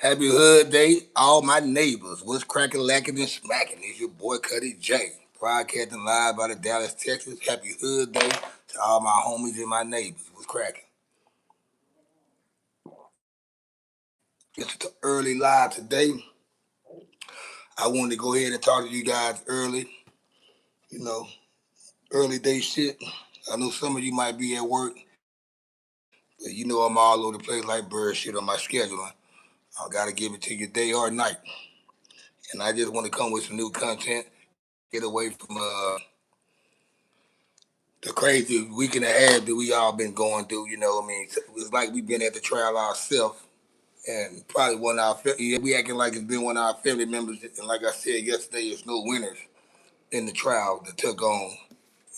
Happy Hood Day, all my neighbors. What's cracking, lacking, and smacking? It's your boy Cuddy J, broadcasting live out of Dallas, Texas. Happy Hood Day to all my homies and my neighbors. What's cracking? It's early live today. I wanted to go ahead and talk to you guys early. You know, early day shit. I know some of you might be at work, but you know I'm all over the place like bird shit on my schedule. I gotta give it to you day or night, and I just want to come with some new content. Get away from the crazy week and a half that we all been going through. You know, what I mean, it's like we've been at the trial ourselves, and probably one of our yeah, we acting like it's been one of our family members. And like I said yesterday, there's no winners in the trial that took on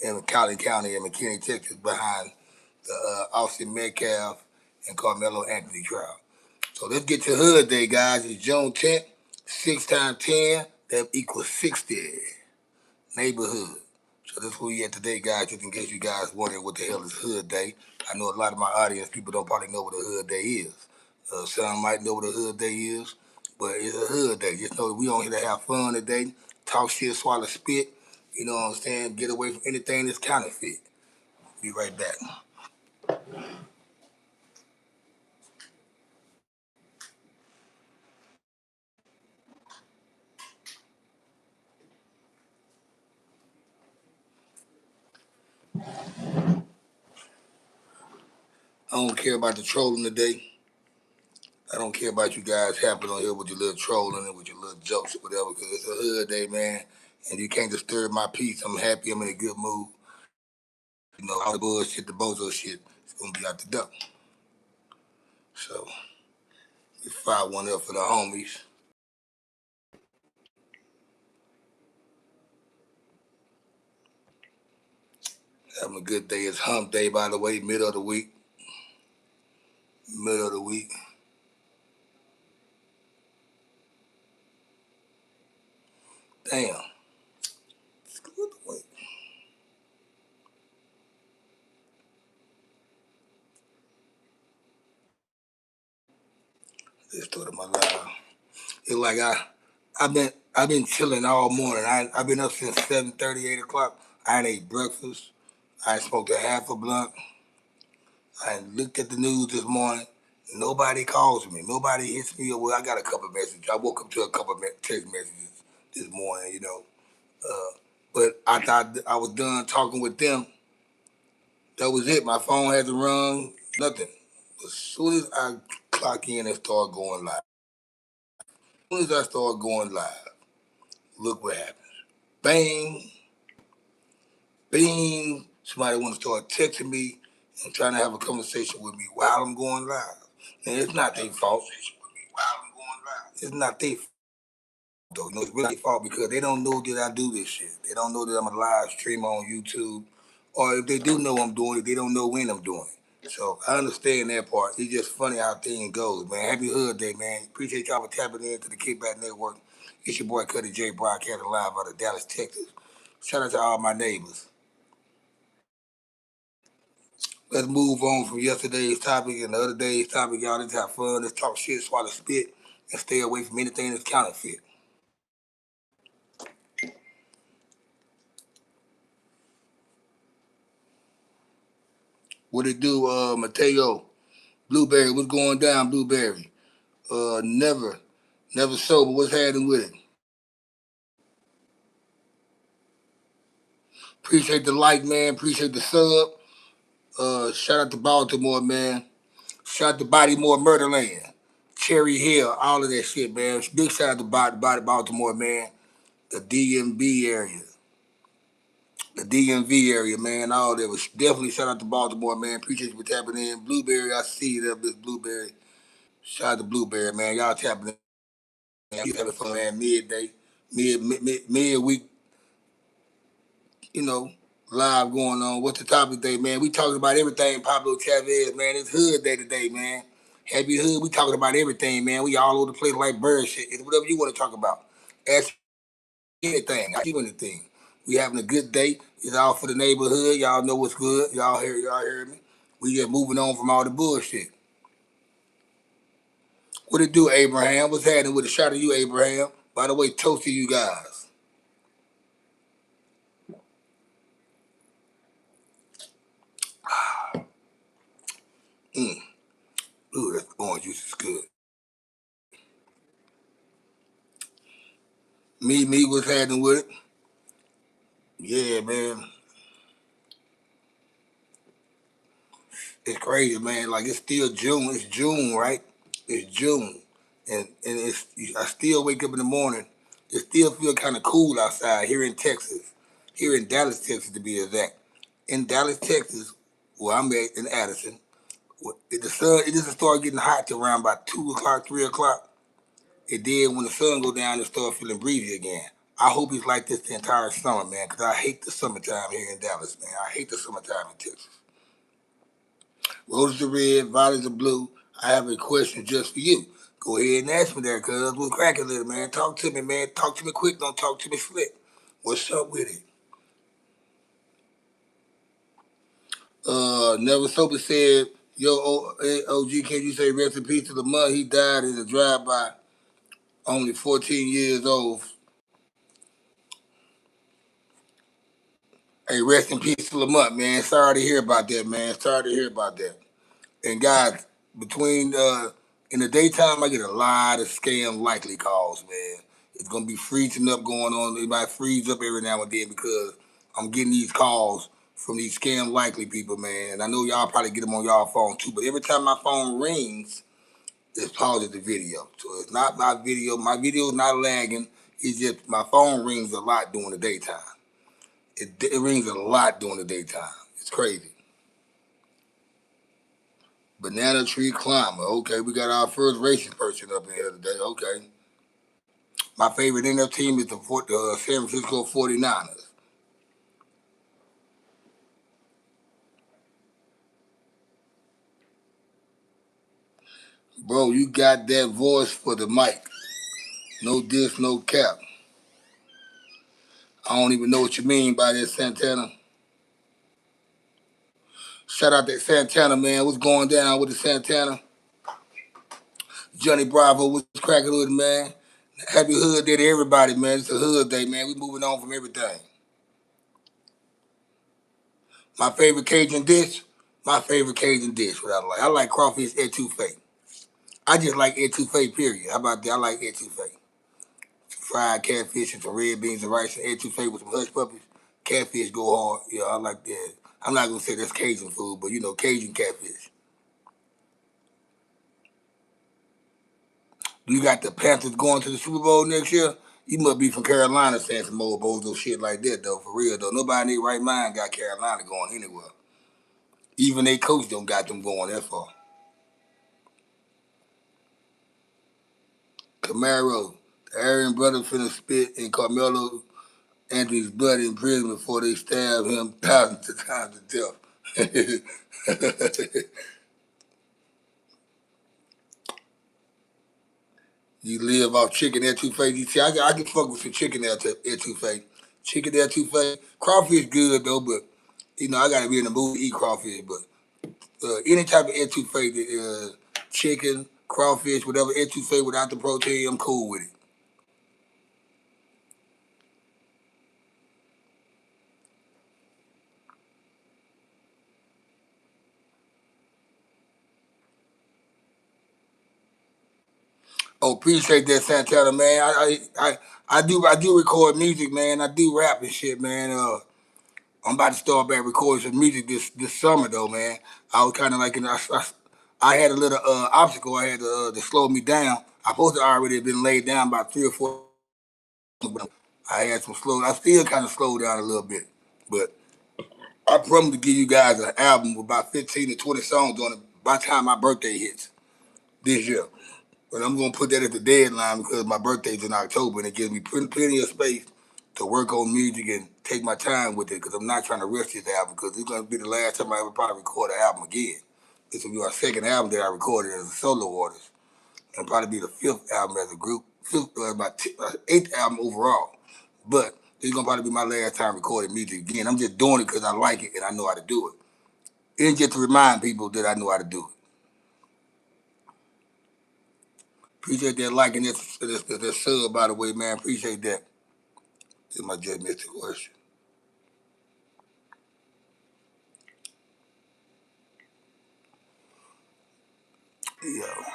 in Collin County and McKinney, Texas, behind the Austin Metcalf and Carmelo Anthony trial. So let's get to Hood Day, guys. It's June 10th, 6 times 10, that equals 60. Neighborhood. So that's where we at today, guys, just in case you guys wondering what the hell is Hood Day. I know a lot of my audience, people don't probably know what a Hood Day is. Some might know what a Hood Day is, but it's a Hood Day. Just know that we on here to have fun today, talk shit, swallow spit, you know what I'm saying, get away from anything that's counterfeit. Be right back. I don't care about the trolling today. I don't care about you guys happing on here with your little trolling and with your little jokes or whatever, because it's a Hood Day, man, and you can't disturb my peace. I'm happy, I'm in a good mood. You know, all the bullshit, the bozo shit, it's gonna be out the door. So we fire one up for the homies. Having a good day. It's hump day, by the way, middle of the week. Middle of the week. Damn. Let's start my live. It's like I've been chilling all morning. I've been up since 7:30, 8 o'clock. I ain't ate breakfast. I ain't smoked a half a blunt. I looked at the news this morning. Nobody calls me. Nobody hits me. Well, I got a couple of messages. I woke up to a couple of text messages this morning, you know. But I thought I was done talking with them. That was it. My phone hasn't rung. Nothing. As soon as I clock in and start going live, as soon as I start going live, look what happens. Bang, bing. Somebody want to start texting me and trying to have a conversation with me while I'm going live. And it's not their fault. It's not their fault, though. You know, it's really their fault because they don't know that I do this shit. They don't know that I'm a live streamer on YouTube. Or if they do know I'm doing it, they don't know when I'm doing it. So I understand that part. It's just funny how things goes, man. Happy Hood Day, man. Appreciate y'all for tapping in to the Kickback Network. It's your boy Cuddy J, broadcasting live out of Dallas, Texas. Shout out to all my neighbors. Let's move on from yesterday's topic and the other day's topic, y'all. Let's have fun. Let's talk shit, swallow spit, and stay away from anything that's counterfeit. What it do, Mateo? Blueberry, what's going down, Blueberry? Never sober. What's happening with it? Appreciate the like, man. Appreciate the sub. Shout out to Baltimore, man. Shout out to Bodymore Murderland. Cherry Hill, all of that shit, man. Big shout out to Baltimore, man. The DMV area. The DMV area, man. All that was definitely shout out to Baltimore, man. Appreciate you for tapping in. Blueberry, I see you there, Miss Blueberry. Shout out to Blueberry, man. Y'all tapping in. You having fun, man. Midday, midweek, you know, live going on. What's the topic today, man? We talking about everything, Pablo Chavez, man. It's Hood Day today, man. Happy Hood. We talking about everything, man. We all over the place like bird shit. It's whatever you want to talk about. Ask anything. Ask you anything. We having a good day. It's all for the neighborhood. Y'all know what's good. Y'all hear me. We just moving on from all the bullshit. What it do, Abraham? What's happening with a shot of you, Abraham? By the way, toast to you guys. Mm. Ooh, that orange juice is good. Me, what's happening with it? Yeah, man. It's crazy, man. Like it's still June. It's June, right? It's June, and it's I still wake up in the morning. It still feel kind of cool outside here in Texas, here in Dallas, Texas to be exact. In Dallas, Texas, where I'm at in Addison, the sun it doesn't start getting hot till around about 2 o'clock, 3 o'clock. It did when the sun go down and start feeling breezy again. I hope it's like this the entire summer, man, because I hate the summertime here in Dallas, man. I hate the summertime in Texas. Roses are red, violets are blue. I have a question just for you. Go ahead and ask me there, cuz. What's cracking, little man? Talk to me, man. Talk to me quick. Don't talk to me slick. What's up with it? Never Sober said, yo, OG, can you say rest in peace to the mud? He died in a drive-by, only 14 years old. Hey, rest in peace to Lamont, man. Sorry to hear about that, man. Sorry to hear about that. And guys, between in the daytime, I get a lot of scam likely calls, man. It's gonna be freezing up going on. It might freeze up every now and then because I'm getting these calls from these scam likely people, man. And I know y'all probably get them on y'all phone too. But every time my phone rings, it's paused the video. So it's not my video. My video is not lagging. It's just my phone rings a lot during the daytime. It rings a lot during the daytime. It's crazy. Banana tree climber. Okay, we got our first racing person up in here today. Okay. My favorite NFL team is the San Francisco 49ers. Bro, you got that voice for the mic. No diss, no cap. I don't even know what you mean by that, Santana. Shout out to Santana, man. What's going down with the Santana? Johnny Bravo, what's cracking with it, man? Happy Hood Day to everybody, man. It's a Hood Day, man. We moving on from everything. My favorite Cajun dish? My favorite Cajun dish, what I like. I like crawfish etouffee. I just like etouffee, period. How about that? I like etouffee. Fried catfish and some red beans and rice and etouffee with some hush puppies. Catfish go hard. Yeah, I like that. I'm not gonna say that's Cajun food, but you know, Cajun catfish. You got the Panthers going to the Super Bowl next year. You must be from Carolina saying some old bozo shit like that though, for real though. Nobody in their right mind got Carolina going anywhere. Even their coach don't got them going that far. Camaro, the Aryan brother finna spit in Carmelo Anthony's blood in prison before they stab him thousands of times to death. You live off chicken etouffee. You see, I can fuck with some chicken etouffee. Chicken etouffee. Crawfish good though, but you know I gotta be in the mood to eat crawfish. But any type of etouffee, chicken, crawfish, whatever etouffee without the protein, I'm cool with it. Oh, appreciate that, Santana, man. I do record music, man. I do rap and shit, man. I'm about to start back recording some music this summer though, man. I was kind of like I had a little obstacle I had to slow me down. I supposed to already have been laid down about 3 or 4. But I had some slow. I still kind of slowed down a little bit, but I promise to give you guys an album with about 15 to 20 songs on it by the time my birthday hits this year. But I'm gonna put that at the deadline because my birthday's in October and it gives me plenty of space to work on music and take my time with it because I'm not trying to rush this album because it's gonna be the last time I ever probably record an album again. This will be our second album that I recorded as a solo artist and probably be the fifth album as a group, eighth album overall. But it's gonna probably be my last time recording music again. I'm just doing it because I like it and I know how to do it. It's just to remind people that I know how to do it. Appreciate that like and this sub, by the way, man. Appreciate that. This my just missed the question. Yeah.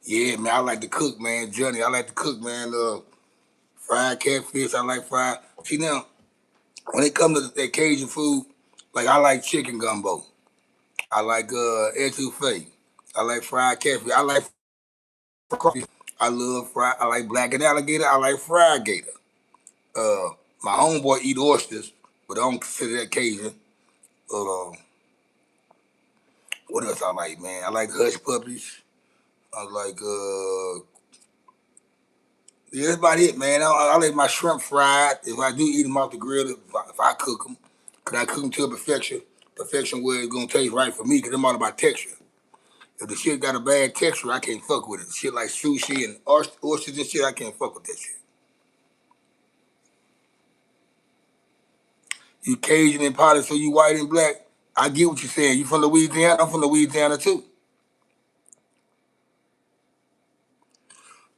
Yeah, man, I like to cook, man. Johnny, I like to cook, man. Fried catfish, I like fried. See now, when it comes to that Cajun food, like I like chicken gumbo. I like etouffee. I like fried catfish. I like crawfish. I love fried. I like blackened alligator. I like fried gator. Uh, my homeboy eat oysters, but I don't consider that Cajun. Uh, what else I like, man? I like hush puppies. I like yeah, that's about it, man. I like my shrimp fried. If I do eat them off the grill, if I cook them, could I cook them to a perfection? Perfection where it's gonna taste right for me, because I'm all about texture. If the shit got a bad texture, I can't fuck with it. Shit like sushi and oysters and shit, I can't fuck with that shit. You Cajun and potted, so you white and black. I get what you're saying. You from Louisiana? I'm from Louisiana too.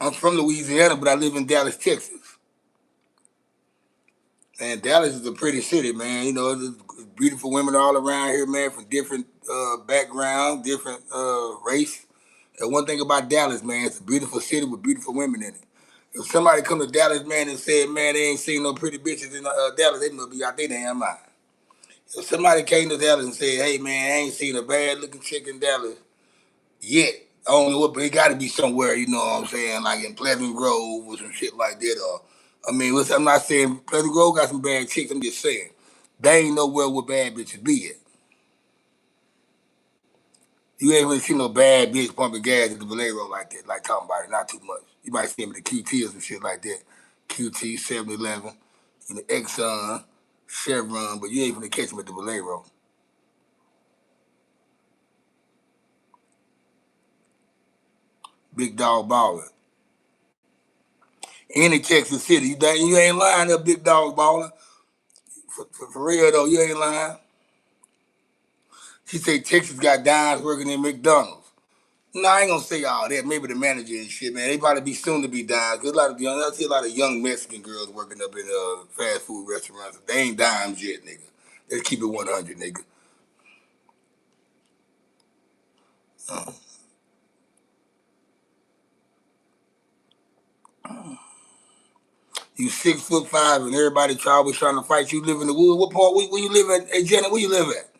I'm from Louisiana, but I live in Dallas, Texas. And Dallas is a pretty city, man. You know, there's beautiful women all around here, man, from different backgrounds, different race. And one thing about Dallas, man, it's a beautiful city with beautiful women in it. If somebody come to Dallas, man, and said, man, they ain't seen no pretty bitches in Dallas, they must be out their damn mind. If somebody came to Dallas and said, hey, man, I ain't seen a bad looking chick in Dallas yet, I don't know what, but it got to be somewhere, you know what I'm saying, like in Pleasant Grove or some shit like that. Or, I mean, I'm not saying Pleasant Grove got some bad chicks, I'm just saying. They ain't nowhere where bad bitches be at. You ain't really see no bad bitch pumping gas at the Valero like that, like talking about it, not too much. You might see them at the QT or some shit like that. QT, 7-Eleven, you know, Exxon, Chevron, but you ain't gonna catch them at the Valero. Big dog baller. Any Texas City, you ain't lying there, big dog baller. For real though, you ain't lying. She said Texas got dimes working in McDonald's. No, I ain't gonna say all that. Maybe the manager and shit, man. They probably be soon to be dimes. Cause I see a lot of young Mexican girls working up in fast food restaurants. They ain't dimes yet, nigga. Let's keep it 100, nigga. Uh, you 6'5" and everybody always trying to fight you. Live in the wood. What part? Where you live at? Hey, Jenna, where you live at?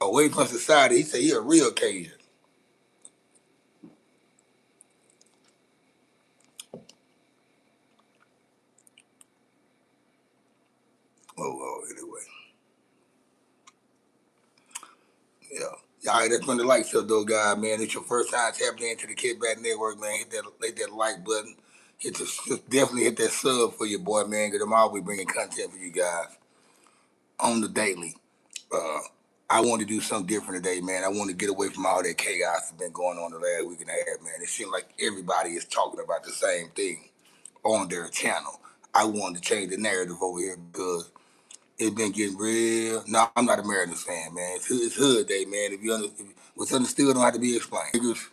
Away from society. He said he a real Cajun. Oh, anyway. Yeah. All right, that's when the light show though, guy, man. It's your first time tapping into the Kickback Network, man. Hit that like button. Definitely hit that sub for your boy, man, because I'm always bringing content for you guys on the daily. Uh, I want to do something different today, man. I want to get away from all that chaos that's been going on the last week and a half, man. It seems like everybody is talking about the same thing on their channel. I wanted to change the narrative over here because it's been getting real. No, I'm not a Mariners fan, man. It's hood day, man. If what's understood don't have to be explained. Niggas,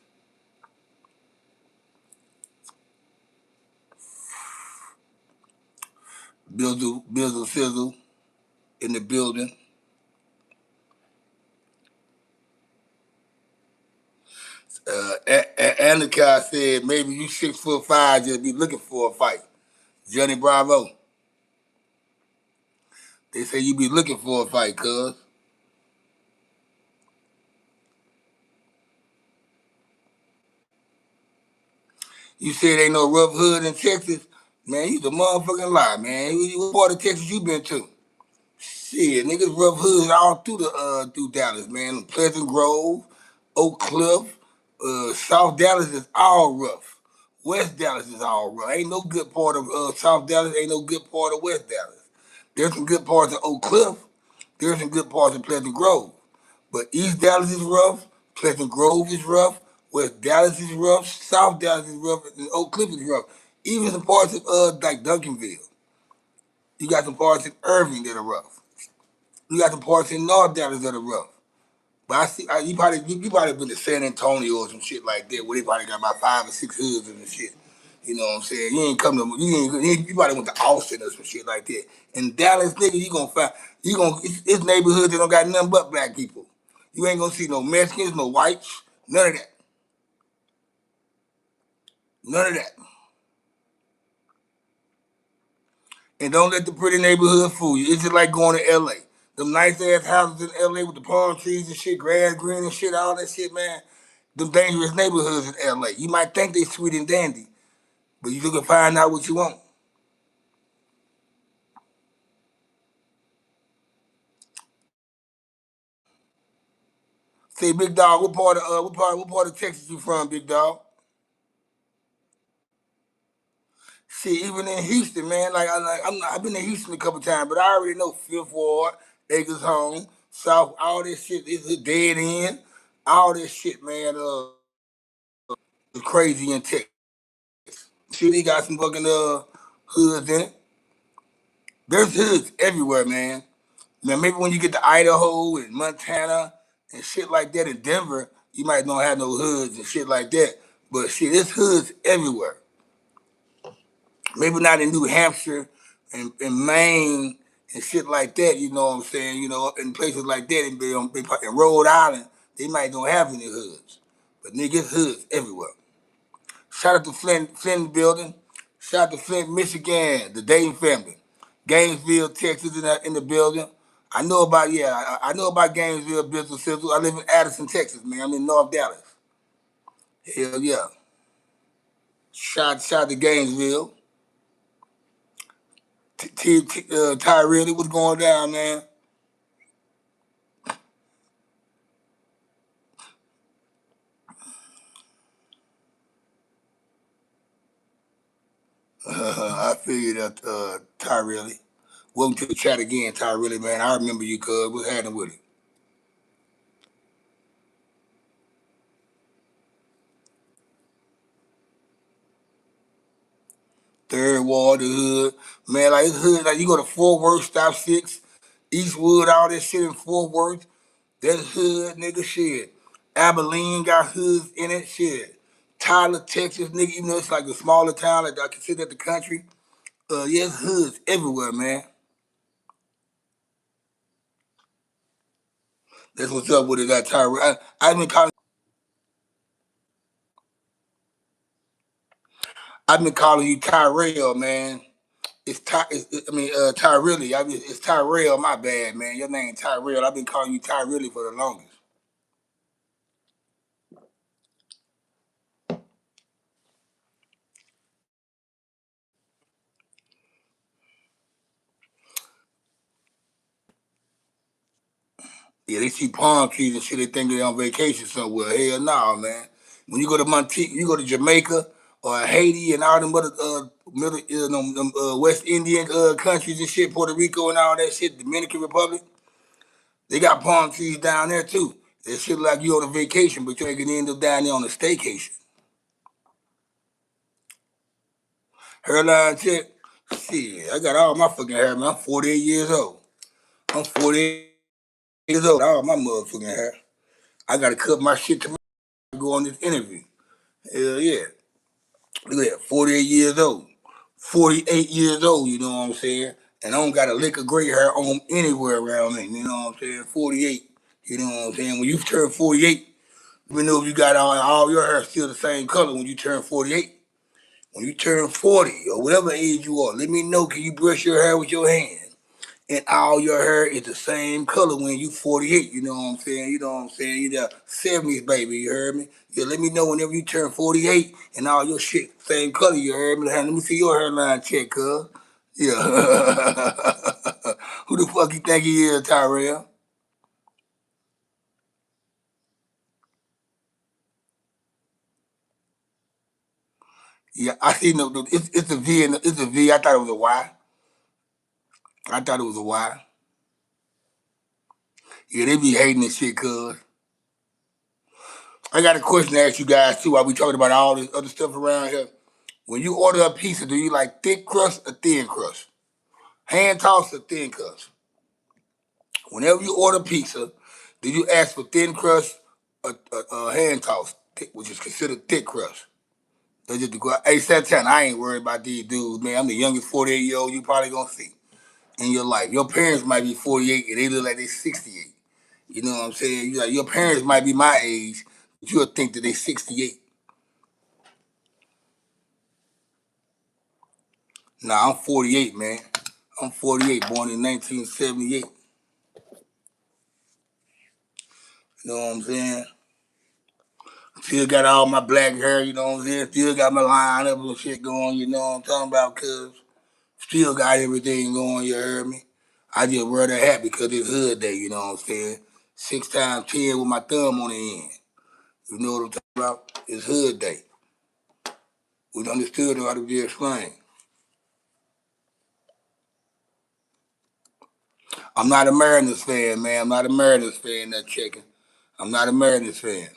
Bizzle Sizzle in the building. Anika said maybe you 6'5", just be looking for a fight. Johnny Bravo, they say you be looking for a fight, cuz. You said ain't no rough hood in Texas. Man, you the motherfucking lie, man. What part of Texas you been to? Shit, niggas rough hoods all through Dallas, man. Pleasant Grove, Oak Cliff, South Dallas is all rough. West Dallas is all rough. Ain't no good part of South Dallas. Ain't no good part of West Dallas. There's some good parts of Oak Cliff. There's some good parts of Pleasant Grove. But East Dallas is rough. Pleasant Grove is rough. West Dallas is rough. South Dallas is rough. And Oak Cliff is rough. Even some parts of like Duncanville. You got some parts in Irving that are rough. You got some parts in North Dallas that are rough. But you probably been to San Antonio or some shit like that where they probably got about 5 or 6 hoods and shit. You know what I'm saying? You ain't come to you probably went to Austin or some shit like that. In Dallas, nigga, you gonna find it's neighborhoods that don't got nothing but black people. You ain't gonna see no Mexicans, no whites, none of that. None of that. And don't let the pretty neighborhood fool you. It's just like going to LA. Them nice ass houses in LA with the palm trees and shit, grass green and shit, all that shit, man. Them dangerous neighborhoods in LA. You might think they sweet and dandy, but you can find out what you want. Say, big dog, what part of Texas you from, big dog? See, even in Houston, man, I've been to Houston a couple times, but I already know Fifth Ward, Acres Home, South, all this shit. It's a dead end. All this shit, man. Is crazy in Texas. Shit, they got some fucking hoods in it. There's hoods everywhere, man. Now maybe when you get to Idaho and Montana and shit like that in Denver, you might not have no hoods and shit like that. But shit, there's hoods everywhere. Maybe not in New Hampshire and Maine and shit like that, you know what I'm saying? You know, in places like that, in Rhode Island, they might don't have any hoods. But niggas, hoods everywhere. Shout out to Flint building. Shout out to Flint, Michigan, the Dayton family. Gainesville, Texas in the building. I know about Gainesville, Business Sizzle. I live in Addison, Texas, man. I'm in North Dallas. Hell yeah. Shout to Gainesville. Tyree, what's going down, man? I figured that, Tyree. Welcome to the chat again, Tyree, man. I remember you, cuz. What's happening with it? Third Ward, the hood. Man, like, it's hood. Like, you go to Fort Worth, Stop 6, Eastwood, all that shit in Fort Worth. That's hood, nigga, shit. Abilene got hoods in it, shit. Tyler, Texas, nigga, even though it's like a smaller town, like I consider it the country. Yes, hoods everywhere, man. That's what's up with it, that Tyrell. I've been calling you Tyrell, man. Tyrell. It's Tyrell. My bad, man. Your name Tyrell. I've been calling you Tyrell for the longest. Yeah, they see palm trees and shit. They think they're on vacation somewhere. Hell no, man. When you go to Montego, you go to Jamaica or Haiti and all them other middle, West Indian countries and shit, Puerto Rico and all that shit, Dominican Republic, they got palm trees down there too. That shit like you on a vacation, but you ain't gonna end up down there on a staycation. Hairline check. Shit, I got all my fucking hair, man. I'm 48 years old. I'm 48 years old. All my motherfucking hair. I gotta cut my shit to go on this interview. Hell yeah. Look at that, 48 years old. 48 years old, you know what I'm saying? And I don't got a lick of gray hair on anywhere around me, you know what I'm saying? 48, you know what I'm saying? When you turn 48, even though you got all your hair still the same color when you turn 48. When you turn 40 or whatever age you are, let me know, can you brush your hair with your hand? And all your hair is the same color when you 48. You know what I'm saying? You know what I'm saying? You the 70s baby. You heard me? Yeah, let me know whenever you turn 48 and all your shit same color. You heard me? Let me see your hairline check, cuz. Yeah. Who the fuck you think he is, Tyrell? Yeah, I see. No, it's a V. It's a V. I thought it was a Y. I thought it was a Y. Yeah, they be hating this shit, cuz. I got a question to ask you guys too. While we talking about all this other stuff around here. When you order a pizza, do you like thick crust or thin crust? Hand toss or thin crust? Whenever you order pizza, do you ask for thin crust or hand toss, which is considered thick crust? They just go, hey, Santana, I ain't worried about these dudes, man. I'm the youngest 48-year-old you probably gonna see in your life. Your parents might be 48 and they look like they 68. You know what I'm saying? You like your parents might be my age, but you'll think that they 68. Nah, I'm 48, man. I'm 48, born in 1978. You know what I'm saying? Still got all my black hair, you know what I'm saying? Still got my line up and shit going, you know what I'm talking about, cuz. Still got everything going, you heard me? I just wear the hat because it's hood day, you know what I'm saying? 6 times 10 with my thumb on the end. You know what I'm talking about? It's hood day. We understood how to be explained. I'm not a Mariners fan, man. I'm not a Mariners fan, that chicken. I'm not a Mariners fan.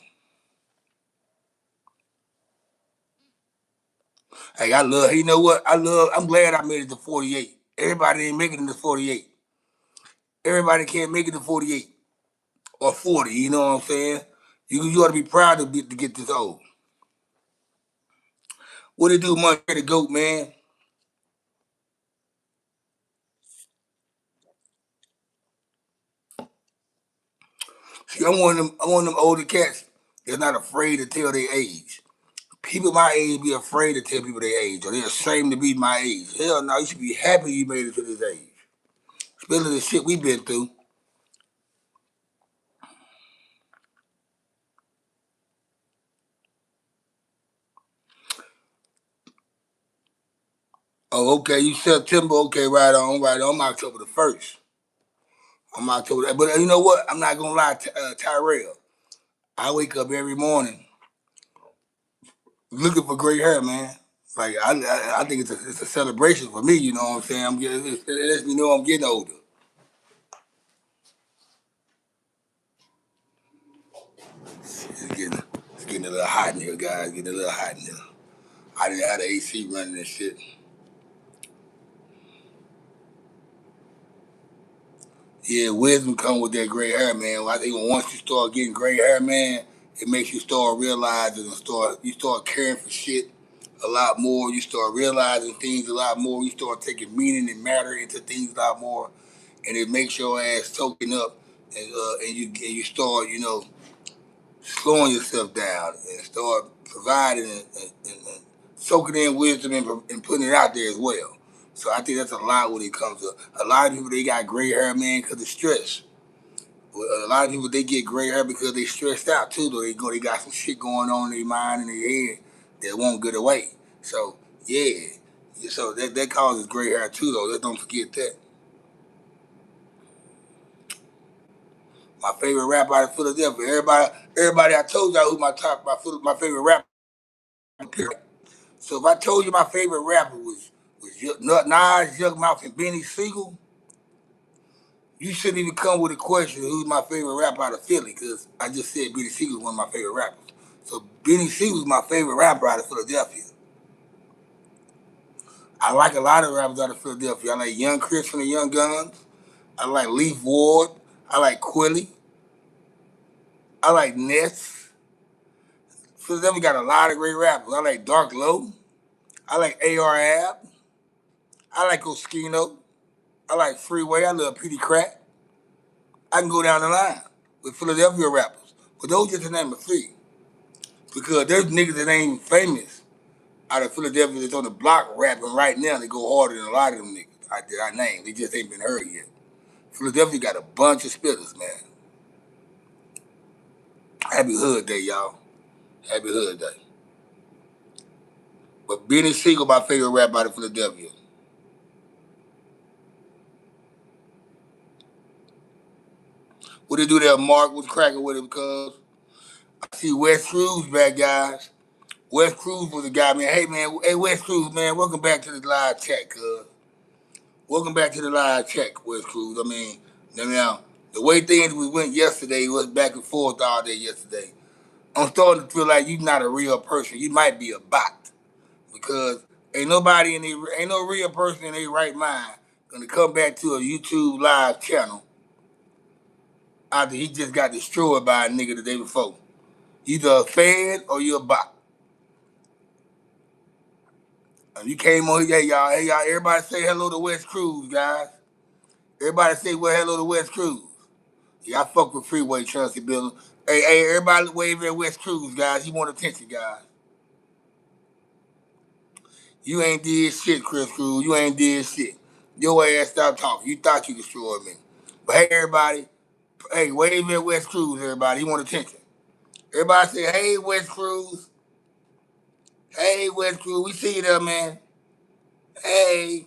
Hey, I love, you know what? I'm glad I made it to 48. Everybody ain't making it to 48. Everybody can't make it to 48 or 40, you know what I'm saying? You ought to be proud to get this old. What it do, Monday the GOAT, man? See, I'm one of them older cats that's not afraid to tell their age. People my age be afraid to tell people their age, or they're ashamed to be my age. Hell no, you should be happy you made it to this age. Especially the shit we been through. Oh, okay, you September, okay, right on, right on. I'm October the 1st. I'm October, but you know what? I'm not gonna lie, Tyrell. I wake up every morning looking for gray hair, man. Like I think it's a celebration for me. You know what I'm saying? It lets me know I'm getting older. It's getting it's getting a little hot in here, guys. Getting a little hot in here. I didn't have the AC running and shit. Yeah, wisdom come with that gray hair, man. I think once you start getting gray hair, man, it makes you start realizing and you start caring for shit a lot more. You start realizing things a lot more. You start taking meaning and matter into things a lot more, and it makes your ass soaking up, and you start slowing yourself down and start providing and soaking in wisdom and putting it out there as well. So I think that's a lot when it comes to a lot of people. They got gray hair, man, because of stress. Well, a lot of people they get gray hair because they stressed out too. Though they got some shit going on in their mind and their head that won't get away. So yeah, so that causes gray hair too. Though let's don't forget that. My favorite rapper out of Philadelphia. Everybody, I told y'all who my favorite rapper. So if I told you my favorite rapper was Nas, Young Mouth, and Benny Siegel, you shouldn't even come with a question who's my favorite rapper out of Philly, because I just said Benny Siegel is one of my favorite rappers. So Benny Siegel is my favorite rapper out of Philadelphia. I like a lot of rappers out of Philadelphia. I like Young Chris from the Young Guns. I like Leaf Ward. I like Quilly. I like Ness. Philadelphia got a lot of great rappers. I like Dark Low. I like A.R. Ab. I like Oskino. I like Freeway. I love Petey Crack. I can go down the line with Philadelphia rappers. But those just to name a few. Because there's niggas that ain't famous out of Philadelphia that's on the block rapping right now. They go harder than a lot of them niggas I named. They just ain't been heard yet. Philadelphia got a bunch of spitters, man. Happy Hood Day, y'all. Happy Hood Day. But Benny Siegel, my favorite rapper out of Philadelphia. What they do there, Mark? What's cracking with it? Because I see Wes Cruz back, guys. Wes Cruz was the guy, man. Hey, man. Hey, Wes Cruz, man. Welcome back to the live chat, cuz. Welcome back to the live chat, Wes Cruz. I mean, now, the way things went yesterday was back and forth all day yesterday. I'm starting to feel like you're not a real person. You might be a bot. Cause ain't no real person in their right mind gonna come back to a YouTube live channel after he just got destroyed by a nigga the day before. Either a fan or you a bot. You came on here, hey y'all, everybody say hello to West Cruz, guys. Everybody say well hello to West Cruz. Yeah, I fuck with Freeway Chelsea Bill. Hey, everybody wave at West Cruz, guys. You want attention, guys. You ain't did shit, Chris Cruz. You ain't did shit. Your ass stop talking. You thought you destroyed me. But hey, everybody. Hey, wave at West Cruz, everybody. You want attention. Everybody say, hey, West Cruz. Hey, West Cruz. We see you there, man. Hey.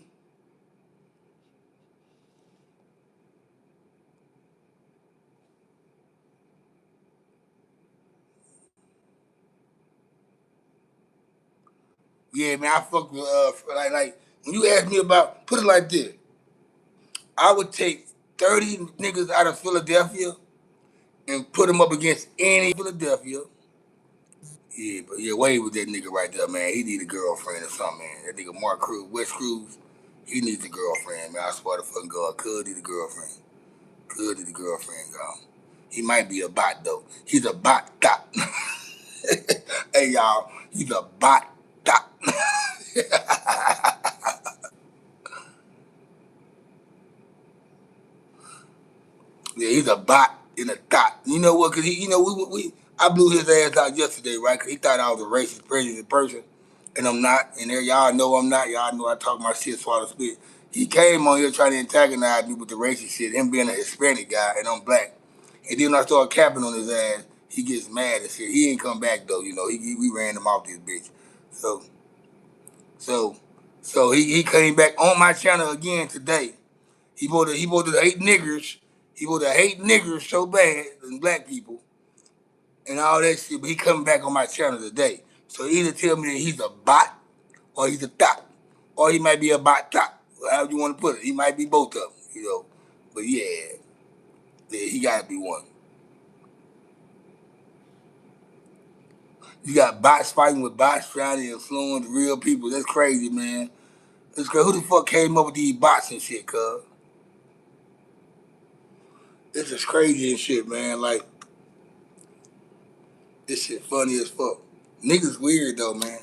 Yeah, man, I fuck with, like, when you ask me about, put it like this. I would take 30 niggas out of Philadelphia and put them up against any Philadelphia. Yeah, but yeah, Wade with that nigga right there, man. He need a girlfriend or something, man. That nigga Mark Cruz, West Cruz, he needs a girlfriend, man. I swear to fucking God, could need a girlfriend. Could need a girlfriend, y'all. He might be a bot though. He's a bot dot. Hey y'all, he's a bot dot. Yeah, he's a bot in a dot. You know what? Cause he, I blew his ass out yesterday, right? Cause he thought I was a racist, prejudiced person, and I'm not. And there, y'all know I'm not. Y'all know I talk my shit, swallow spit. He came on here trying to antagonize me with the racist shit. Him being a Hispanic guy, and I'm black. And then when I start capping on his ass, he gets mad and shit. He ain't come back though. You know, we ran him off this bitch. So so he came back on my channel again today. He wanted to hate niggers. He wanted to hate niggers so bad and black people and all that shit. But he coming back on my channel today. So either tell me that he's a bot or he's a thot. Or he might be a bot thot. However you want to put it. He might be both of them, you know. But yeah, he gotta be one. You got bots fighting with bots trying to influence real people. That's crazy, man. That's crazy. Who the fuck came up with these bots and shit, cuz? This is crazy and shit, man. Like, this shit funny as fuck. Niggas weird though, man.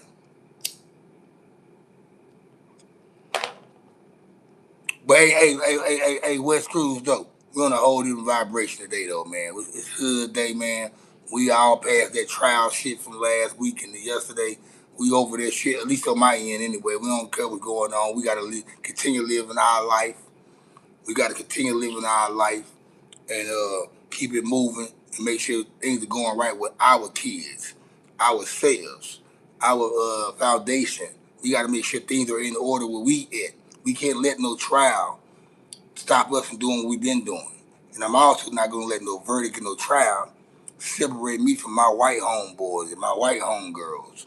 But hey, West Cruz though. We're on a whole different vibration today though, man. It's hood day, man. We all passed that trial shit from last week and yesterday. We over that shit, at least on my end anyway. We don't care what's going on. We gotta continue living our life. We gotta continue living our life and keep it moving and make sure things are going right with our kids, ourselves, our foundation. We got to make sure things are in order where we at. We can't let no trial stop us from doing what we've been doing. And I'm also not going to let no verdict and no trial separate me from my white homeboys and my white homegirls.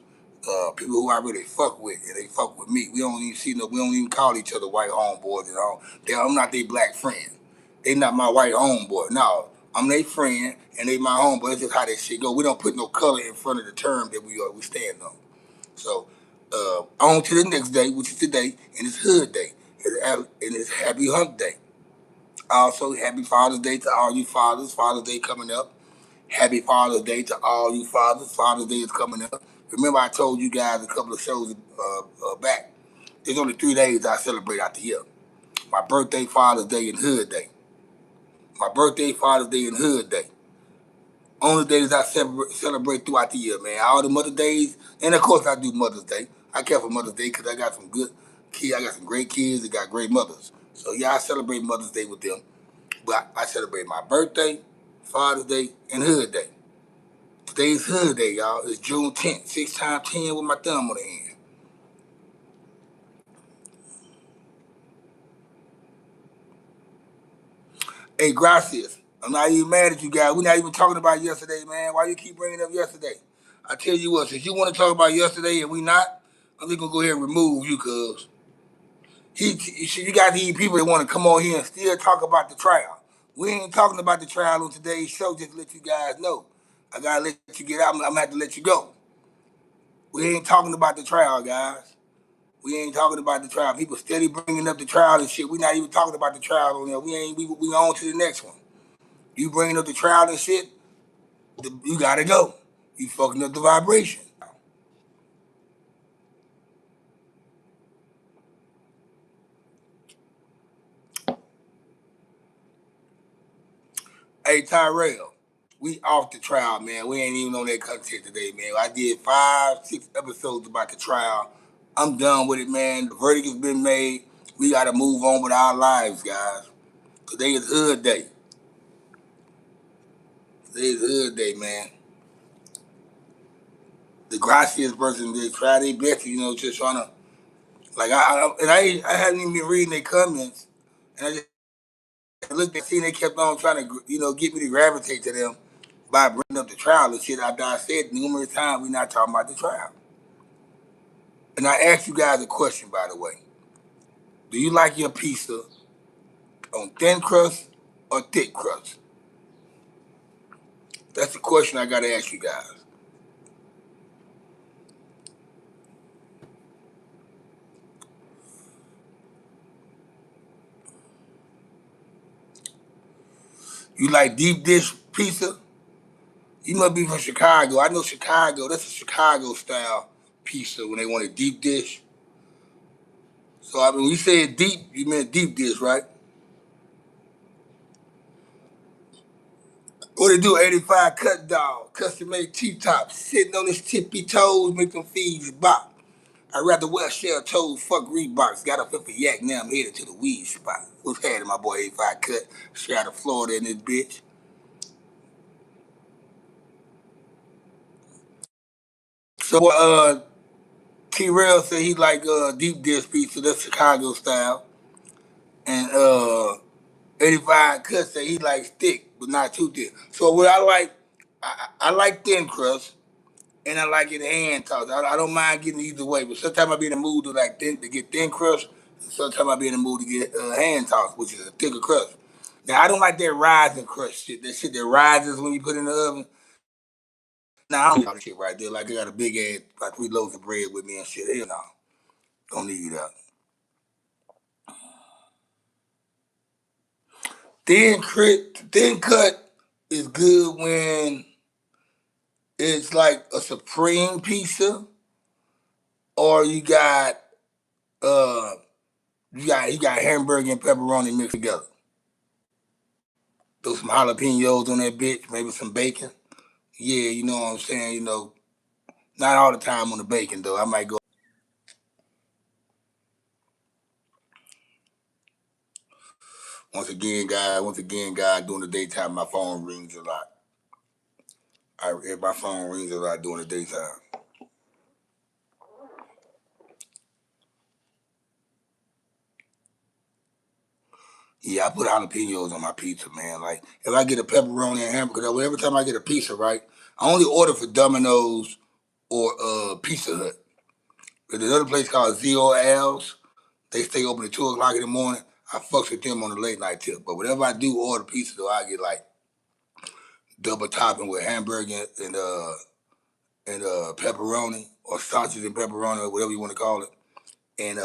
People who I really fuck with and they fuck with me. We don't even we don't even call each other white homeboys and all. I'm not their black friend. They not my white homeboy. No, I'm their friend and they my homeboy. That's just how that shit go. We don't put no color in front of the term that we stand on. So on to the next day, which is today, and it's Hood Day, and it's Happy Hump Day. Also, Happy Father's Day to all you fathers. Father's Day coming up. Happy Father's Day to all you fathers. Father's Day is coming up. Remember, I told you guys a couple of shows back. There's only 3 days I celebrate out the year. My birthday, Father's Day, and Hood Day. My birthday, Father's Day, and Hood Day. Only days I celebrate throughout the year, man. All the Mother Days, and of course I do Mother's Day. I care for Mother's Day because I got some good kids. I got some great kids that got great mothers. So yeah, I celebrate Mother's Day with them. But I celebrate my birthday, Father's Day, and Hood Day. Today's Hood Day, y'all. It's June 10th. 6 times 10 with my thumb on the end. Hey, gracias. I'm not even mad at you guys. We're not even talking about yesterday, man. Why you keep bringing up yesterday? I tell you what, since you want to talk about yesterday and we not, I'm just going to go ahead and remove you, cuz. You got these people that want to come on here and still talk about the trial. We ain't talking about the trial on today's show, just to let you guys know. I got to let you get out. I'm going to have to let you go. We ain't talking about the trial, guys. We ain't talking about the trial. People steady bringing up the trial and shit. We not even talking about the trial on there. We on to the next one. You bringing up the trial and shit, you gotta go. You fucking up the vibration. Hey Tyrell, we off the trial, man. We ain't even on that content today, man. I did 5, 6 episodes about the trial. I'm done with it, man. The verdict has been made. We gotta move on with our lives, guys. Today is hood day. Today is hood day, man. The gracias person, they try their best, just trying to, like, I hadn't even been reading their comments, and I just looked and seen they kept on trying to, get me to gravitate to them by bringing up the trial and shit. I said numerous times, we're not talking about the trial. And I asked you guys a question, by the way. Do you like your pizza on thin crust or thick crust? That's the question I got to ask you guys. You like deep dish pizza? You must be from Chicago. I know Chicago. That's a Chicago style pizza when they want a deep dish. So I mean, when you say deep, you meant deep dish, right? What they do? 85 cut dog, custom made T-tops, sitting on his tippy toes, make them feet bop. I'd rather wear shell toes, fuck Reeboks. Got a flip for yak, now I'm headed to the weed spot. What's happening, my boy 85 cut? Straight out of Florida in this bitch. So T-Rail said he like deep dish pizza, that's Chicago style. And 85 cut said he likes thick, but not too thick. So what I like, I like thin crust. And I like it hand tossed. I don't mind getting either way, but sometimes I be in the mood to get thin crust. And sometimes I be in the mood to get hand tossed, which is a thicker crust. Now I don't like that rising crust shit. That shit that rises when you put it in the oven. Nah, I don't like that shit right there. Like I got a big ass, like 3 loaves of bread with me and shit. Hell no, don't need that. Thin cut is good when it's like a supreme pizza, or uh you got hamburger and pepperoni mixed together. Throw some jalapenos on that bitch, maybe some bacon. Yeah, you know what I'm saying? Not all the time on the bacon though. I might go. Once again, guys, during the daytime, my phone rings a lot. If my phone rings a lot during the daytime. Yeah, I put jalapenos on my pizza, man. Like if I get a pepperoni and hamburger, every time I get a pizza, right, I only order for Domino's or Pizza Hut. There's another place called Zero Al's. They stay open at 2 o'clock in the morning. I fucks with them on the late night tip. But whenever I do order pizza, though, I get like double topping with hamburger and pepperoni or sausage and pepperoni or whatever you want to call it. And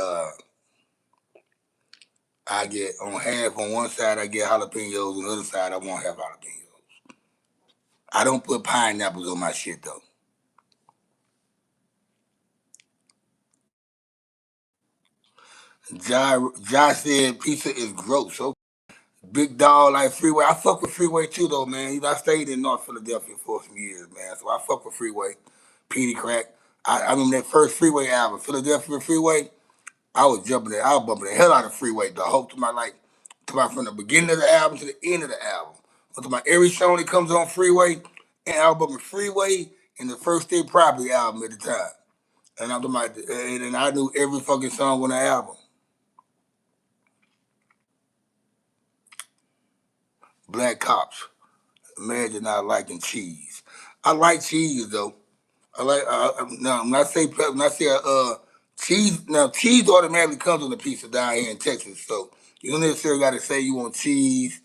I get on one side I get jalapenos, on the other side I won't have jalapenos. I don't put pineapples on my shit though. Josh said pizza is gross. Okay. Big dog like Freeway. I fuck with Freeway too though, man. I stayed in North Philadelphia for some years, man. So I fuck with Freeway. Petey Crack. I remember that first Freeway album, Philadelphia Freeway. I was jumping it. I was bumping the hell out of Freeway. The whole to my from the beginning of the album to the end of the album. But to my every song that comes on Freeway, and I was bumping Freeway and the First Day Property album at the time. And I'm talking about, and I knew every fucking song on the album. Black Cops. Imagine not liking cheese. I like cheese though. I like now when I say cheese, now cheese automatically comes on the pizza down here in Texas. So you don't necessarily got to say you want cheese,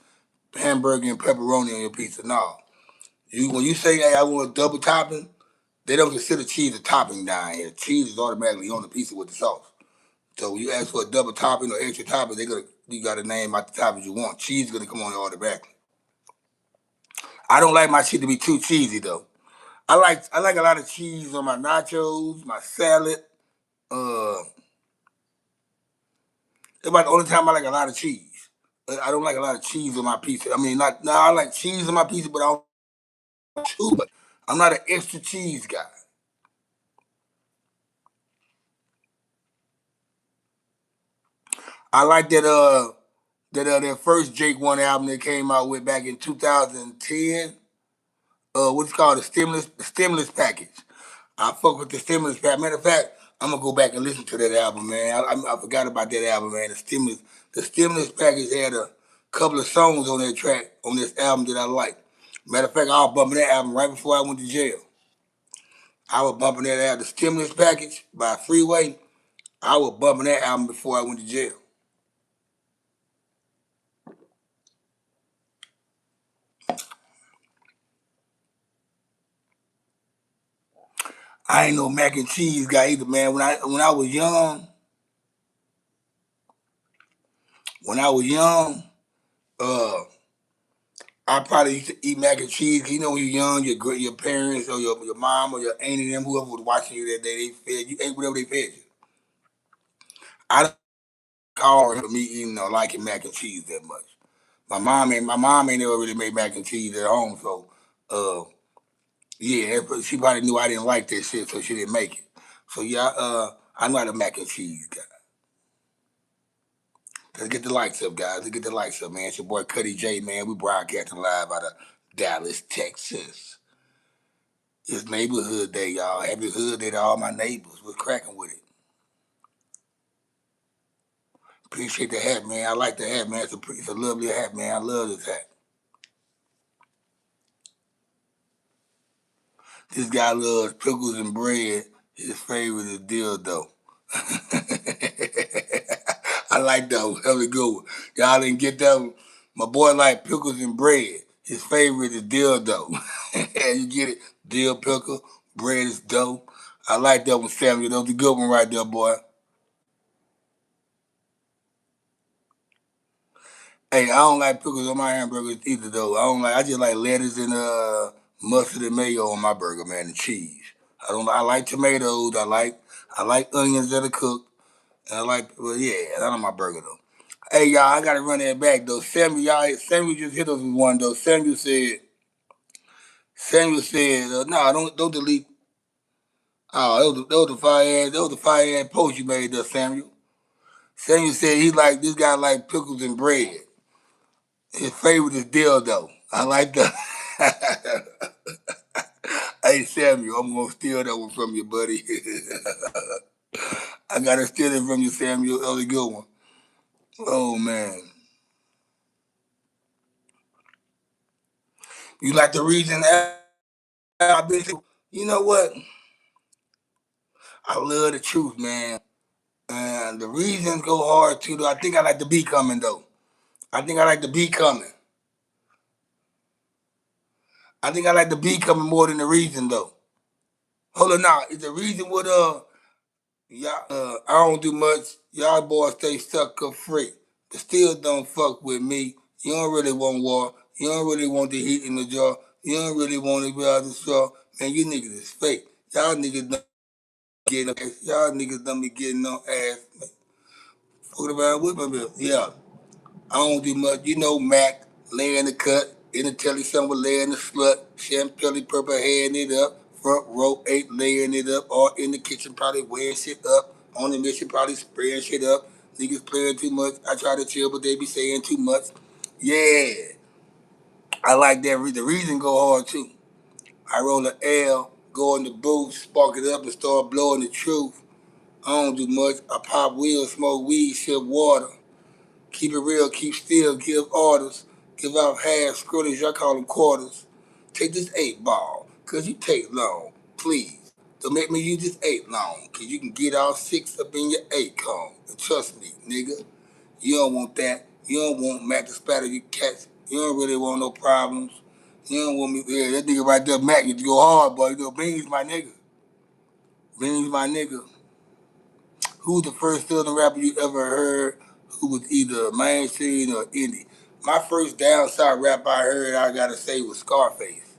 hamburger, and pepperoni on your pizza. No, when you say hey I want a double topping, they don't consider cheese a topping down here. Cheese is automatically on the pizza with the sauce. So when you ask for a double topping or extra topping, you got to name out the toppings you want. Cheese is gonna come on the order back. I don't like my shit to be too cheesy though. I like a lot of cheese on my nachos, my salad. Uh, it's about the only time I like a lot of cheese. I don't like a lot of cheese on my pizza. I mean, not now. I like cheese on my pizza, but I don't like too much. I'm not an extra cheese guy. I like that first Jake One album that came out with back in 2010. What's called the stimulus package. I fuck with the stimulus package. Matter of fact, I'm gonna go back and listen to that album, man. I forgot about that album, man. The stimulus package had a couple of songs on that track on this album that I like. Matter of fact, I was bumping that album right before I went to jail. I was bumping that album, the stimulus package by Freeway. I was bumping that album before I went to jail. I ain't no mac and cheese guy either, man. When I was young, when I was young, uh, I probably used to eat mac and cheese. 'Cause you know, when you're young, your parents or your mom or your auntie them, whoever was watching you that day, they fed you ate whatever they fed you. I don't call for me eating or liking mac and cheese that much. My mom ain't never really made mac and cheese at home, so uh, yeah, she probably knew I didn't like that shit, so she didn't make it. So yeah, I'm not a mac and cheese guy. Let's get the lights up, guys. Let's get the lights up, man. It's your boy Cuddy J, man. We broadcasting live out of Dallas, Texas. It's neighborhood day, y'all. Happy hood day to all my neighbors. We're cracking with it. Appreciate the hat, man. I like the hat, man. It's a lovely hat, man. I love this hat. This guy loves pickles and bread. His favorite is dildo. I like that one. That was a good one. Y'all didn't get that one. My boy like pickles and bread. His favorite is dildo. You get it? Dill pickle, bread is dough. I like that one, Samuel. That was a good one right there, boy. Hey, I don't like pickles on my hamburgers either, though. I just like lettuce and mustard and mayo on my burger, man, and cheese. I don't. I like tomatoes. I like onions that are cooked. And I like, well, yeah, not on my burger though. Hey, y'all, I gotta run that back though. Samuel just hit us with one though. Samuel said, no, don't delete. Oh, that was the fire ass post you made there, Samuel. Samuel said he like this guy like pickles and bread. His favorite is dildo. I like that. Hey Samuel, I'm gonna steal that one from you, buddy. I gotta steal it from you, Samuel. That was a good one. Oh man, you like the reason I've been? You know what? I love the truth, man. And the reasons go hard too. Though I think I like the beat coming though. I think I like the beat coming. I think I like the beat coming more than the reason though. Hold on now. Is the reason what y'all I don't do much. Y'all boys stay sucker free. But still don't fuck with me. You don't really want war. You don't really want the heat in the jaw. You don't really want to be out the straw. Man, you niggas is fake. Y'all niggas don't be getting on ass. Fucking around with my bill. Yeah. I don't do much. You know Mac, laying the cut, in the telly somewhere laying the slut, champagne purple haying it up, front row eight laying it up, or in the kitchen probably weighing shit up, on the mission probably spraying shit up. Niggas playing too much. I try to chill, but they be saying too much. Yeah, I like that. The reason go hard too. I roll an L, go in the booth, spark it up, and start blowing the truth. I don't do much. I pop wheels, smoke weed, sip water. Keep it real, keep still, give orders, give out half scrimmage, I call them quarters. Take this 8 ball, cause you take long, please. Don't make me use this 8 long, cause you can get all 6 up in your 8 cone. And trust me, nigga, you don't want that. You don't want Mac to spatter you cats. You don't really want no problems. You don't want me, yeah, that nigga right there, Mac, you go hard, boy. You know, Beans my nigga. Beans my nigga. Who's the first Southern rapper you ever heard who was either mainstream or indie? My first down south rap I heard, I gotta say, was Scarface.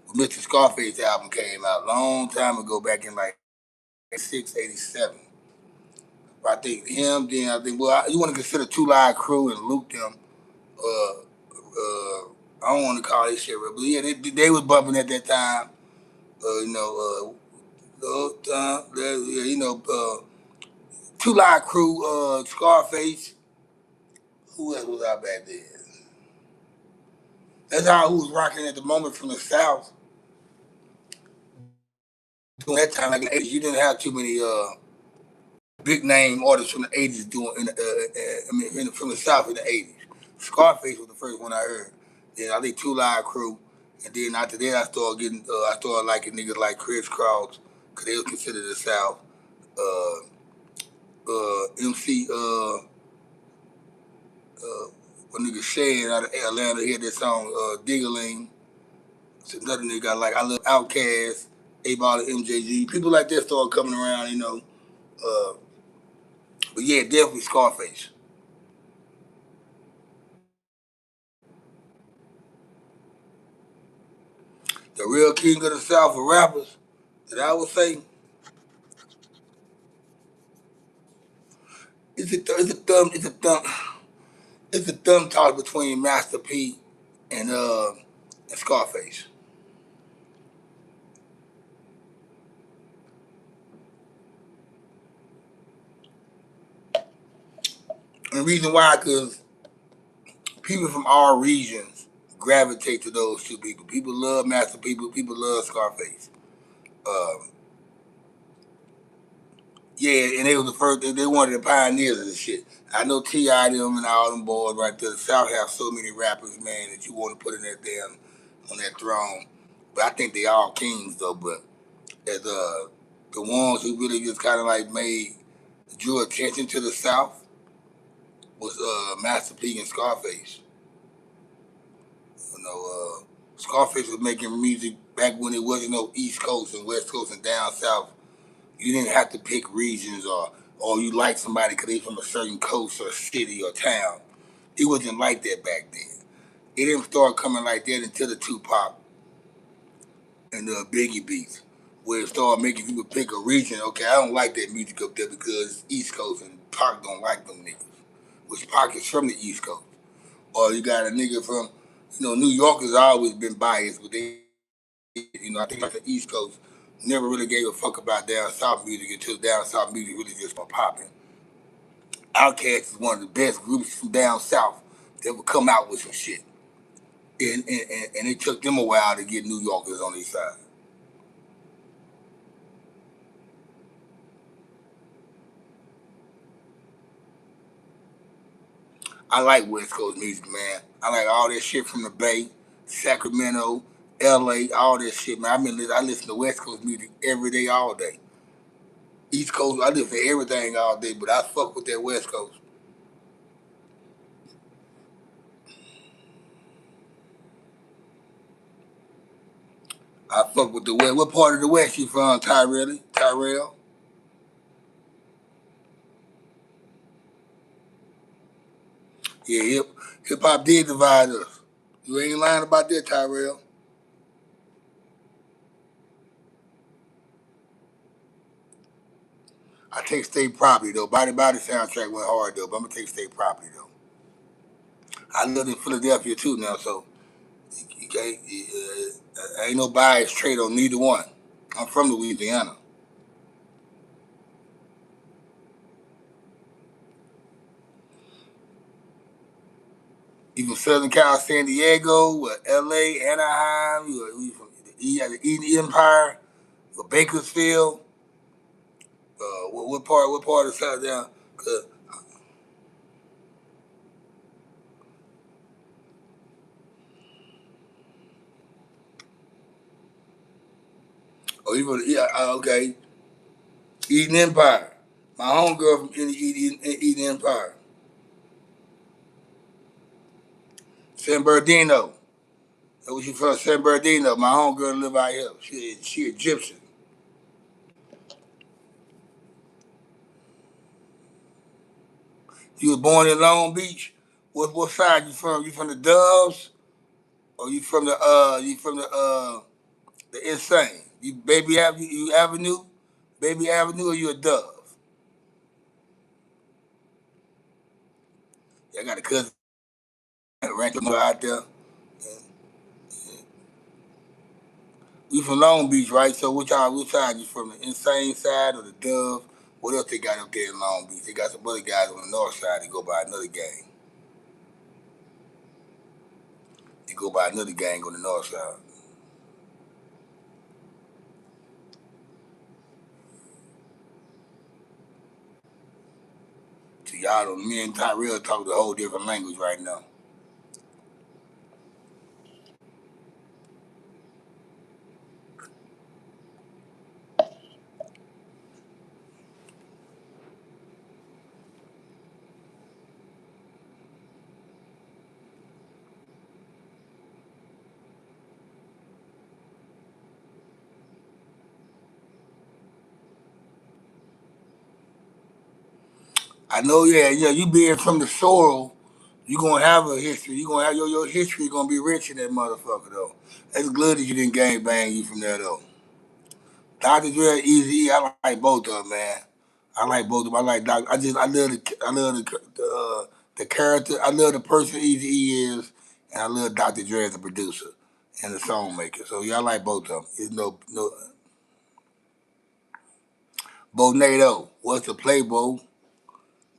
When Mr. Scarface album came out long time ago, back in like 86, 87. I think him, then I think, well, you want to consider Two Live Crew and Luke them. I don't want to call this shit real, but yeah, they was bumping at that time. Two Live Crew, Scarface. Who else was out back then? That's how who was rocking at the moment from the South. During that time, like in the 80s, you didn't have too many big name artists from the 80s doing, from the South in the 80s. Scarface was the first one I heard. Then I think Two Live Crew. And then after that, I started liking niggas like Chris Cross, because they was considered the South. Uh, MC, what nigga Shane out of Atlanta, he had that song, Diggaling. It's another nigga I like. I love Outkast, A-Ball and MJG. People like that started coming around, you know. Uh, but yeah, definitely Scarface. The real king of the South for rappers, that I would say, it's a thumb toss between Master P and Scarface. And the reason why, because people from our regions gravitate to those two people. People love Master P. People love Scarface. Um, Yeah, and they was the first. They one of the pioneers of this shit. I know T.I. them and all them boys right there. The South have so many rappers, man, that you want to put in that damn on that throne. But I think they all kings though. But as the ones who really just kind of like made drew attention to the South was Master P and Scarface. You know, Scarface was making music back when it wasn't no East Coast and West Coast and down South. You didn't have to pick regions or you like somebody because they from a certain coast or city or town. It wasn't like that back then. It didn't start coming like that until the Tupac and the Biggie beats, where it started making people pick a region. Okay, I don't like that music up there because it's East Coast and Pac don't like them niggas, which Pac is from the East Coast. Or you got a nigga from, New York has always been biased, but I think like the East Coast never really gave a fuck about down south music until down south music really just started popping. Outkast is one of the best groups from down south that would come out with some shit. And it took them a while to get New Yorkers on their side. I like West Coast music, man. I like all that shit from the Bay, Sacramento, LA, all that shit, man. I listen to West Coast music every day, all day. East Coast, I listen to everything all day, but I fuck with that West Coast. I fuck with the West. What part of the West you from, Tyrell? Tyrell? Yeah, hip hop did divide us. You ain't lying about that, Tyrell. I take state property though. Body soundtrack went hard though, but I'm gonna take state property though. I live in Philadelphia too now, so you can't, ain't no bias trade on neither one. I'm from Louisiana. Even Southern Cal, San Diego, L.A., Anaheim. You from the Eden Empire, Bakersfield. What part? What part of South down? Oh, even yeah. Okay, Eden Empire. My homegirl from Eden Empire, San Bernardino. That was you from San Bernardino. My homegirl live out here. She Egyptian. You was born in Long Beach. What side you from? You from the Doves or you from the Insane? You Baby Avenue, Baby Avenue, or you a Dove? I got a cousin ranking out there. We from Long Beach, right? So which side you from? The Insane side or the Dove? What else they got up there in Long Beach? They got some other guys on the north side that go by another gang. They go by another gang on the north side. So y'all don't, me and Tyrell talk a whole different language right now. I know, yeah, you being from the soil, you gonna have a history. You gonna have your history gonna be rich in that motherfucker though. That's good that you didn't gang bang you from there though. Dr. Dre, Easy E, I like both of them, man. I like both of them. I like Doc. I love the character. I love the person Easy E is, and I love Dr. Dre as a producer and the song maker. So yeah, I like both of them. It's no Bo Nato. What's the play, Bo?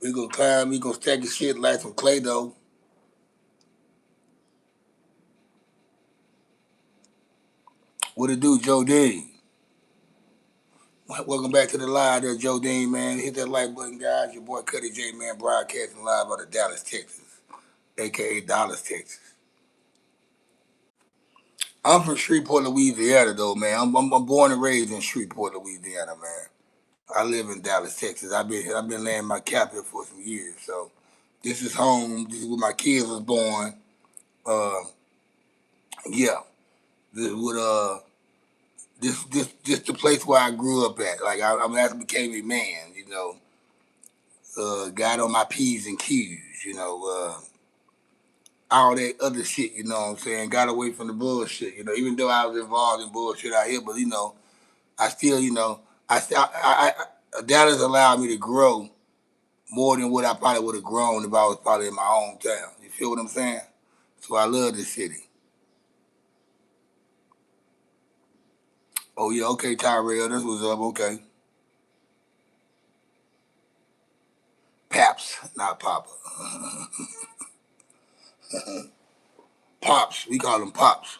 We gonna climb. We gonna stack the shit like some clay though. What it do, Joe Dean? Welcome back to the live there, Joe Dean, man. Hit that like button, guys. Your boy Cuddy J, man, broadcasting live out of Dallas, Texas, aka Dallas, Texas. I'm from Shreveport, Louisiana, though, man. I'm born and raised in Shreveport, Louisiana, man. I live in Dallas, Texas. I've been laying my cap here for some years, so this is home. This is where my kids was born. Uh, yeah, this would this the place where I grew up at. Like I'm as I became a man, got on my P's and Q's, all that other shit, you know what I'm saying? Got away from the bullshit, even though I was involved in bullshit out here, but I still, Dallas allowed me to grow more than what I probably would have grown if I was probably in my hometown. You feel what I'm saying? So I love this city. Oh yeah, okay, Tyrell, this was up, okay. Paps, not Papa. Pops, we call them Pops.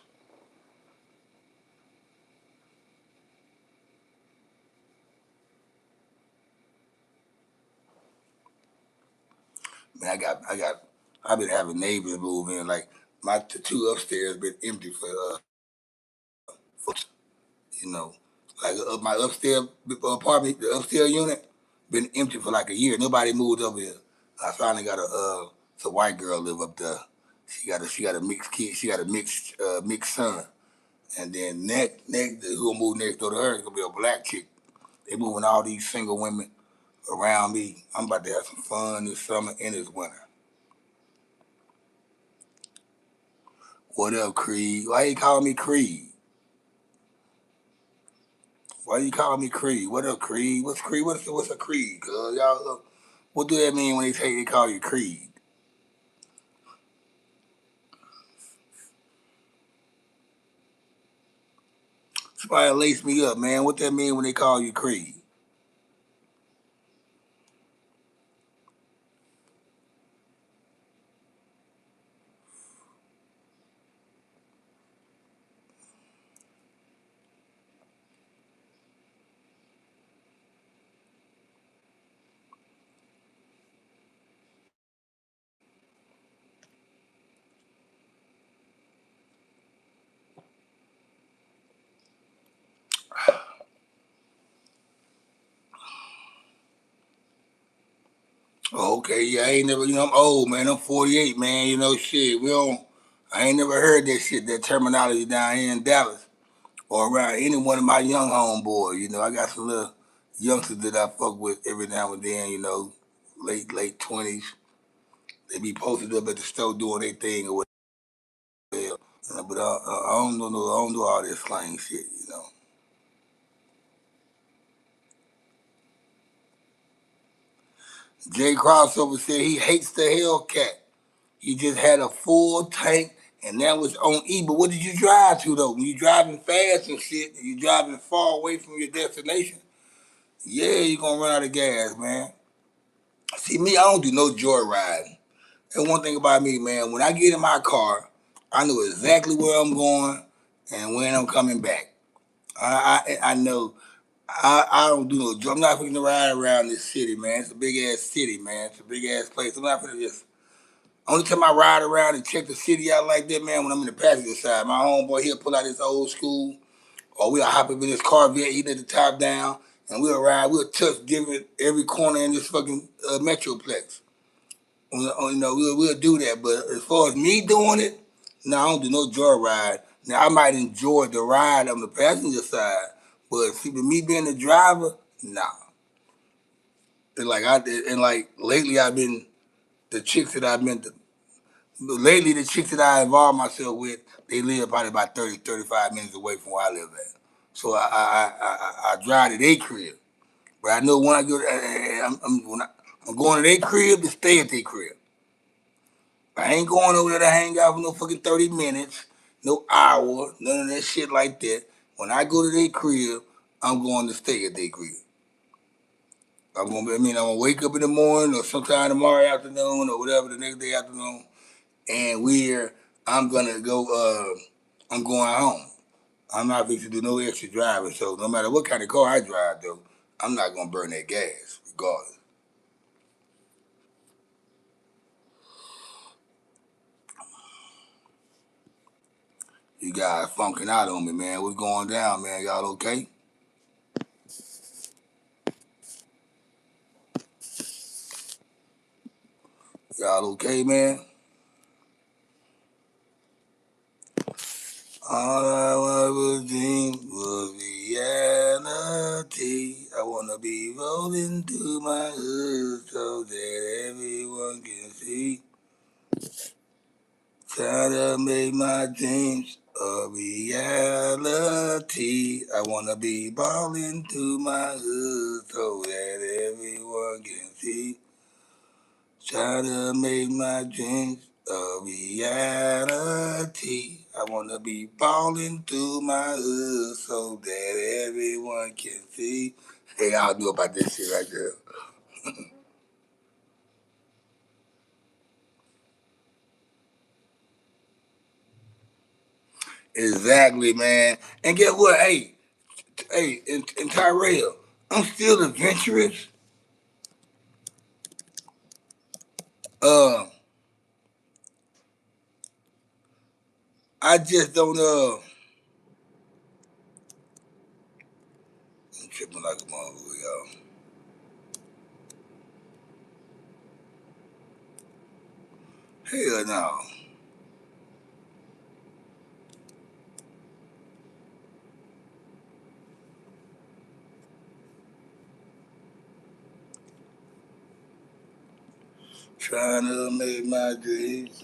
Man, I've been having neighbors move in. Like the two upstairs been empty for you know, like my upstairs apartment, the upstairs unit, been empty for like a year. Nobody moved up here. I finally got it's a white girl live up there. She got a mixed kid. She got a mixed son. And then next who gonna move next door to her is gonna be a black chick. They moving all these single women around me. I'm about to have some fun this summer and this winter. What up, Creed? Why you calling me Creed? Why you calling me Creed? What up, Creed? What's Creed? What's a Creed? Cause y'all, what do that mean when they call you Creed? Somebody lace me up, man. What that mean when they call you Creed? Oh, okay, yeah, I ain't never, I'm old, man. I'm 48, man. Shit. We don't. I ain't never heard that shit, that terminology down here in Dallas or around any one of my young homeboys. I got some little youngsters that I fuck with every now and then. Late 20s. They be posted up at the store doing their thing or whatever. But I don't know. I don't do all this slang shit. You know. Jay Crossover said he hates the Hellcat. He just had a full tank, and that was on E. But what did you drive to though? When you driving fast and shit, and you driving far away from your destination, yeah, you gonna run out of gas, man. See me, I don't do no joyriding. And one thing about me, man, when I get in my car, I know exactly where I'm going and when I'm coming back. I know I don't do no. I'm not going to ride around this city, man. It's a big ass city, man. It's a big ass place. I'm not going to just. Only time I ride around and check the city out like that, man, when I'm in the passenger side. My homeboy, he'll pull out his old school, or we'll hop up in his Corvette, he let the top down, and we'll ride. We'll touch different every corner in this fucking metroplex. You know, we'll do that. But as far as me doing it, no, I don't do no joyride. Now I might enjoy the ride on the passenger side, but see, with me being the driver, nah. And like lately I've been the chicks that I've been lately the chicks that I involve myself with, they live probably about 30, 35 minutes away from where I live at. So I drive to their crib. But I know when I go, I'm going to their crib to stay at their crib. I ain't going over there to hang out for no fucking 30 minutes, no hour, none of that shit like that. When I go to their crib, I'm going to stay at their crib. I'm gonna wake up in the morning or sometime tomorrow afternoon or whatever the next day afternoon, and I'm gonna go. I'm going home. I'm not fixing to do no extra driving. So no matter what kind of car I drive, though, I'm not gonna burn that gas regardless. You guys funking out on me, man. What's going down, man? Y'all okay? Y'all okay, man? All I ever dreamed was reality. I wanna be rolling through my hood so that everyone can see. Try to make my dreams a reality. I wanna be balling through my hood so that everyone can see. Try to make my dreams a reality. I wanna be balling through my hood so that everyone can see. Hey, I know about this shit right there. Exactly, man. And guess what? And Tyrell, I'm still adventurous. Uh, I just don't. I'm tripping like a motherfucker, y'all. Hell no. Trying to make my dreams.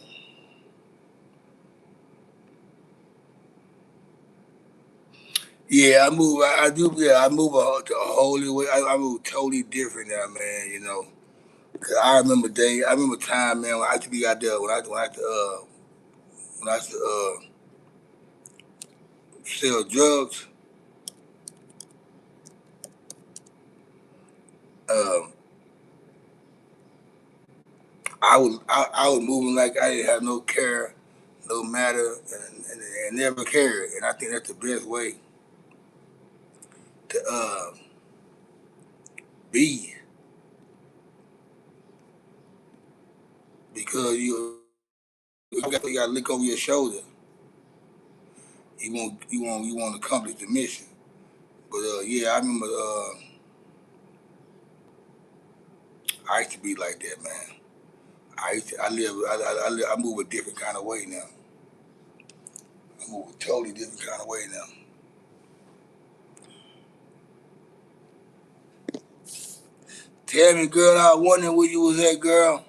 Yeah, I move. I do. Yeah, I move a wholly way. I move totally different now, man. You know, 'cause I remember day. I remember time, man. When I used to be out there, when I used to sell drugs. Um, I was moving like I didn't have no care, no matter, and never cared. And I think that's the best way to be, because you got to look over your shoulder. You want to accomplish the mission. But yeah, I remember I used to be like that, man. I live I move a different kind of way now. I move a totally different kind of way now. Tell me, girl, I was wondering where you was at, girl.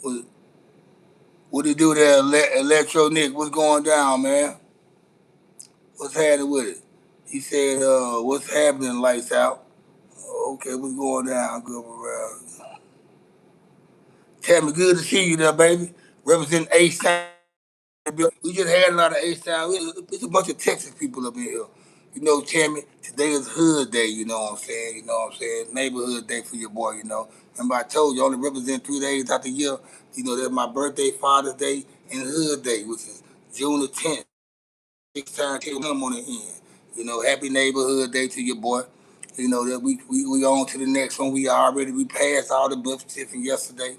What, what he do there, Electro Nick? What's going down, man? What's happening with it? He said, what's happening, lights out? Okay, what's going down, good around? Tammy, good to see you there, baby. Representing H-Town. We just had a lot of H-Town. There's a bunch of Texas people up in here. You know, Tammy, today is Hood Day, you know what I'm saying? You know what I'm saying? Neighborhood Day for your boy, you know. Remember I told you, I only represent 3 days out the year. You know, that's my birthday, Father's Day, and Hood Day, which is June the 10th. 6 times him on the end. You know, happy neighborhood day to your boy. You know, that we on to the next one. We passed all the buff tiffin yesterday.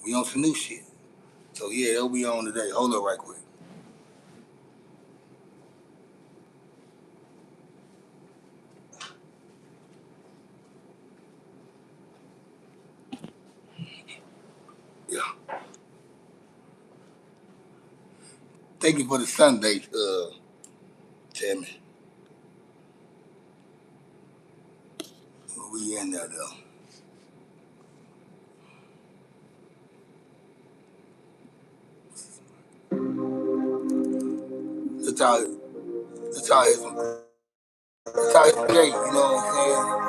We on some new shit. So yeah, it'll be on today. Hold up right quick. Yeah. Thank you for the Sunday, Tammy. We in there though. That's how that's how it's that's how it's great, you know what I'm saying?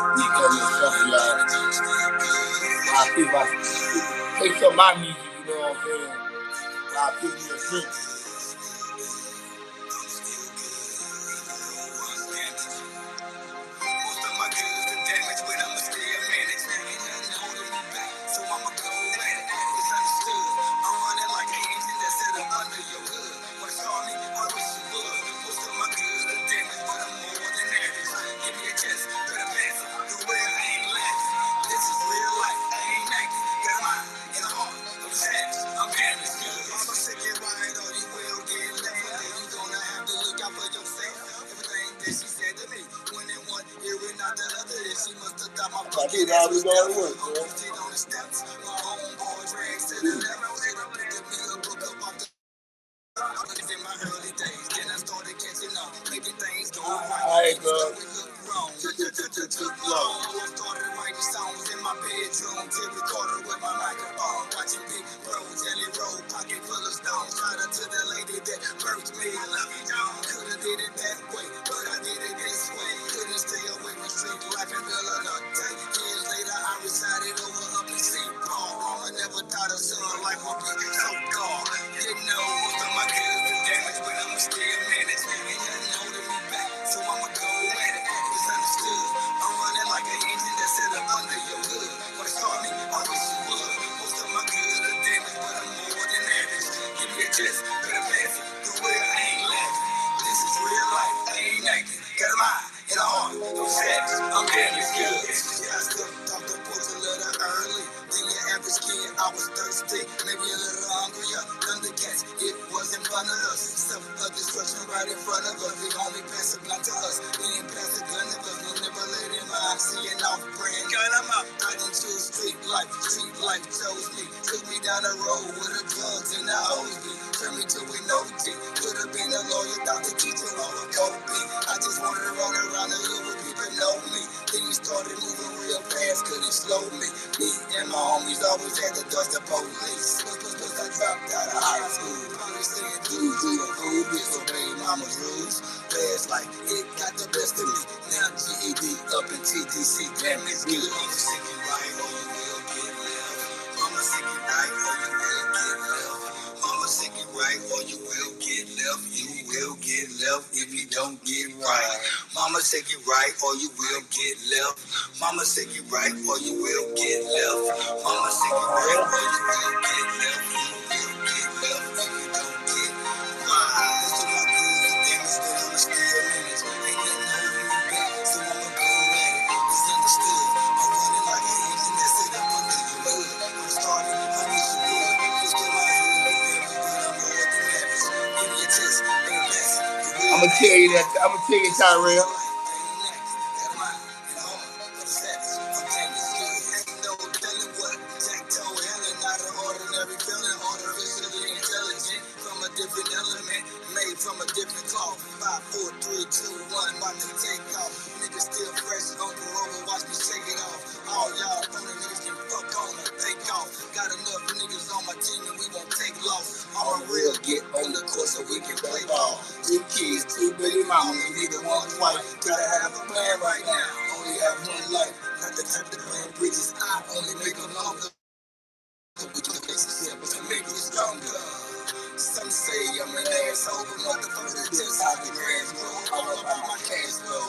I just tell me something I play some of my music, you know what I'm saying? I feel me a drink. I think I'll be going to work, man. Alright, girl. I'm gonna tell you, Tyrell. Bridges, I only make them longer. To make me stronger. Some say I'm an asshole, but motherfuckers just how the grass grow. All about my cash flow.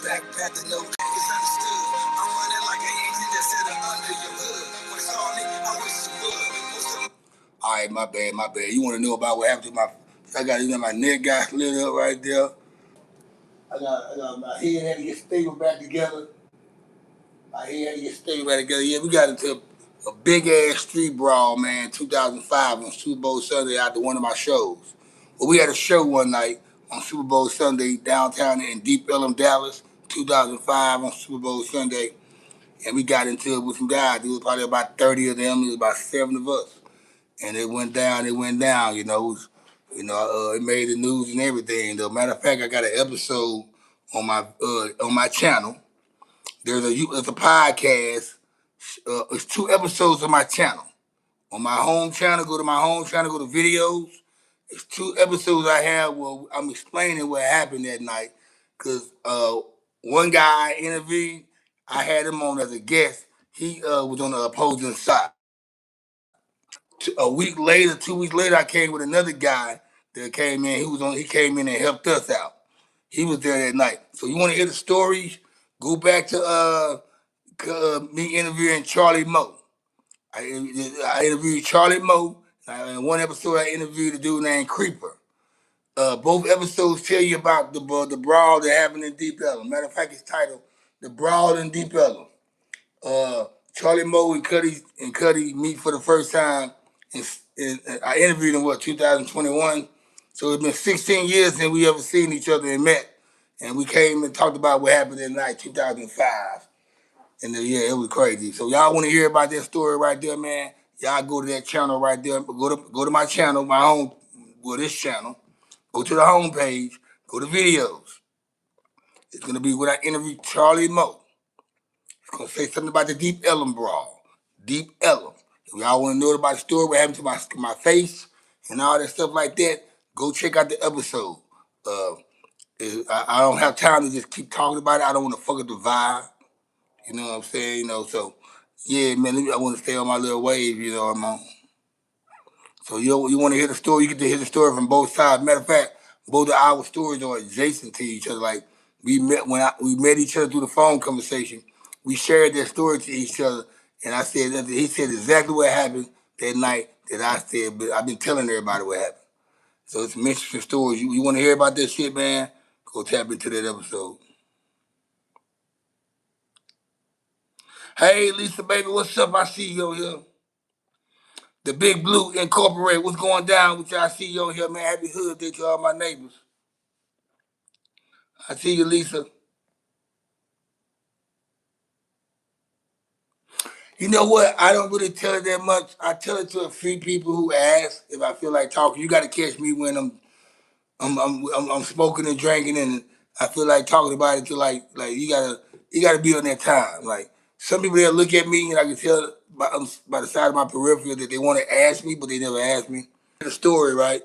Back to no is understood. I'm running like an engine that's sitting under your hood. When it's on me, I wish you would. All right, my bad. You want to know about what happened to my? I got my neck got split up right there. I got my head had to get stable back together. My head had to get stable back together. Yeah, we got into a big ass street brawl, man. 2005 on Super Bowl Sunday after one of my shows. Well, we had a show one night on Super Bowl Sunday downtown in Deep Ellum, Dallas. 2005 on Super Bowl Sunday, and we got into it with some guys. There was probably about 30 of them. There was about 7 of us, and it went down. It went down. It made the news and everything. Though, matter of fact, I got an episode on my channel. There's a podcast. It's 2 episodes on my channel. On my home channel, go to my home channel, go to videos. It's 2 episodes I have where I'm explaining what happened that night. Cause one guy I interviewed, I had him on as a guest. He was on the opposing side. A week later, 2 weeks later, I came with another guy that came in. He came in and helped us out. He was there that night. So you want to hear the stories? Go back to me interviewing Charlie Moe. I interviewed Charlie Moe. In one episode, I interviewed a dude named Creeper. Both episodes tell you about the brawl that happened in Deep Ellum. Matter of fact, it's titled "The Brawl in Deep Ellum." Charlie Moe and Cuddy meet for the first time. And I interviewed him 2021. So it's been 16 years since we ever seen each other and met. And we came and talked about what happened that night, 2005. And yeah, it was crazy. So y'all want to hear about that story right there, man? Y'all go to that channel right there. Go to my channel, this channel. Go to the home page. Go to videos. It's gonna be when I interview Charlie Moe. It's gonna say something about the Deep Ellum brawl. Deep Ellum. If y'all want to know about the story, what happened to my face and all that stuff like that, go check out the episode. Uh, I don't have time to just keep talking about it. I don't want to fuck up the vibe. You know what I'm saying? So yeah, man, I want to stay on my little wave. I'm on. So you want to hear the story? You get to hear the story from both sides. Matter of fact, both of our stories are adjacent to each other. Like we met each other through the phone conversation. We shared that story to each other, and I said that he said exactly what happened that night that I said. But I've been telling everybody what happened. So it's some interesting stories. You want to hear about this shit, man? Go tap into that episode. Hey, Lisa, baby, what's up? I see you here. The Big Blue Incorporated. What's going down with y'all? I see you on here, man. Happy Hood Day to all my neighbors. I see you, Lisa. You know what? I don't really tell it that much. I tell it to a few people who ask if I feel like talking. You got to catch me when I'm smoking and drinking, and I feel like talking about it. To like you gotta be on that time. Like some people they'll look at me and I can tell by the side of my peripheral that they want to ask me, but they never ask me. The story, right?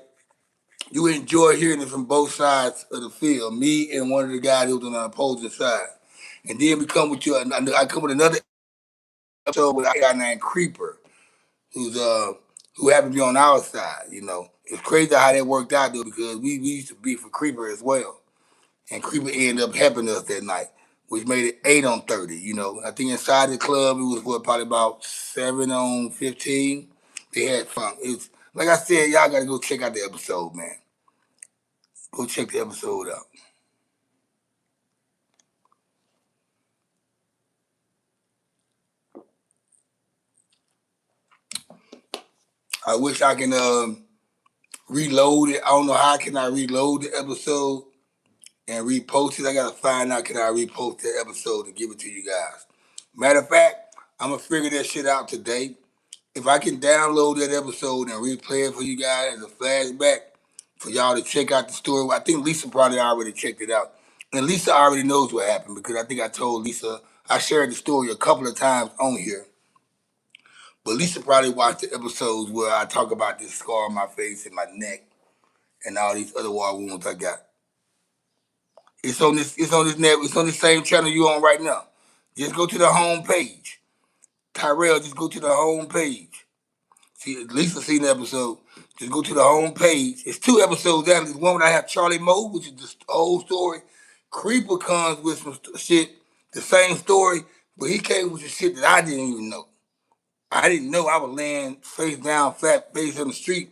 You enjoy hearing it from both sides of the field. Me and one of the guys who was on the opposing side, and then we come with you. I come with another episode with a guy named Creeper, who's who happened to be on our side. It's crazy how that worked out though because we used to be for Creeper as well, and Creeper ended up helping us that night, which made it 8-30. I think inside the club it was probably about 7-15. They had fun. It's like I said, y'all gotta go check out the episode, man. Go check the episode out. I wish I can reload it. I don't know how can I reload the episode and repost it. I gotta find out can I repost the episode and give it to you guys. Matter of fact, I'm gonna figure that shit out today. If I can download that episode and replay it for you guys as a flashback for y'all to check out the story. I think Lisa probably already checked it out. And Lisa already knows what happened because I think I told Lisa, I shared the story a couple of times on here. But Lisa probably watched the episodes where I talk about this scar on my face and my neck and all these other war wounds I got. It's on this net. It's on the same channel you on right now. Just go to the home page. Tyrell, just go to the home page. See, at least I've seen the episode. Just go to the home page. It's two episodes after this. One where I have Charlie Moe, which is the old story. Creeper comes with some shit, the same story, but he came with some shit that I didn't even know. I didn't know I was laying face down, flat face on the street,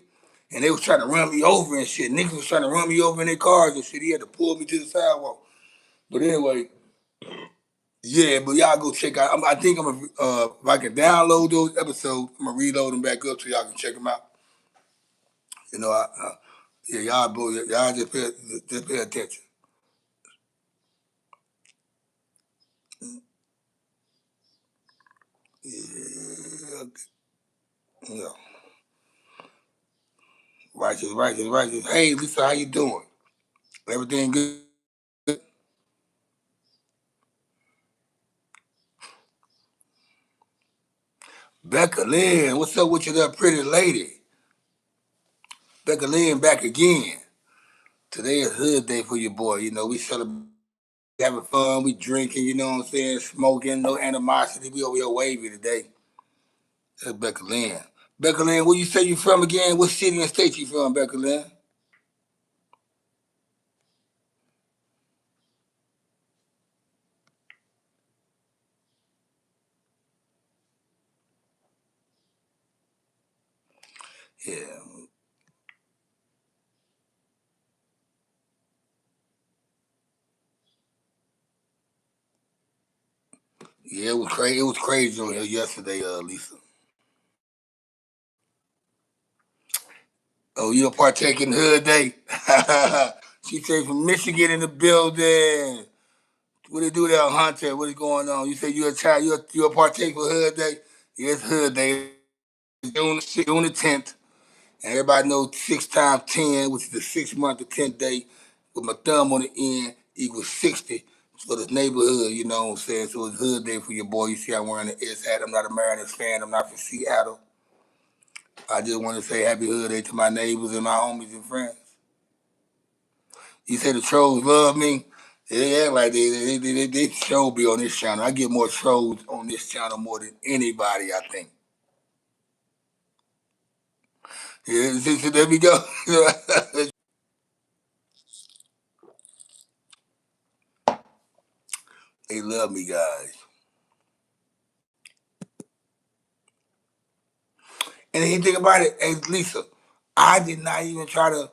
and they was trying to run me over and shit. Niggas was trying to run me over in their cars and shit. He had to pull me to the sidewalk. But anyway, yeah, but y'all go check out. I think I'm gonna, if I can download those episodes, I'm gonna reload them back up so y'all can check them out. You know, yeah, y'all just pay attention. Yeah, yeah. Righteous, righteous, righteous. Hey, Lisa, how you doing? Everything good? Becca Lynn, what's up with you, that pretty lady? Becca Lynn back again. Today is hood day for your boy. You know, we celebrate, having fun, we drinking, you know what I'm saying? Smoking, no animosity. We over here wavy today. That's Becca Lynn. Becca Lynn, where you say you from again? What city and state you from, Becca Lynn? Yeah. Yeah, it was crazy. It was crazy on here yesterday, Lisa. Oh, you a partake in Hood Day? She came from Michigan in the building. What they do there, Hunter? What is going on? You say you a child? You a partake for Hood Day? Yes, Hood Day. June the 10th. And everybody knows 6 times 10, which is the 6 month, the 10th day, with my thumb on the end equals 60 for this neighborhood, you know what I'm saying? So it's Hood Day for your boy. You see I'm wearing an S hat. I'm not a Mariners fan. I'm not from Seattle. I just want to say happy Hood Day to my neighbors and my homies and friends. You say the trolls love me? They act like they show be on this channel. I get more trolls on this channel more than anybody, I think. Yeah, so there we go. They love me, guys. And then you think about it, hey Lisa, I did not even try to.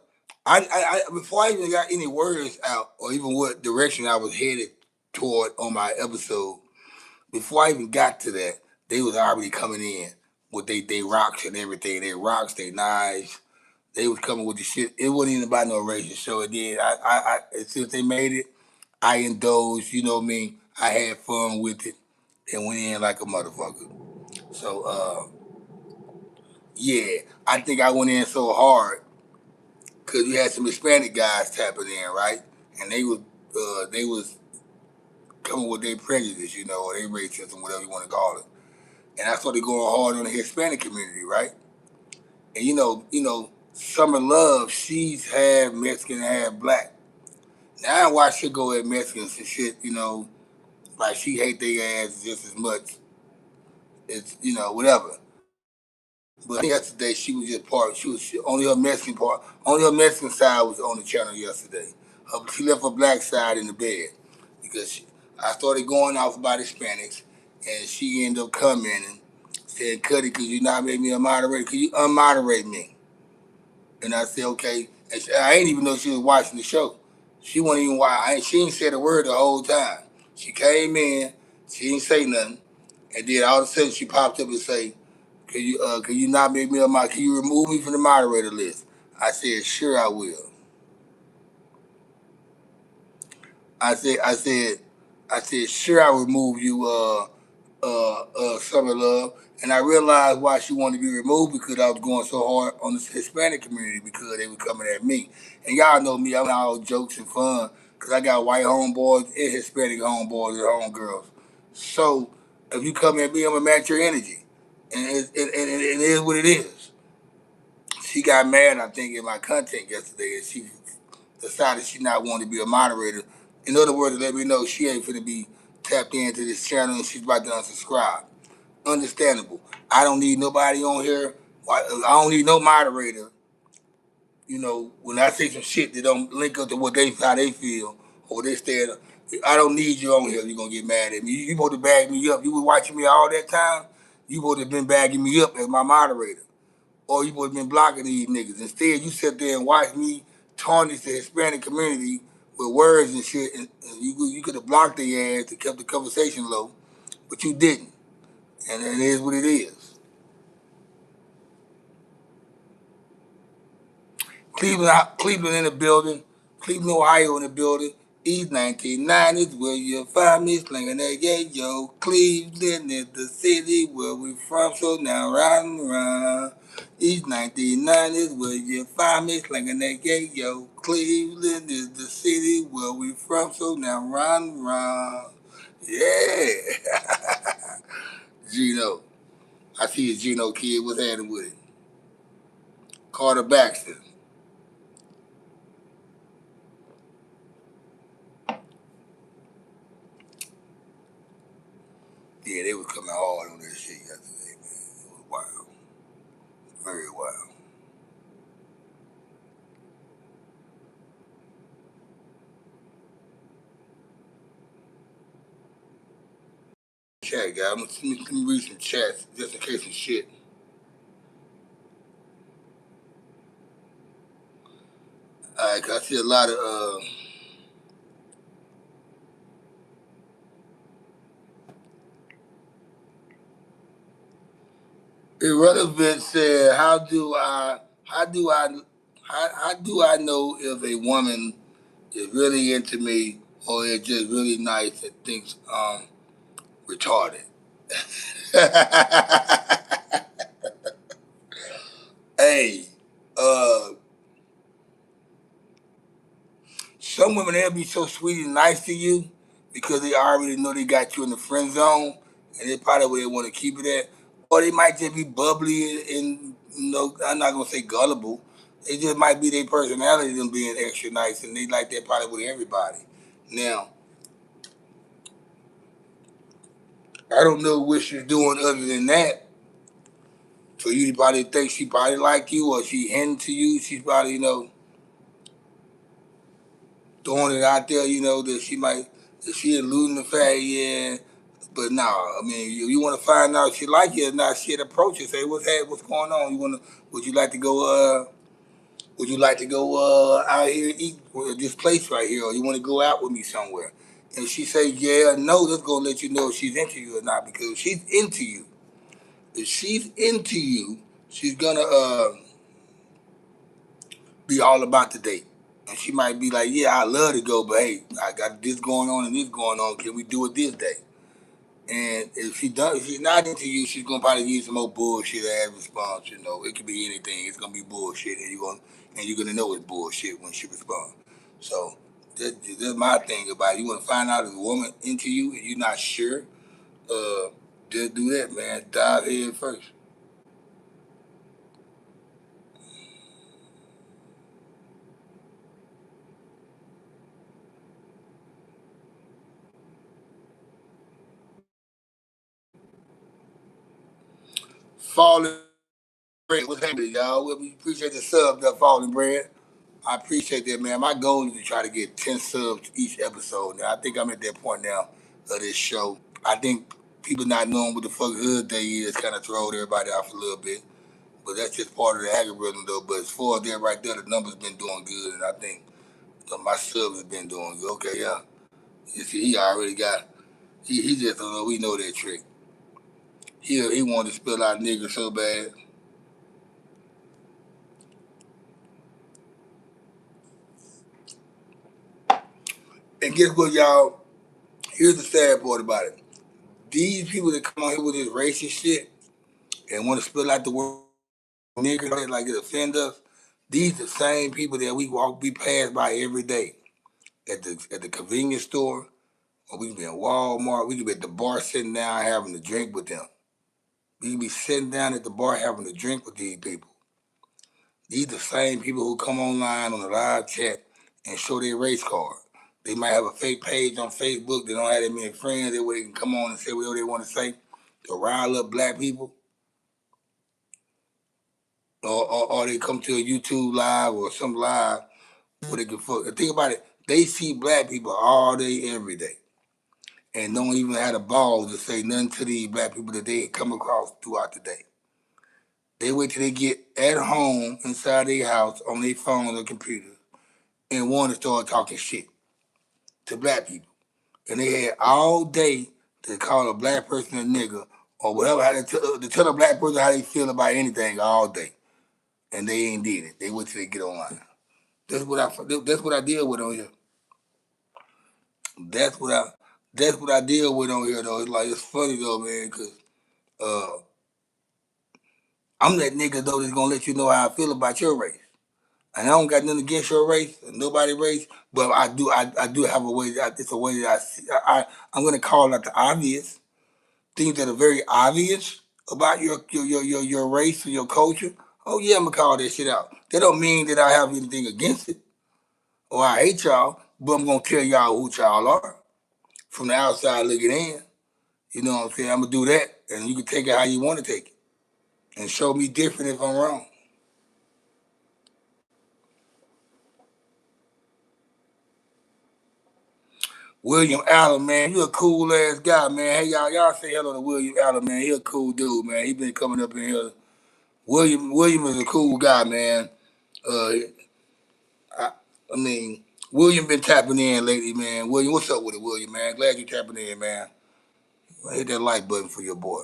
Before I even got any words out or even what direction I was headed toward on my episode, before I even got to that, they was already coming in with they rocks and everything. They rocks, they knives. They was coming with the shit. It wasn't even about no racist show. It did. As soon as they made it, I indulged. You know what I mean? I had fun with it and went in like a motherfucker. So yeah, I think I went in so hard because you had some Hispanic guys tapping in, right? And they was coming with their prejudice, you know, or their racism, whatever you want to call it. And I started going hard on the Hispanic community, right? And Summer Love, she's half Mexican and half black. Now I watch her go at Mexicans and shit, like she hate their ass just as much as, whatever. But yesterday she was just part. Only her Mexican part. Only her Mexican side was on the channel yesterday. She left her black side in the bed because I started going off about Hispanics, and she ended up coming and said, "Cuddy, could you not make me a moderator? Could you unmoderate me?" And I said, "Okay." And I didn't even know she was watching the show. She wasn't even watching. She ain't said a word the whole time. She came in, she didn't say nothing, and then all of a sudden she popped up and say, can you not make me a mod? Can you remove me from the moderator list? I said, sure I will. I said, I said, I said, sure I'll remove you, Summer Love. And I realized why she wanted to be removed because I was going so hard on the Hispanic community because they were coming at me. And y'all know me, I'm all jokes and fun because I got white homeboys and Hispanic homeboys and homegirls. So if you come at me, I'm going to match your energy. And it is what it is. She got mad, I think, in my content yesterday, and she decided she not wanting to be a moderator. In other words, to let me know she ain't finna be tapped into this channel and she's about to unsubscribe. Understandable. I don't need nobody on here. I don't need no moderator. You know, when I say some shit that don't link up to what how they feel or what they stand, I don't need you on here. You're gonna get mad at me. You supposed to bag me up. You was watching me all that time. You supposed to have been bagging me up as my moderator, or you supposed to have been blocking these niggas. Instead, you sit there and watch me tarnish the Hispanic community with words and shit, and you could have blocked their ass to kept the conversation low, but you didn't, and it is what it is. Cleveland in the building. Cleveland, Ohio in the building. East 1990s, where you find me slinging that yo. Cleveland is the city where we from, so now riding around. East 1990s, where you find me slinging that yo. Cleveland is the city where we from, so now riding around. Yeah. Gino. I see a Gino kid. What's happening with it? Carter Baxter. Yeah, they was coming hard on this shit yesterday, man. It was wild. Very wild. Chat, guys. Let me read some chats just in case of shit. Alright, 'cause I see a lot of irrelevant said, how do I know if a woman is really into me or is just really nice and thinks retarded? Hey, uh some women, they'll be so sweet and nice to you because they already know they got you in the friend zone, and they probably where they want to keep it at. Or they might just be bubbly and I'm not gonna say gullible. It just might be their personality, them being extra nice, and they like that probably with everybody. Now, I don't know what she's doing other than that. So you probably think she probably like you, or she hinting to you. She's probably throwing it out there, that she alluding the fact, yeah. But no, I mean, you want to find out if she like you or not, she'd approach you, say, what's going on? Would you like to go, out here and eat at this place right here, or you want to go out with me somewhere? And she say, yeah, no, that's going to let you know if she's into you or not, because if she's into you, she's going to be all about the date. And she might be like, yeah, I love to go, but hey, I got this going on and this going on. Can we do it this day? And if she's not into you, she's gonna probably use some more bullshit as response. It could be anything. It's gonna be bullshit, and you're gonna know it's bullshit when she responds. So that's my thing about it. You want to find out if a woman into you and you're not sure. Uh, just do that, man. Dive head first. Falling bread. What's happening, y'all? We appreciate the sub, that falling bread. I appreciate that, man. My goal is to try to get 10 subs each episode. Now, I think I'm at that point now of this show. I think people not knowing what the fuck hood day is kind of throwed everybody off a little bit. But that's just part of the algorithm, though. But as far as that right there, the numbers been doing good. And I think my subs have been doing good. Okay, yeah. You see, he already got, he just don't know. We know that trick. He wanted to spill out nigger so bad. And guess what, y'all? Here's the sad part about it. These people that come on here with this racist shit and want to spill out the word nigger like it offend us, these the same people that we pass by every day at the convenience store, or we can be in Walmart, we can be at the bar sitting down having a drink with them. We can be sitting down at the bar having a drink with these people. These the same people who come online on the live chat and show their race card. They might have a fake page on Facebook. They don't have that many friends. That way they can come on and say whatever they want to say to rile up black people. Or they come to a YouTube live or some live where they can fuck. Think about it. They see black people all day, every day, and don't even have the balls to say nothing to these black people that they come across throughout the day. They wait till they get at home inside their house on their phone or computer and want to start talking shit to black people. And they had all day to call a black person a nigga or whatever, how to tell a black person how they feel about anything all day. And they ain't did it. They wait till they get online. That's what I deal with on here. That's what I that's what I deal with on here though. It's like it's funny though, man, cause uh, I'm that nigga though that's gonna let you know how I feel about your race. And I don't got nothing against your race, nobody race, but I do have a way. It's a way that I see. I'm gonna call out the obvious things that are very obvious about your race or your culture. Oh yeah, I'm gonna call that shit out. That don't mean that I have anything against it or I hate y'all, but I'm gonna tell y'all who y'all are from the outside looking in. You know what I'm saying? I'm gonna do that, and you can take it how you want to take it, and show me different if I'm wrong. William Allen, man, you a cool ass guy, man. Hey y'all say hello to William Allen, man. He a cool dude, man. He been coming up in here. William is a cool guy, man. Uh, I, I mean, William been tapping in lately, man. William, what's up with it, William, man? Glad you tapping in, man. Hit that like button for your boy.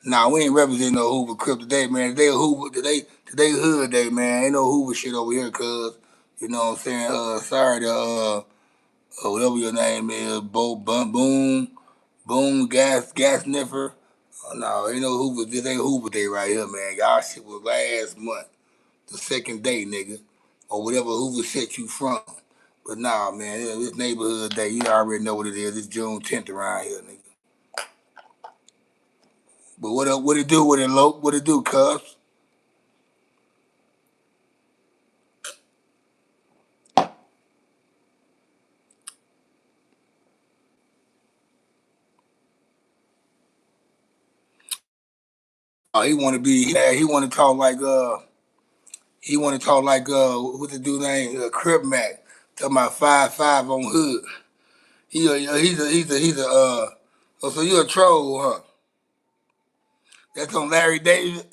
Nah, we ain't representing no Hoover Crip today, man. Today Hoover, today Hood Day, man. Ain't no Hoover shit over here, cuz. You know what I'm saying? Sorry to whatever your name is, Boom, gas sniffer. No, ain't no Hoover. This ain't Hoover Day right here, man. Y'all shit was last month, the second day, nigga, or whatever Hoover set you from. But nah, man, this neighborhood day, you already know what it is. It's June 10th around here, nigga. But what it do? What it low? What it do, cuz? He want to be. Yeah, he want to talk like He want to talk like what's the dude name? Crip Mac. Talking about 5'5" on hood. He's a Oh, so you a troll, huh? That's on Larry David.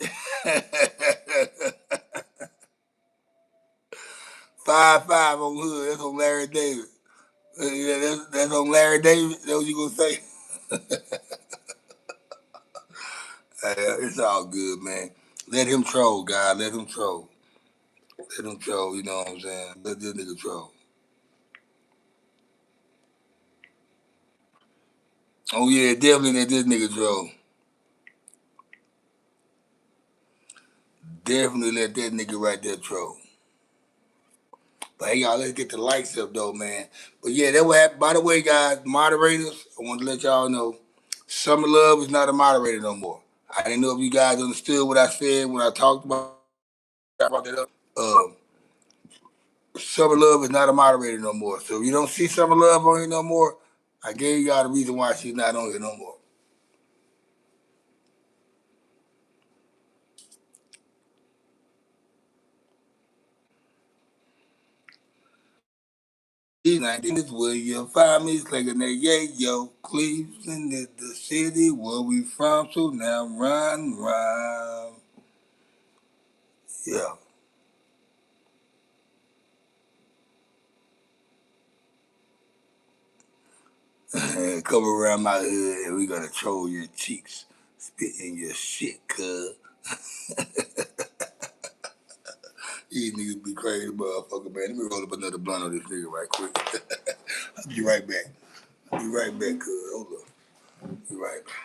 5'5" on hood. That's on Larry David. Yeah, that's on Larry David. That's what you gonna say? It's all good, man. Let him troll, God. Let him troll. Let him troll. You know what I'm saying? Let this nigga troll. Oh yeah, definitely let this nigga troll. Definitely let that nigga right there troll. But hey, y'all, let's get the lights up though, man. But yeah, that what happened. By the way, guys, moderators, I want to let y'all know, Summer Love is not a moderator no more. I didn't know if you guys understood what I said when I talked about that up. Summer Love is not a moderator no more. So if you don't see Summer Love on here no more, I gave y'all the reason why she's not on here no more. These 19 is where you find me, slinging that yeah, yo. Cleveland is the city where we from, so now run. Yeah. And come around my hood and we gonna troll your cheeks, spit in your shit, cuz. These niggas be crazy motherfucker, man. Let me roll up another blunt on this nigga right quick. I'll be right back. I'll be right back, cuz. Hold up. Be right back.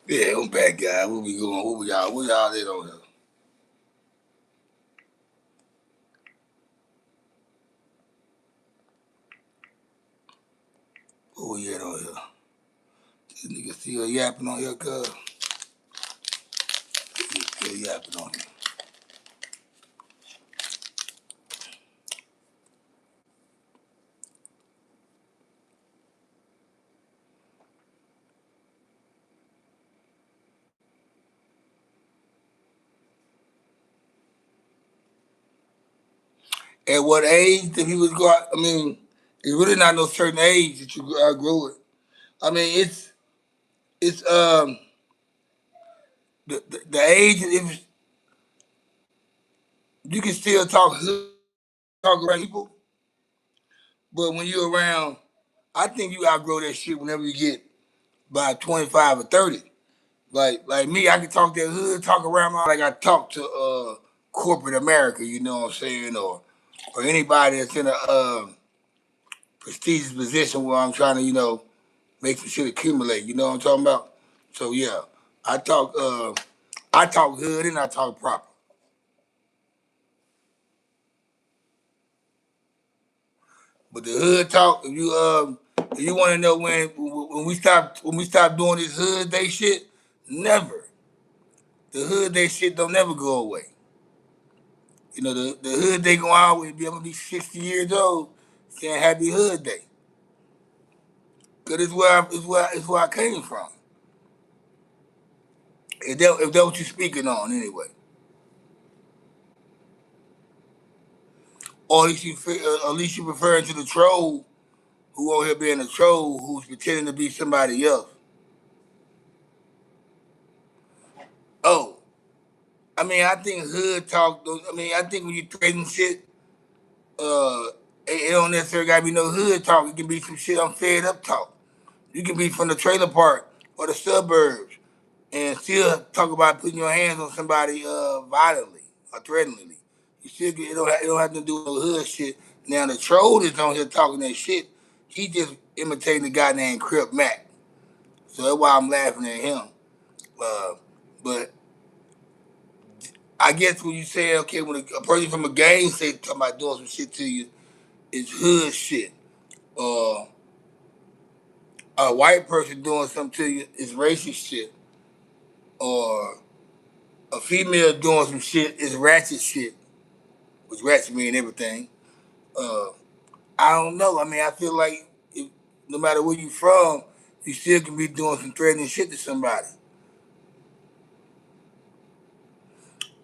Yeah, I'm back, guy. What we going? What we y'all? What y'all did on here? What we at on here? This nigga still yapping on here, cuz. Still yapping on here. At what age did he was go out? I mean, it's really not no certain age that you grow it. I mean, it's the age if you can still talk around people, but when you're around, I think you outgrow that shit whenever you get by 25 or 30. Like me, I can talk that hood talk around like I talk to corporate America, you know what I'm saying, or anybody that's in a prestigious position where I'm trying to, make some shit accumulate. You know what I'm talking about? So yeah, I talk uh I talk hood and I talk proper. But the hood talk, if you want to know when we stop doing this hood day shit, never. The hood day shit don't never go away. You know, the hood day gonna always be able to be 60 years old saying happy hood day. Cause it's where I came from. If that what you speaking on anyway. Or at least you referring to the troll who out here being a troll who's pretending to be somebody else. Oh, I mean, I think hood talk. I mean, I think when you trading shit, it don't necessarily gotta be no hood talk. It can be some shit I'm fed up talk. You can be from the trailer park or the suburbs and still talk about putting your hands on somebody violently or threateningly. You still get, it don't have to do with no hood shit. Now the troll is on here talking that shit. He just imitating the guy named Crip Mac. So that's why I'm laughing at him. Uh, but I guess when you say, okay, when a person from a gang say talking about doing some shit to you, it's hood shit. Uh, a white person doing something to you is racist shit. Or a female doing some shit is ratchet shit, which ratchet mean everything. Uh, I don't know. I mean, I feel like no matter where you from, you still can be doing some threatening shit to somebody.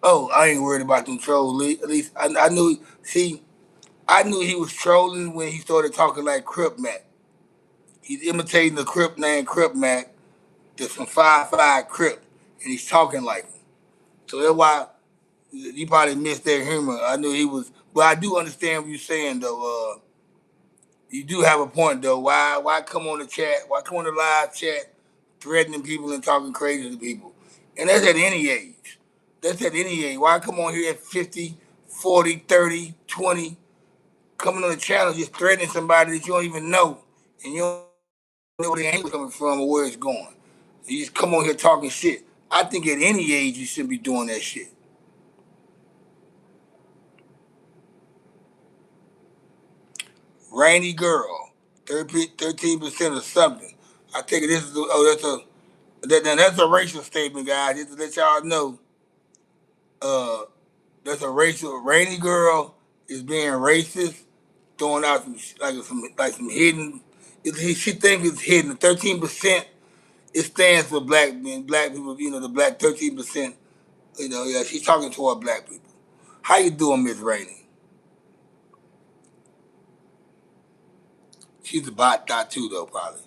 Oh, I ain't worried about them trolls. At least I knew. See, I knew he was trolling when he started talking like Crip Mac. He's imitating the Crip named Crip Mac, that's from 5'5" Crip, and he's talking like him. So that's why you probably missed that humor. I knew he was, but I do understand what you're saying though. You do have a point though. Why come on the chat? Why come on the live chat, threatening people and talking crazy to people? And that's at any age. That's at any age. Why come on here at 50, 40, 30, 20, coming on the channel just threatening somebody that you don't even know, and you don't know where the anger coming from or where it's going. You just come on here talking shit. I think at any age you shouldn't be doing that shit. Rainy girl, 13% of something. I think this is that's a racial statement, guys. Just to let y'all know, uh, that's a racial. Rainy girl is being racist, throwing out some hidden. She think it's hidden. 13%. It stands for black men, black people. You know, the black 13%. You know, yeah, she's talking to our black people. How you doing, Miss Rainey? She's a bot dot too, though, probably.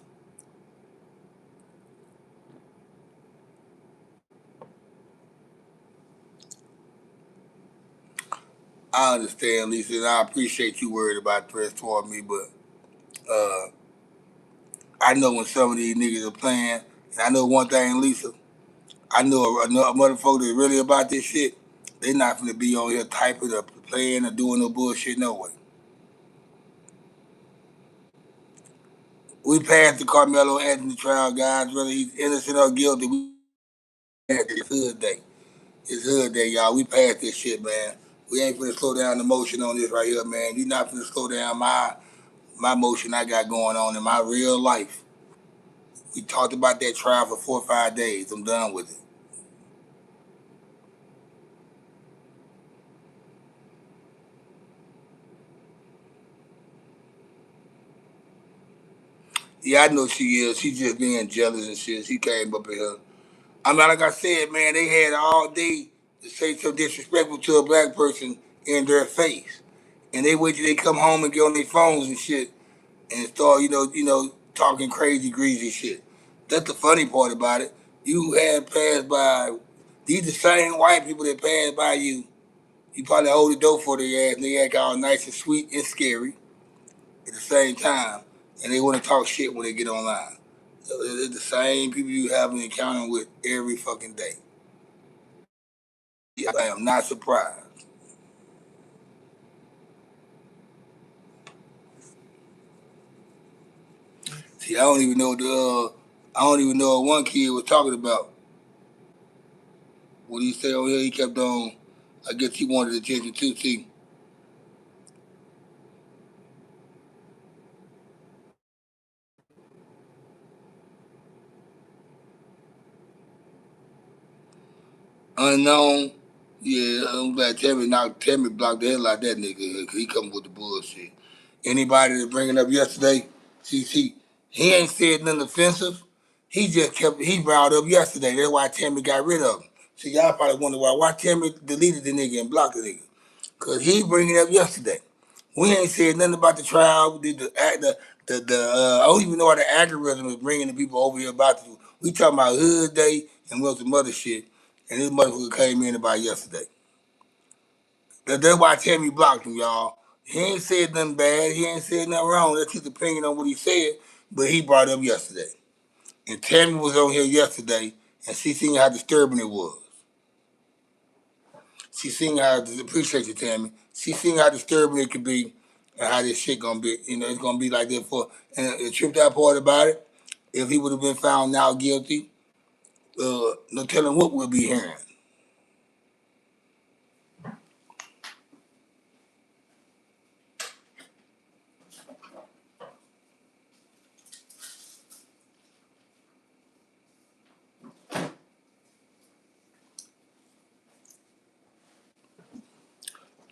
I understand, Lisa, and I appreciate you worried about press toward me, but uh, I know when some of these niggas are playing, and I know one thing, Lisa. I know a motherfucker that's really about this shit. They not gonna be on here typing or playing or doing no bullshit no way. We passed the Carmelo Anthony trial, guys. Whether he's innocent or guilty, we passed this hood day. It's hood day, y'all. We passed this shit, man. We ain't finna slow down the motion on this right here, man. You not finna slow down my motion I got going on in my real life. We talked about that trial for 4 or 5 days. I'm done with it. Yeah, I know she is. She just being jealous and shit. She came up in here. I mean, like I said, man, they had all day to say something disrespectful to a black person in their face. And they wait till they come home and get on their phones and shit and start, talking crazy, greasy shit. That's the funny part about it. You had passed by these the same white people that passed by you. You probably hold the door for their ass and they act all nice and sweet and scary at the same time. And they want to talk shit when they get online. So it's the same people you have an encounter with every fucking day. I am not surprised. See, I don't even know what one kid was talking about. What he said over here, he kept on. I guess he wanted attention too. See, unknown. Yeah, I'm glad Tammy blocked the hell out of that nigga. Cause he come with the bullshit. Anybody that bring it up yesterday, see, he ain't said nothing offensive. He brought up yesterday. That's why Tammy got rid of him. See, y'all probably wonder why Tammy deleted the nigga and blocked the nigga. Cause he bring it up yesterday. We ain't said nothing about the trial. I don't even know why the algorithm is bringing the people over here about this. We talking about Hood Day and what's some other shit, and this motherfucker came in about yesterday. That's why Tammy blocked him, y'all. He ain't said nothing bad. He ain't said nothing wrong. That's his opinion on what he said, but he brought it up yesterday. And Tammy was on here yesterday, and she seen how disturbing it was. She seen how appreciate you, Tammy. She seen how disturbing it could be, and how this shit gonna be. It's gonna be like that for. And the tripped out part about it, if he would have been found now guilty, no telling what we'll be hearing.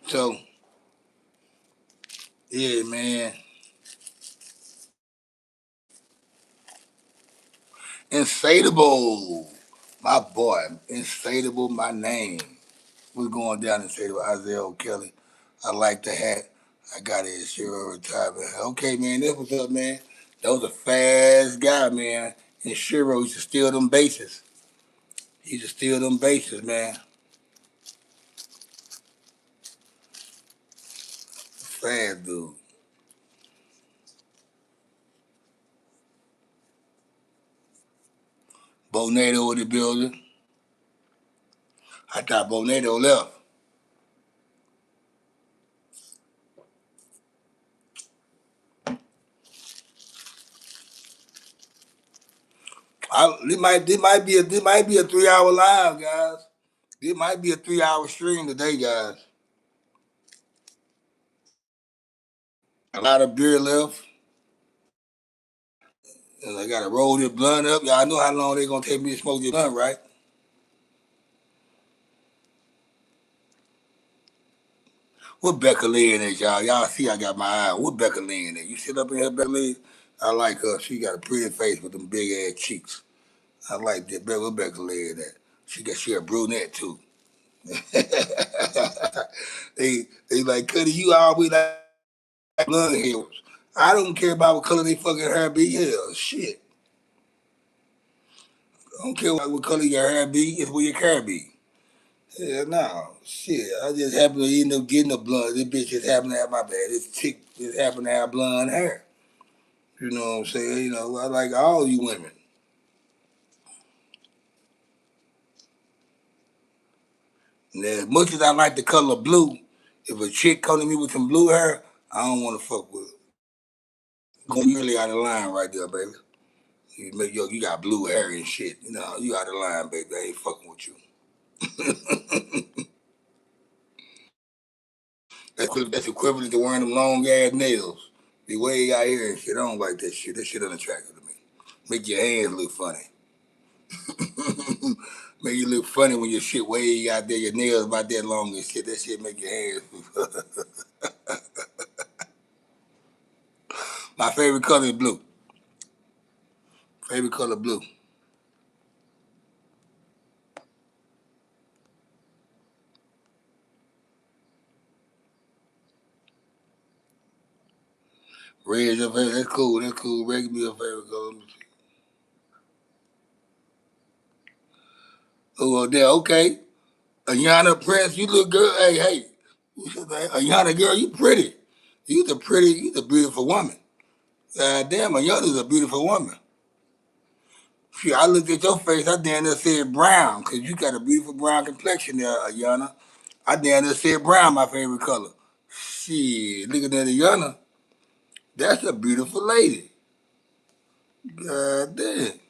So yeah, man. Insatiable, my boy. Insatiable, my name. We're going down Insatiable. Isaiah O'Kelly. I like the hat. I got it at Shiro retirement. Okay, man, that's what's up, man. That was a fast guy, man. And Shiro used to steal them bases. He used to steal them bases, man. Fast dude. Bonado in the building. I thought Bonado left. This might be a 3 hour live, guys. This might be a 3 hour stream today, guys. A lot of beer left. And I gotta roll this blunt up. Y'all know how long they gonna take me to smoke this blunt, right? What Becca Lee in it, y'all? Y'all see I got my eye. What Becca Lee in it? You sit up in here, Becca Lee? I like her. She got a pretty face with them big ass cheeks. I like that. What Becca Lee in that? She a brunette too. they like, Cuddy, you always like blood hairs. I don't care about what color they fucking hair be. Hell, shit. I don't care what color your hair be. It's where your hair be. Yeah, no, shit. I just happen to end up getting a blonde. This bitch just happened to have my bad. This chick just happened to have blonde hair. You know what I'm saying? I like all you women. And as much as I like the color blue, if a chick come to me with some blue hair, I don't want to fuck with her. you really out of line right there, baby. You got blue hair and shit. You know, you out of line, baby. I ain't fucking with you. That's equivalent to wearing them long ass nails. Be way out here and shit. I don't like that shit. That shit unattractive to me. Make your hands look funny. Make you look funny when your shit way out there, your nails about that long and shit. That shit make your hands. My favorite color is blue. Favorite color blue. Red is your favorite. That's cool. That's cool. Red can be your favorite color. Oh, well, there. Okay. Ayana Prince, you look good. Hey, hey. Ayana girl, you pretty. You the beautiful woman. Damn, Ayana's a beautiful woman. See, I looked at your face, I damn near said brown, because you got a beautiful brown complexion there, Ayana. I damn near said brown, my favorite color. Shit, looking at Ayana, that's a beautiful lady. God damn.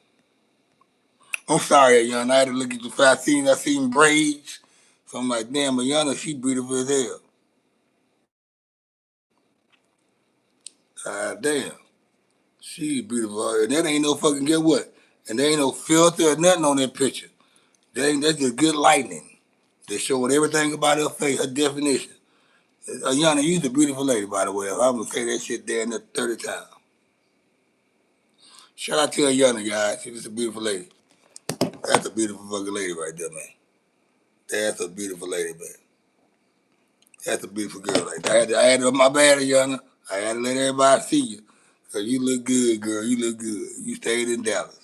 I'm sorry, Ayana, I had to look at your face. I seen braids. So I'm like, damn, Ayana, she beautiful as hell. God damn. She beautiful. And that ain't no fucking, get what? And there ain't no filter or nothing on that picture. That's just good lightning. They showing everything about her face, her definition. Ayana, you's a beautiful lady, by the way. I'm gonna say that shit there in the 30 times. Shout out to Ayana, guys. She's a beautiful lady. That's a beautiful fucking lady right there, man. That's a beautiful lady, man. That's a beautiful girl. Like I had to, my bad, Ayana. I had to let everybody see you. Cause you look good, girl. You look good. You stayed in Dallas.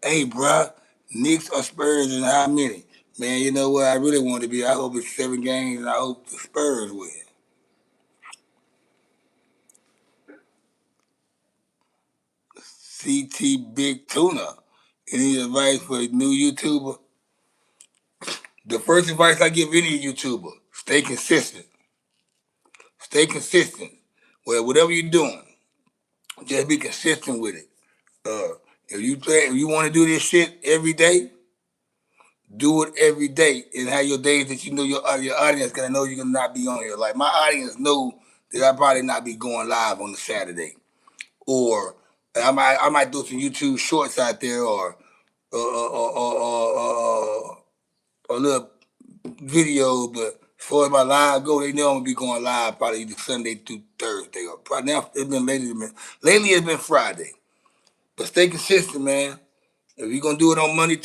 Hey, bruh, Knicks or Spurs and how many? Man, you know what I really want to be? I hope it's 7 games and I hope the Spurs win. CT Big Tuna. Any advice for a new YouTuber? The first advice I give any YouTuber, stay consistent. Stay consistent. Well, whatever you're doing, just be consistent with it. If you want to do this shit every day, do it every day and have your days that you know your audience gonna know you're gonna not be on here. Like my audience know that I probably not be going live on the Saturday, or I might do some YouTube shorts out there, or a little video. But as far as my live go, they know I'm gonna be going live probably either Sunday through Thursday, or probably now it's been lately it's been Friday. But stay consistent, man. If you're gonna do it on Monday,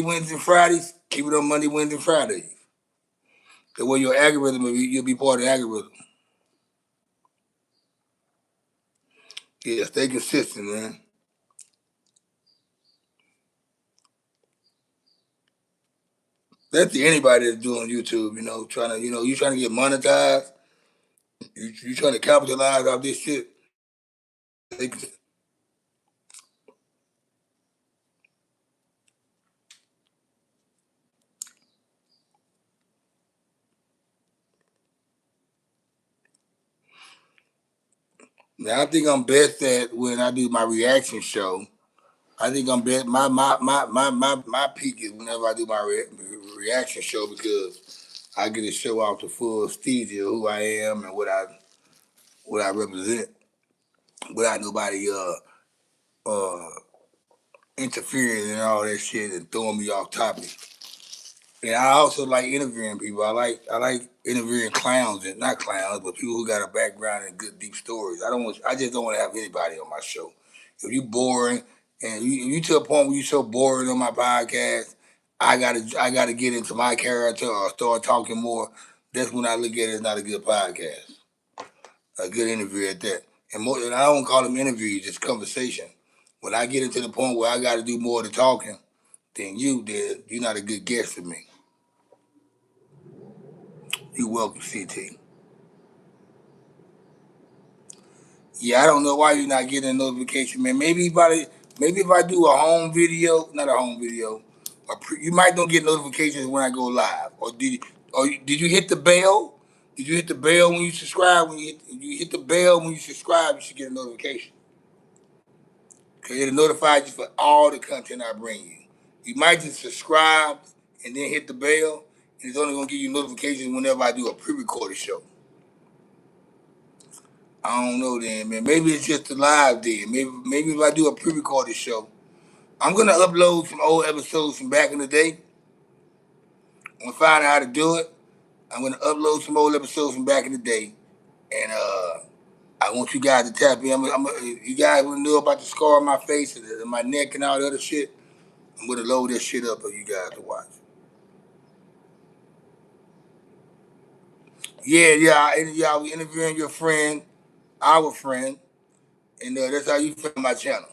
Wednesday, and Fridays, keep it on Monday, Wednesday, and Fridays. The way your algorithm, you'll be part of the algorithm. Yeah, stay consistent, man. That's to anybody that's doing YouTube, you trying to get monetized, you trying to capitalize off this shit. Now I think I'm best at when I do my reaction show. I think I'm best. My peak is whenever I do my reaction show, because I get to show off the full steez of who I am and what I represent without nobody uh interfering and all that shit and throwing me off topic. And I also like interviewing people. I like interviewing clowns, and not clowns, but people who got a background and good deep stories. I just don't want to have anybody on my show. If you boring and you to a point where you so boring on my podcast, I gotta get into my character or start talking more. That's when I look at it as not a good podcast, a good interview at that. And I don't call them interviews, just conversation. When I get into the point where I got to do more of the talking than you did, you're not a good guest for me. You welcome, CT. Yeah, I don't know why you're not getting a notification, man. Maybe if I do a home video, not a home video, you might don't get notifications when I go live. Or did you hit the bell? Did you hit the bell when you subscribe? You hit the bell when you subscribe, you should get a notification. Because it'll notify you for all the content I bring you. You might just subscribe and then hit the bell, and it's only gonna give you notifications whenever I do a pre-recorded show. I don't know then, man. Maybe it's just a live then. Maybe if I do a pre-recorded show, I'm gonna upload some old episodes from back in the day. I'm gonna find out how to do it. I'm gonna upload some old episodes from back in the day, and I want you guys to tap in. You guys want to know about the scar on my face and my neck and all the other shit? I'm gonna load this shit up for you guys to watch. Yeah. We interviewing your friend, our friend, and that's how you found my channel.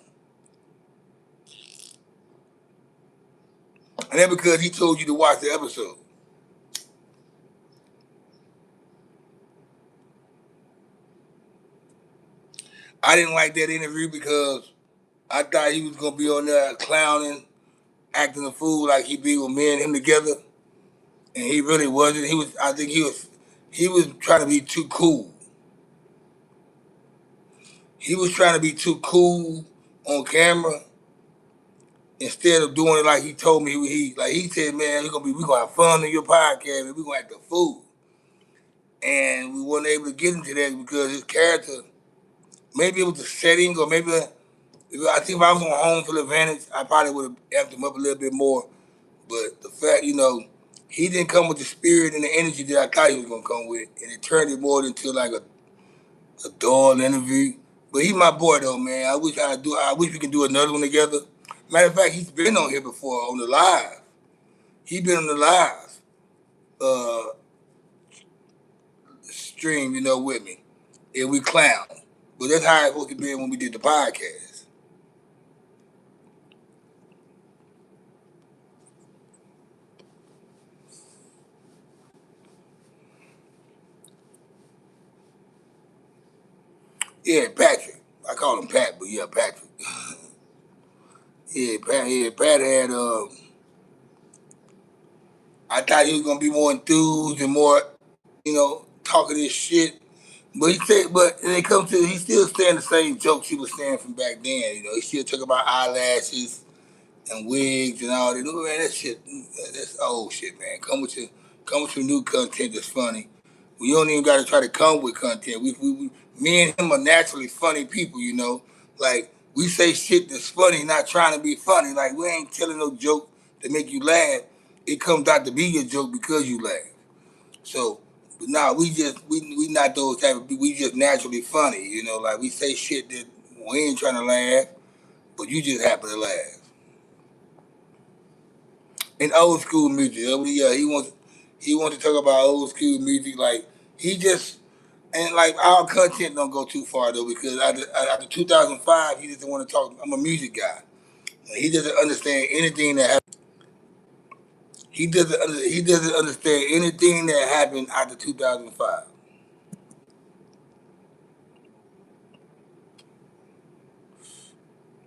And that's because he told you to watch the episode. I didn't like that interview because I thought he was gonna be on there clowning, acting a fool like he be with me and him together, and he really wasn't. I think he was trying to be too cool. He was trying to be too cool on camera instead of doing it like he told me he said, man, we gonna have fun in your podcast and we gonna act a fool. And we weren't able to get into that because his character, maybe it was the setting or maybe I think if I was on home field advantage, I probably would have amped him up a little bit more. But the fact, he didn't come with the spirit and the energy that I thought he was gonna come with, and it turned it more into like a dull interview. But he's my boy though, man. I wish we could do another one together. Matter of fact, he's been on here before on the live. He been on the live stream, with me, and we clown. But that's how it supposed to be when we did the podcast. Yeah, Patrick. I call him Pat, but yeah, Patrick. Pat had. I thought he was gonna be more enthused and more, talking this shit. But when it comes to, he still saying the same jokes he was saying from back then. He still talk about eyelashes and wigs and all that. Man, that shit, that's old shit, man. Come with your new content that's funny. We don't even got to try to come with content. Me and him are naturally funny people, Like, we say shit that's funny, not trying to be funny. Like, we ain't telling no joke to make you laugh. It comes out to be a joke because you laugh. So, nah, we not those type of people. We just naturally funny, Like, we say shit that we ain't trying to laugh, but you just happen to laugh. In old school music, yeah, he wants to talk about old school music. Like, he just and like our content don't go too far though because after 2005 he doesn't want to talk. I'm a music guy. He doesn't understand anything that happened. He doesn't understand anything that happened after 2005.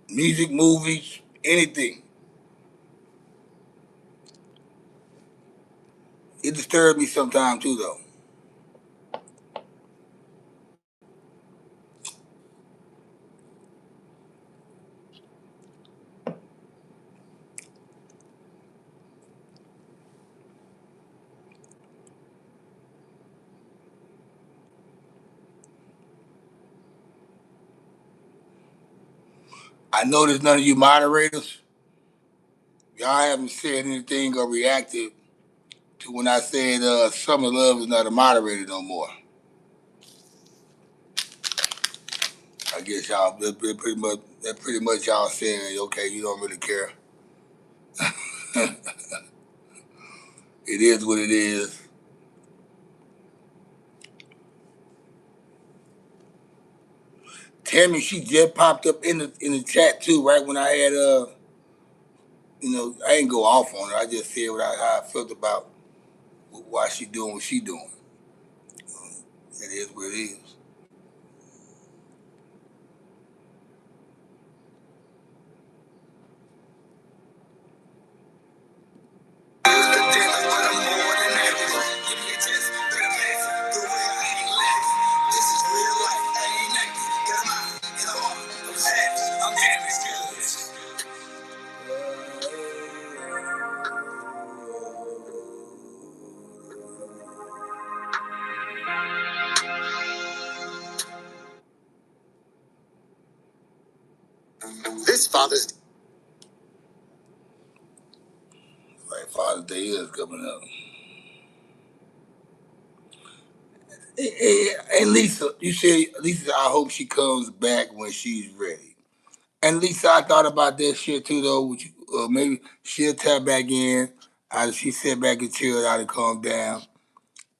Music, movies, anything. It disturbs me sometimes too though. I notice none of you moderators, y'all haven't said anything or reacted to when I said Summer Love is not a moderator no more. I guess y'all that pretty much y'all saying okay, you don't really care. It is what it is. Tammy, she just popped up in the chat too, right when I had I ain't go off on her. I just said how I felt about why she doing what she doing. It is what it is. Father's Day. Right, Father's Day is coming up. And Lisa, you said, Lisa, I hope she comes back when she's ready. And Lisa, I thought about that shit too, though. Maybe she'll tap back in. She sit back and chill out and calm down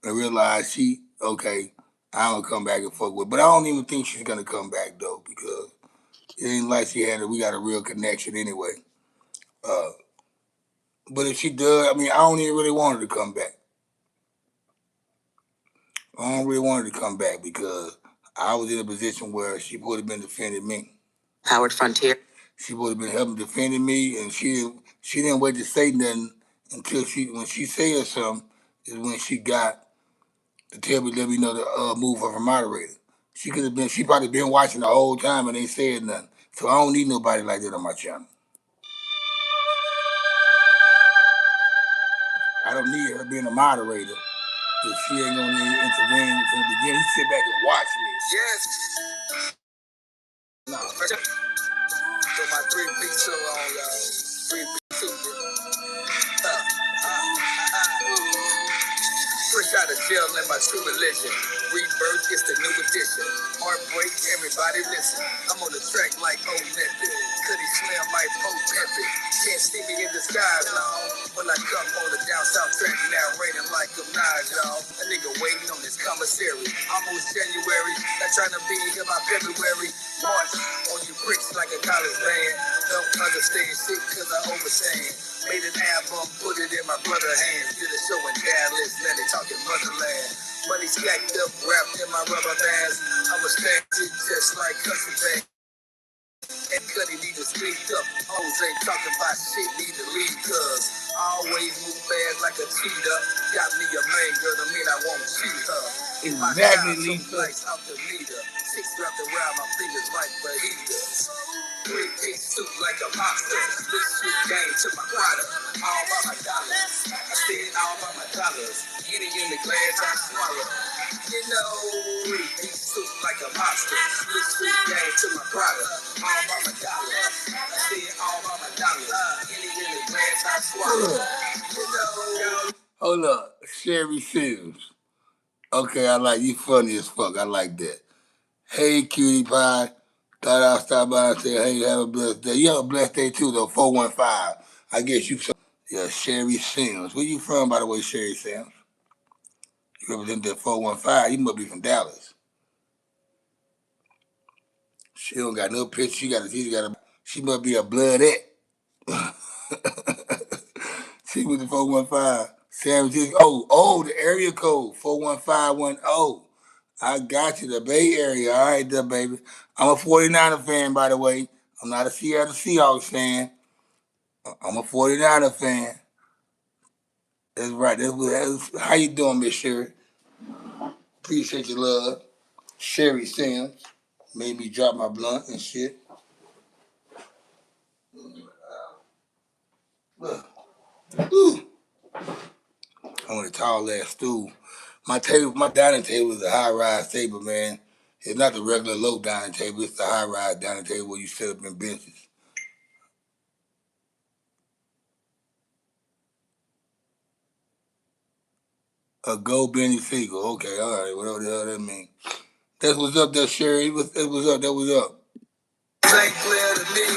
and realize okay, I don't come back and fuck with. But I don't even think she's gonna come back though, because it ain't like we got a real connection anyway. Uh, but if she does, I mean, I don't even really want her to come back. I don't really want her to come back because I was in a position where she would have been defending me. Howard Frontier. She would have been helping defending me, and she didn't wait to say nothing until when she said something is when she got to let me know to move her from moderator. She probably been watching the whole time and ain't said nothing. So I don't need nobody like that on my channel. I don't need her being a moderator if she ain't gonna intervene from the beginning. You sit back and watch me. Yes. No. So my 3-piece suit on, y'all. 3-piece suit. Fresh out of jail in my true religion. Rebirth is the new edition. Heartbreak, everybody listen. I'm on the track like old Memphis. Cuddy Slim, my Poe Pimpin'. Can't see me in the skies, no. When I come on the down south track, narrating like a Nas, y'all. A nigga waiting on this commissary. Almost January, not trying to be here by February. March on you bricks like a college band. Don't understand shit cause I overstand. Made an album, put it in my brother's hands. Did a show in Dallas, now they talking motherland. Money stacked up, wrapped in my rubber bands. I'm a statue just like Hudson Bank. And Cuddy need to speak up. Hoes ain't talking about shit, need to leave cuz. I always move fast like a cheetah. Got me a main girl, I mean I won't cheat her. Exactly, Lisa. Nice out the leader. 6 wrapped around my fingers like fajitas. 3-piece suit like a monster. This shit game to my product. All by my dollars. I said all by my dollars. Get it in the glass, I swallow. You know, 3-piece suit like a monster. This shit game to my product. All by my dollars. I said all by my dollars. Get it in the glass, I swallow. You know. Hold up, Sherry Sims. Okay, I like you. Funny as fuck. I like that. Hey, cutie pie. Thought I'd stop by and say, hey, have a blessed day. You have a blessed day too, though. 415. I guess you. Yeah, Sherry Sims. Where you from, by the way, Sherry Sims? You represent that 415. You must be from Dallas. She don't got no picture. She must be a bloodette. She was the 415. San Francisco. The area code 41510. I got you, the Bay Area. All right, there, baby. I'm a 49er fan, by the way. I'm not a Seattle Seahawks fan. I'm a 49er fan. That's right. How you doing, Miss Sherry? Appreciate your love. Sherry Sims made me drop my blunt and shit. Ooh. I want a tall ass stool. My dining table is a high rise table, man. It's not the regular low dining table. It's the high rise dining table where you sit up in benches. A go Benny Siegel. Okay, all right, whatever the hell that means. That's what's up there, Sherry. That was up. That was up. Ain't clear to me.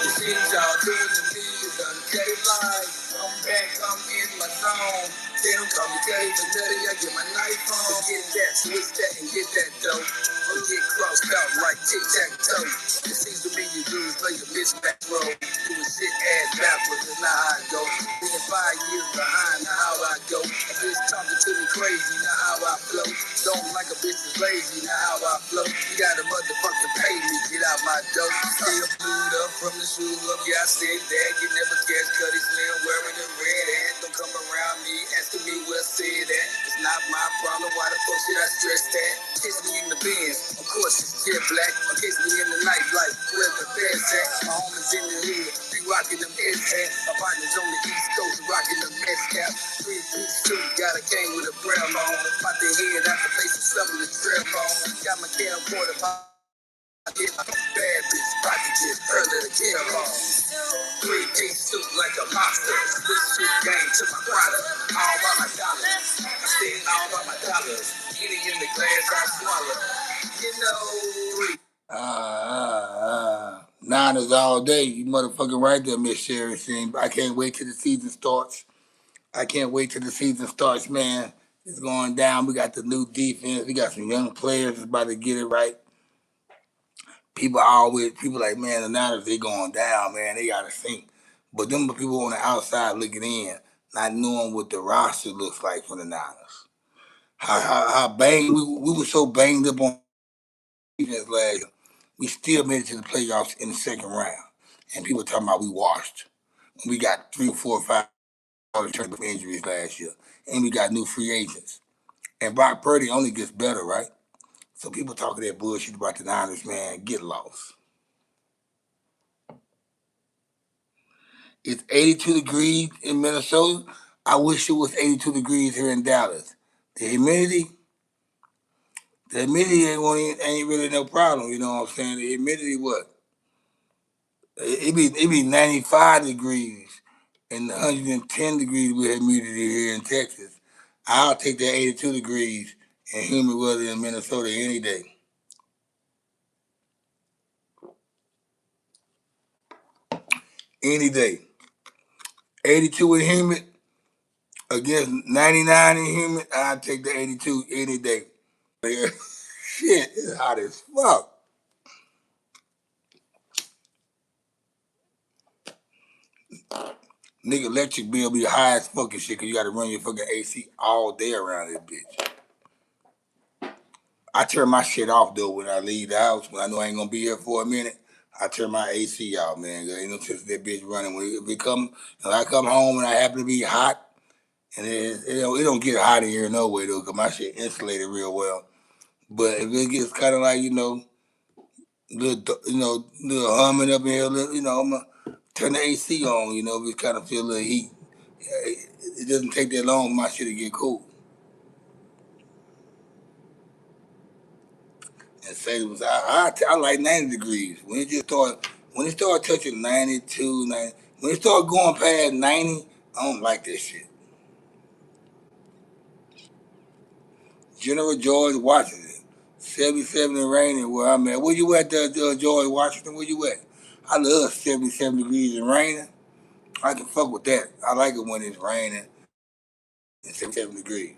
The shit y'all doing to me is uncanny line. I'm back, I'm in my zone. They don't call me Dave, but Daddy, I get my knife on. Get that, switch that, and get that dope. Or get crossed out like tic-tac-toe. It seems to me you dudes play the mismatch role. Doing shit ass backwards is not how it goes. Being 5 years behind now how I go. A bitch talking to me crazy, now how I flow. Don't like a bitch is lazy, now how I flow. You gotta motherfucking pay me, get out my dough. Still glued up from the shoes up, yeah I said that. You never catch Cuddy Slim wearing a red hat. Don't come around me asking me where said that. It's not my problem, why the fuck should I stress that? Kiss me in the Benz, of course it's jet black. Or kiss me in the nightlife, where's the best at? My homies in the hood, be rocking them S-hats. My partners on the East Coast, rocking them S-cap. 3-piece suit, got a cane with a brown on. About to head out the face of something to trip on. Got my camcorder Get like a bad bitch, pocket get early to kill home. 3-piece suit like a monster. Switch suit game to my product. All by my dollars. I spend all by my dollars. Any in the glass I swallow. You know. Niners all day. You motherfucking right there, Miss Sherry. I can't wait till the season starts. I can't wait till the season starts, man. It's going down. We got the new defense. We got some young players that's about to get it right. People like, man, the Niners, they going down, man. They got to sink. But them people on the outside looking in, not knowing what the roster looks like for the Niners. How banged, we were so banged up on defense last year. We still made it to the playoffs in the second round. And people talking about we washed. We got 3, 4, 5 injuries last year. And we got new free agents. And Brock Purdy only gets better, right? So people talking that bullshit about the Niners, man, get lost. It's 82 degrees in Minnesota. I wish it was 82 degrees here in Dallas. The humidity, ain't really no problem. You know what I'm saying? The humidity, what? It be 95 degrees and 110 degrees with humidity here in Texas. I'll take that 82 degrees and humid weather in Minnesota any day. Any day. 82 and humid against 99 and humid, I'll take the 82 any day. Shit, it's hot as fuck. Nigga, electric bill be high as fucking shit because you got to run your fucking AC all day around this bitch. I turn my shit off though when I leave the house. When I know I ain't gonna be here for a minute, I turn my AC out, man. There ain't no sense that bitch running. When I come home and I happen to be hot, and it don't get hot in here no way though, cause my shit insulated real well. But if it gets kind of like little humming up in here, I'm gonna turn the AC on. If it kind of feel a little heat. It doesn't take that long for my shit to get cool. And say it was, I like 90 degrees. When it start touching 92, 90, when it start going past 90, I don't like that shit. General George Washington, 77 and raining where I'm at. Where you at, George Washington? Where you at? I love 77 degrees and raining. I can fuck with that. I like it when it's raining and 77 degrees.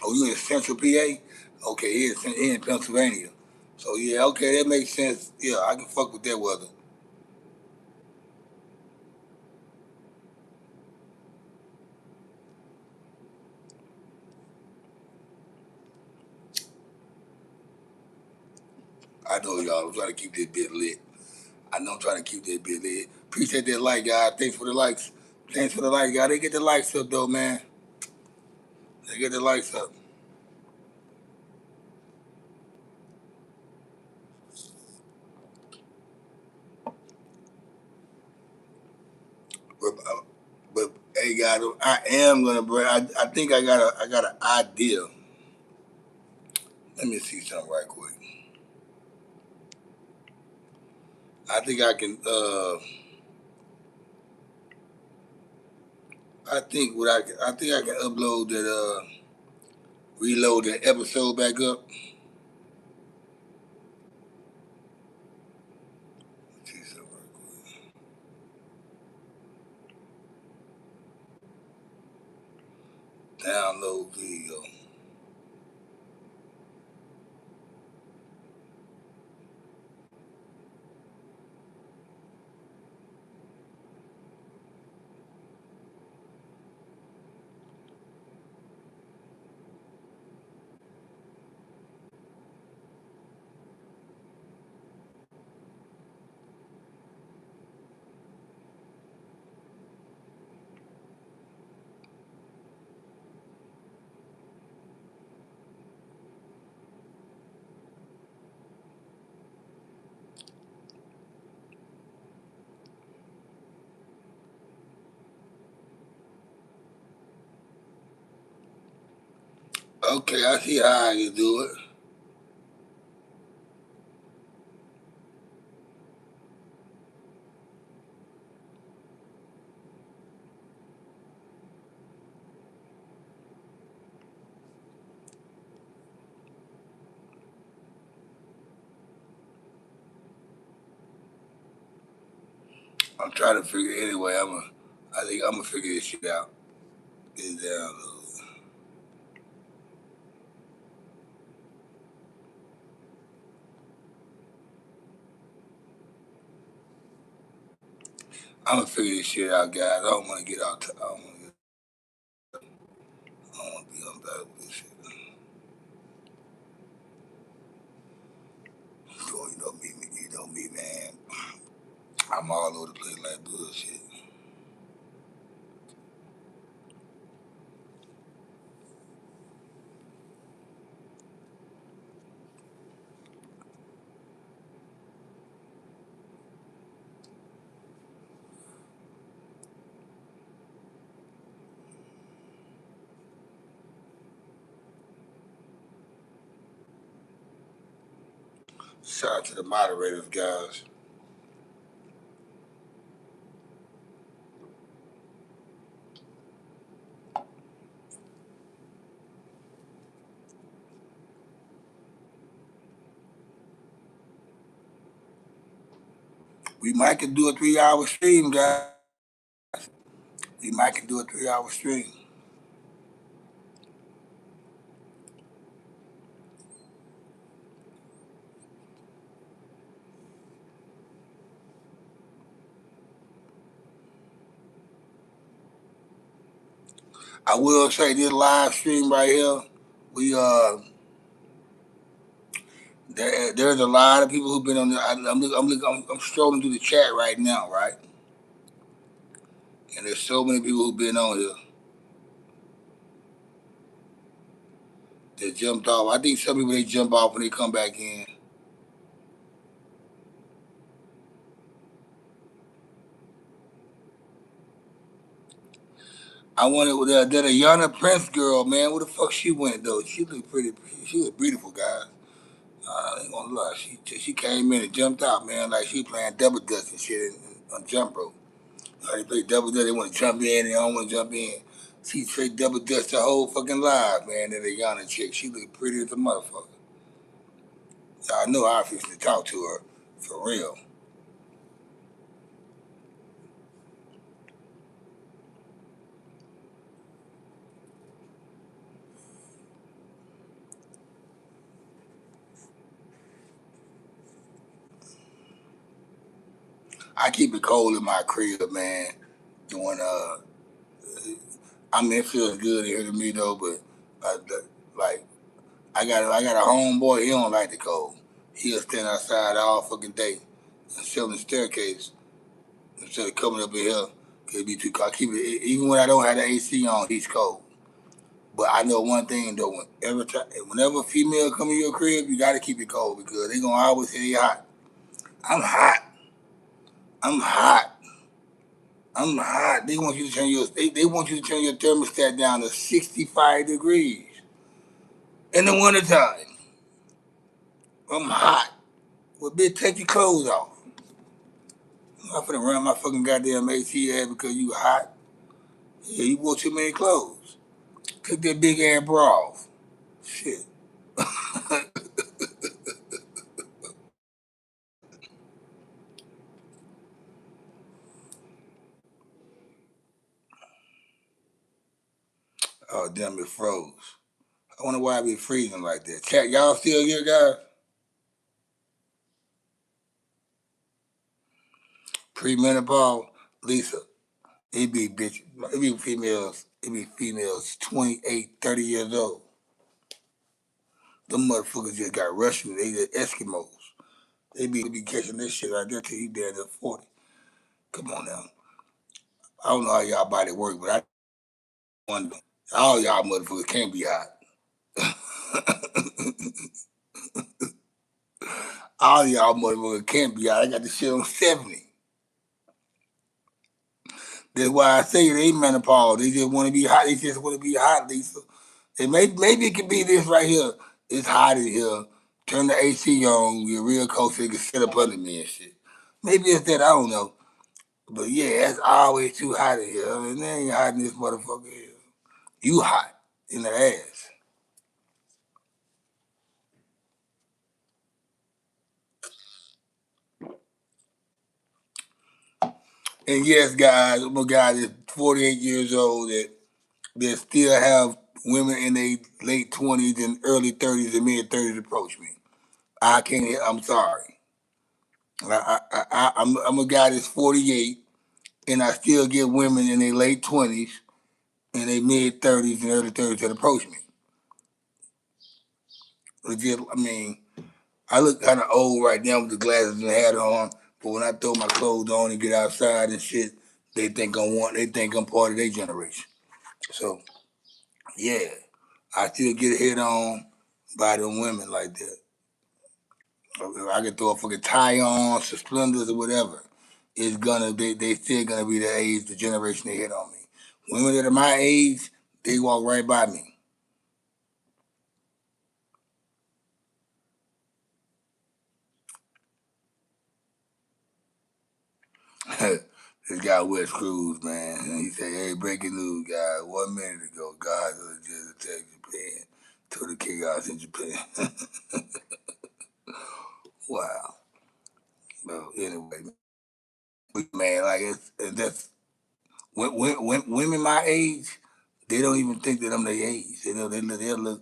Oh, you in Central PA? Okay, here in Pennsylvania. So yeah, okay, that makes sense. Yeah, I can fuck with that weather. I know y'all. I'm trying to keep this bit lit. I know I'm trying to keep that bit lit. Appreciate that like, guys. Thanks for the likes. Thanks for the likes, guys. They get the likes up though, man. They get the likes up. But, but hey, guys, I am gonna bring. I think I got an idea. Let me see something right quick. I think I can. I think I can upload that. Reload that episode back up. See something right quick. Download video. Okay, I see how you do it. I'm trying to figure it anyway. I think I'm gonna figure this shit out. Get it down. I'm gonna figure this shit out, guys. I don't want to get out. I don't want to. I don't want to be on bad with this shit. So you know me, man. I'm all over the place like bullshit. Shout out to the moderators, guys. We might can do a 3 hour stream, guys. We might can do a 3 hour stream. I will say this live stream right here. We there's a lot of people who've been on there. I'm strolling through the chat right now, right? And there's so many people who've been on here that jumped off. I think some people they jump off when they come back in. I wonder that Ayana Prince girl, man, where the fuck she went though? She looked pretty. She was beautiful, guys. I ain't gonna lie. She came in and jumped out, man, like she playing double dutch and shit on jump rope. They play double dutch. They want to jump in. They don't want to jump in. She straight double dutch the whole fucking live, man. That Ayana chick. She looked pretty as a motherfucker. I know I was to talk to her for real. I keep it cold in my crib, man. Doing I mean, it feels good here to me though, but like I got a homeboy. He don't like the cold. He'll stand outside all fucking day and sit on the staircase instead of coming up in here. 'Cause it be too cold. I keep it even when I don't have the AC on. He's cold. But I know one thing though. Whenever a female come in your crib, you gotta keep it cold because they gonna always say they hot. I'm hot. I'm hot. I'm hot. They want you to turn your thermostat down to 65 degrees in the wintertime. I'm hot. Well, bitch, take your clothes off. I'm finna run my fucking goddamn AC ass because you hot. Yeah, you wore too many clothes. Take that big ass bra off. Shit. Oh, damn, it froze. I wonder why I be freezing like that. Chat, y'all still here, guys? Premenopause, Lisa. It be females 28, 30 years old. Them motherfuckers just got Russian. They the Eskimos. They be catching this shit right there till you down to 40. Come on now. I don't know how y'all body work, but I wonder. All y'all motherfuckers can't be hot. All y'all motherfuckers can't be hot. I got the shit on 70. That's why I say they ain't menopause. They just want to be hot. They just want to be hot, Lisa. And maybe it could be this right here. It's hot in here. Turn the AC on. Get real cold so it can sit up under me and shit. Maybe it's that. I don't know. But yeah, it's always too hot in here. I mean, it ain't hot in this motherfucker here. You hot in the ass. And yes, guys, I'm a guy that's 48 years old that still have women in their late 20s and early 30s and mid 30s approach me. I can't. I'm sorry. I'm a guy that's 48 and I still get women in their late 20s and their mid 30s and early 30s that approach me. Legit, I mean, I look kind of old right now with the glasses and hat on, but when I throw my clothes on and get outside and shit, they think I'm part of their generation. So yeah, I still get hit on by them women like that. I can throw a fucking tie on, suspenders or whatever. They still gonna be the age, the generation they hit on me. Women that are my age, they walk right by me. This guy West Cruz, man. He said, "Hey, breaking news, guys. 1 minute ago, guys just attacked Japan. To the chaos in Japan." Wow. Well, anyway, man, like that's women my age, they don't even think that I'm their age. You know, they look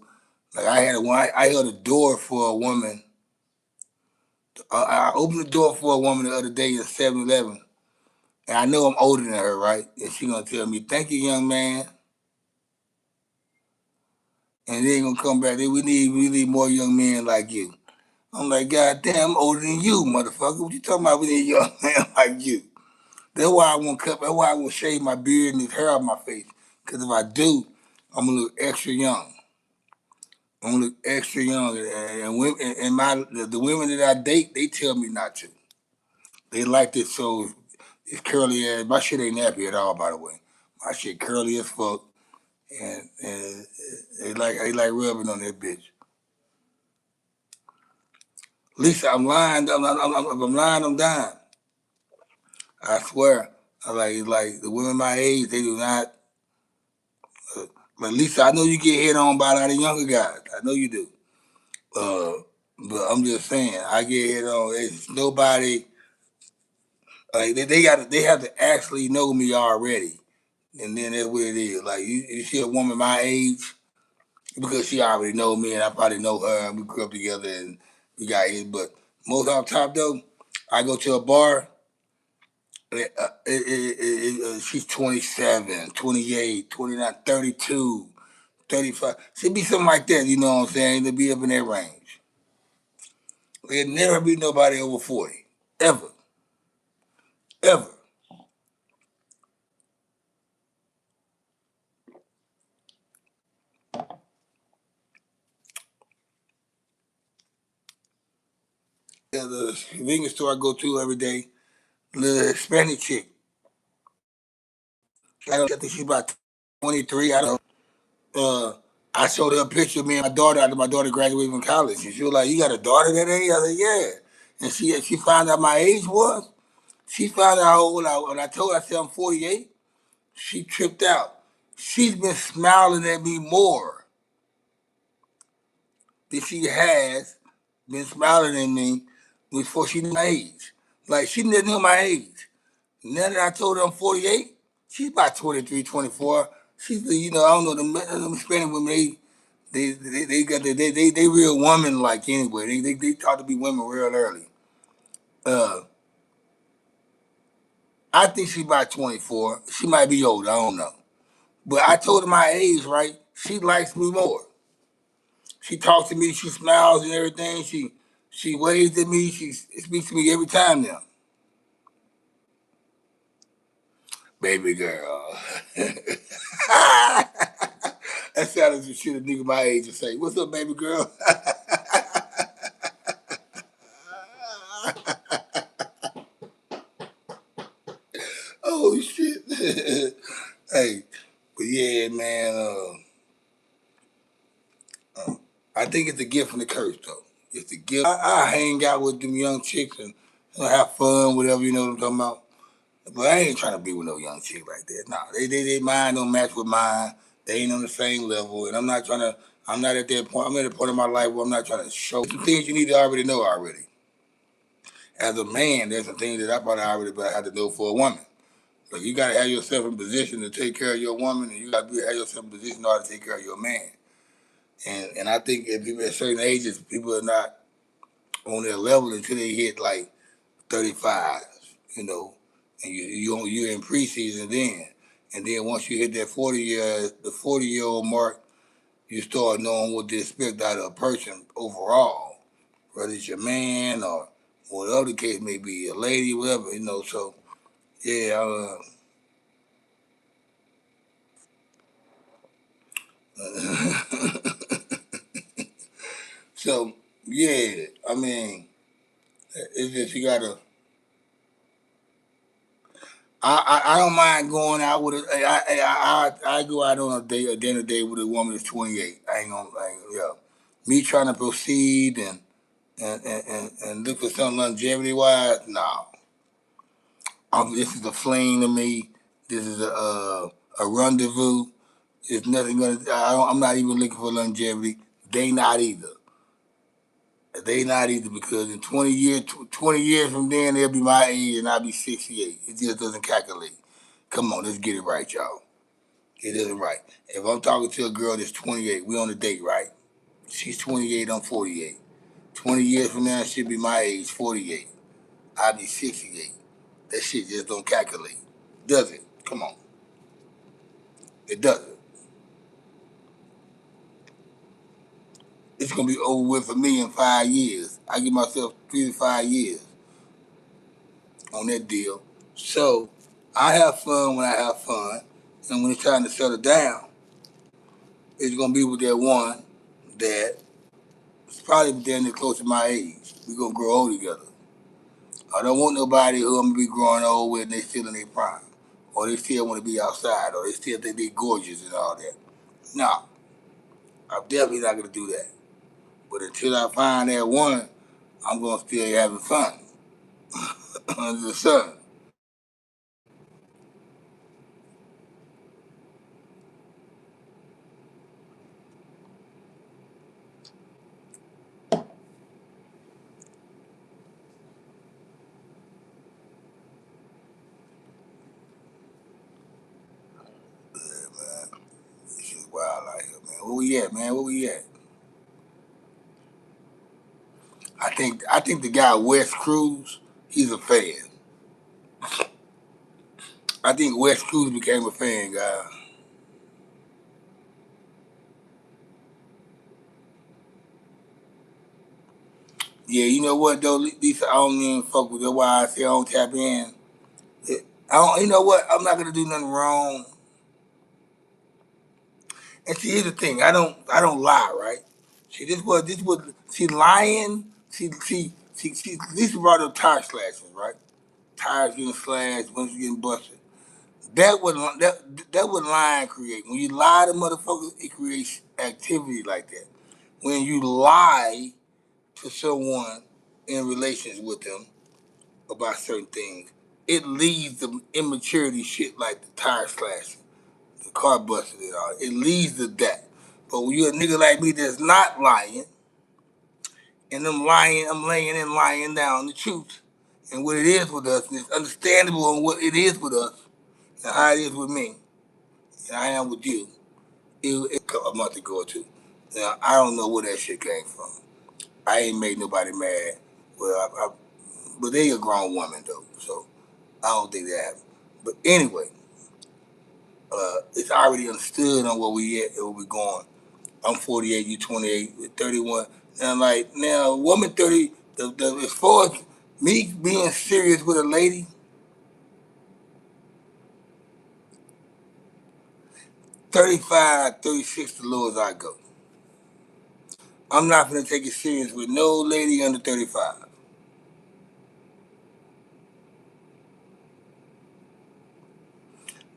like I held a door for a woman. I opened the door for a woman the other day at 7-Eleven, and I know I'm older than her, right? And she gonna tell me, "Thank you, young man," and they ain't gonna come back. We need more young men like you. I'm like, God damn, I'm older than you, motherfucker. What you talking about? We need a young man like you. That's why I won't cut. That's why I won't shave my beard and this hair off my face. Cause if I do, I'm gonna look extra young. I'm gonna look extra young, and women and the women that I date, they tell me not to. They like this so it's curly ass. My shit ain't nappy at all, by the way. My shit curly as fuck, and they like rubbing on that bitch. Lisa, I'm lying. I'm lying. I'm dying. I swear. I like the women my age. They do not. But Lisa, I know you get hit on by a lot of younger guys. I know you do. Uh, but I'm just saying, I get hit on. It's nobody. Like they have to actually know me already, and then that's what it is. Like you see a woman my age because she already know me, and I probably know her, and we grew up together, and we got it. But most off top though, I go to a bar. She's 27, 28, 29, 32, 35. She'd be something like that, you know what I'm saying? To be up in that range. There'd never be nobody over 40. Ever. Ever. The convenience store I go to every day, little Hispanic chick. I think she's about 23. I don't know. I showed her a picture of me and my daughter after my daughter graduated from college. And she was like, "You got a daughter that age?" I said, "Yeah." And she found out my age was. She found out how old when I told her I said I'm 48. She tripped out. She's been smiling at me more than she has been smiling at me before she knew my age. Like she didn't know my age. Now that I told her I'm 48, she's about 23, 24. She's I don't know them Hispanic women. They got they real woman like anyway. They taught to be women real early. Uh, I think she's about 24. She might be older. I don't know. But I told her my age, right? She likes me more. She talks to me. She smiles and everything. She waves at me. She speaks to me every time now. Baby girl. That sounded some shit a nigga my age would say. What's up, baby girl? Oh shit. Hey, but yeah, man. think it's a gift and a curse though. It's a gift. I hang out with them young chicks and have fun, whatever, you know what I'm talking about. But I ain't trying to be with no young chick like that. Nah, they mind don't match with mine. They ain't on the same level, and I'm not trying to. I'm not at that point. I'm at a point in my life where I'm not trying to show some things you need to already know already. As a man, there's some things that I probably already have to know for a woman. So you got to have yourself in position to take care of your woman, and you got to have yourself in position in order to take care of your man. And I think if people at certain ages, people are not on their level until they hit like 35, you know, and you're in preseason then, and then once you hit that 40-year-old mark, you start knowing what to expect out of a person overall, whether it's your man or whatever the case may be, a lady, whatever, you know. So yeah, so yeah, I mean, it's just you gotta. I don't mind going out with a. I go out on a dinner date with a woman that's 28. I ain't gonna, yeah. Me trying to proceed and look for something longevity wise, no. This is a fling to me. This is a rendezvous. It's nothing gonna. I'm not even looking for longevity. They not either. They not either because in 20 years from then they'll be my age and I'll be 68. It just doesn't calculate. Come on, let's get it right, y'all. It isn't right. If I'm talking to a girl that's 28, we on a date, right? She's 28, I'm 48. 20 years from now, she'll be my age, 48. I'll be 68. That shit just don't calculate. Does it? Come on. It doesn't. It's gonna be over with for me in 5 years. I give myself 3 to 5 years on that deal. So I have fun when I have fun, and when it's time to settle down, it's gonna be with that one that is probably damn near close to my age. We're gonna grow old together. I don't want nobody who I'm gonna be growing old with and they still in their prime. Or they still want to be outside, or they still think they gorgeous and all that. No, I'm definitely not gonna do that. But until I find that one, I'm gonna still having fun under the sun. Yeah, man. This shit's wild out here, man. Where we at, man? Where we at? I think the guy Wes Cruz, he's a fan. I think Wes Cruz became a fan, guy. Yeah, you know what though? Lisa, I don't even fuck with. That's why I say I don't tap in. I don't. You know what? I'm not gonna do nothing wrong. And see, here's the thing. I don't lie, right? See, this was. See, lying. See. Lisa brought up tire slashes, right? Tires getting slashed, windows getting busted. That what lying create. When you lie to motherfuckers, it creates activity like that. When you lie to someone in relations with them about certain things, it leads to immaturity shit like the tire slash, the car busted and all. It leads to that. But when you're a nigga like me that's not lying, and I'm laying and lying down the truth and what it is with us, and it's understandable on what it is with us and how it is with me, and I am with you. It a month ago or two. Now I don't know where that shit came from. I ain't made nobody mad. Well, but they a grown woman though, so I don't think that happened. But anyway, it's already understood on where we at and where we going. I'm 48, you 28, with 31. And like now, a woman 30, as far as me being serious with a lady, 35, 36, the lowest I go. I'm not gonna take it serious with no lady under 35.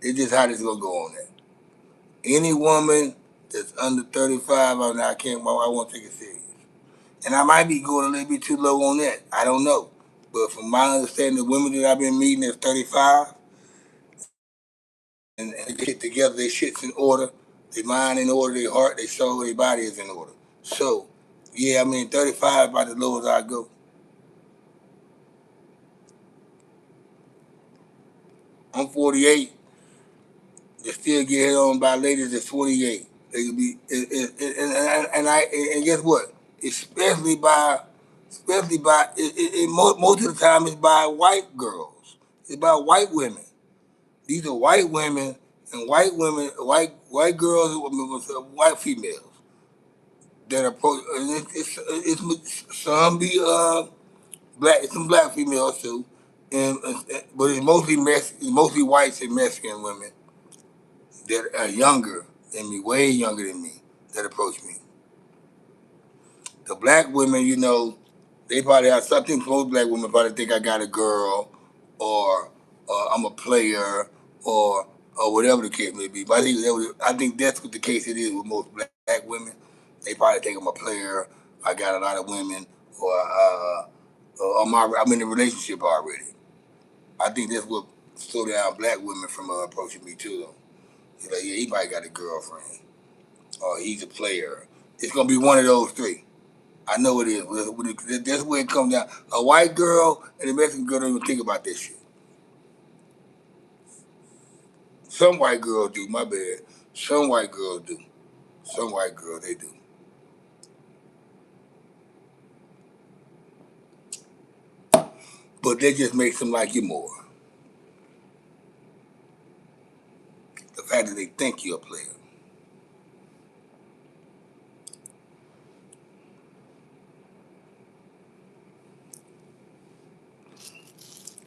It's just how this gonna go on there. Any woman that's under 35, I can't. I won't take it serious. And I might be going a little bit too low on that. I don't know. But from my understanding, the women that I've been meeting that's 35 and they get together, their shit's in order, their mind in order, their heart, their soul, their body is in order. So, yeah, I mean, 35 is about the lowest I go. I'm 48. They still get hit on by ladies at 28. They could be, and guess what? Most of the time, it's by white girls. It's by white women. These are white women and white girls, white females that are some be black, some black females too, but it's mostly whites and Mexican women that are younger than me, way younger than me, that approach me. The black women, they probably have something. Most black women probably think I got a girl, or I'm a player, or whatever the case may be. But I think that's what the case it is with most black women. They probably think I'm a player. I got a lot of women, or I'm in a relationship already. I think that's what slow down black women from approaching me too. Though, they're like, yeah, he probably got a girlfriend, or he's a player. It's gonna be one of those three. I know it is. That's where it comes down. A white girl and a Mexican girl don't even think about this shit. Some white girls do, my bad. Some white girls do. Some white girls, they do. But that just makes them like you more. The fact that they think you're a player.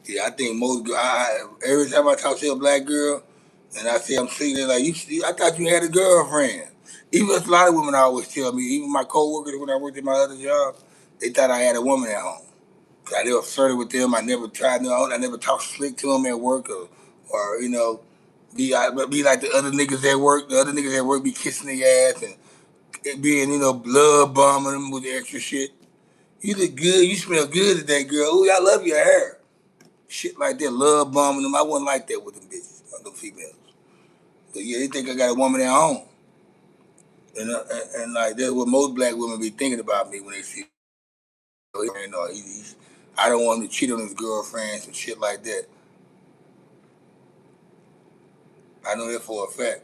Yeah, I think every time I talk to a black girl and I say I'm single, they're like, I thought you had a girlfriend. Even a lot of women always tell me, even my coworkers when I worked at my other job, they thought I had a woman at home. I never flirted with them. I never tried no. I never talked slick to them at work, or be like the other niggas at work. The other niggas at work be kissing their ass and being blood bombing them with the extra shit. You look good. You smell good today, girl. Ooh, I love your hair. Shit like that, love bombing them. I wasn't like that with them bitches, them females. But yeah, they think I got a woman at home, and like that's what most black women be thinking about me when they see. I don't want him to cheat on his girlfriends and shit like that. I know that for a fact.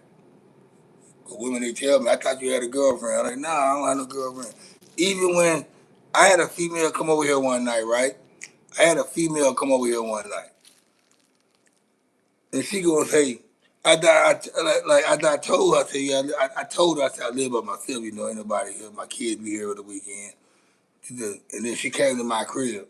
But women, they tell me, I thought you had a girlfriend. I'm like, nah, I don't have no girlfriend. Even when I had a female come over here one night, right? I had a female come over here one night. And she gonna say, I told her, I said, yeah, I told her, I said, I live by myself, ain't nobody here. My kids be here over the weekend. And then she came to my crib.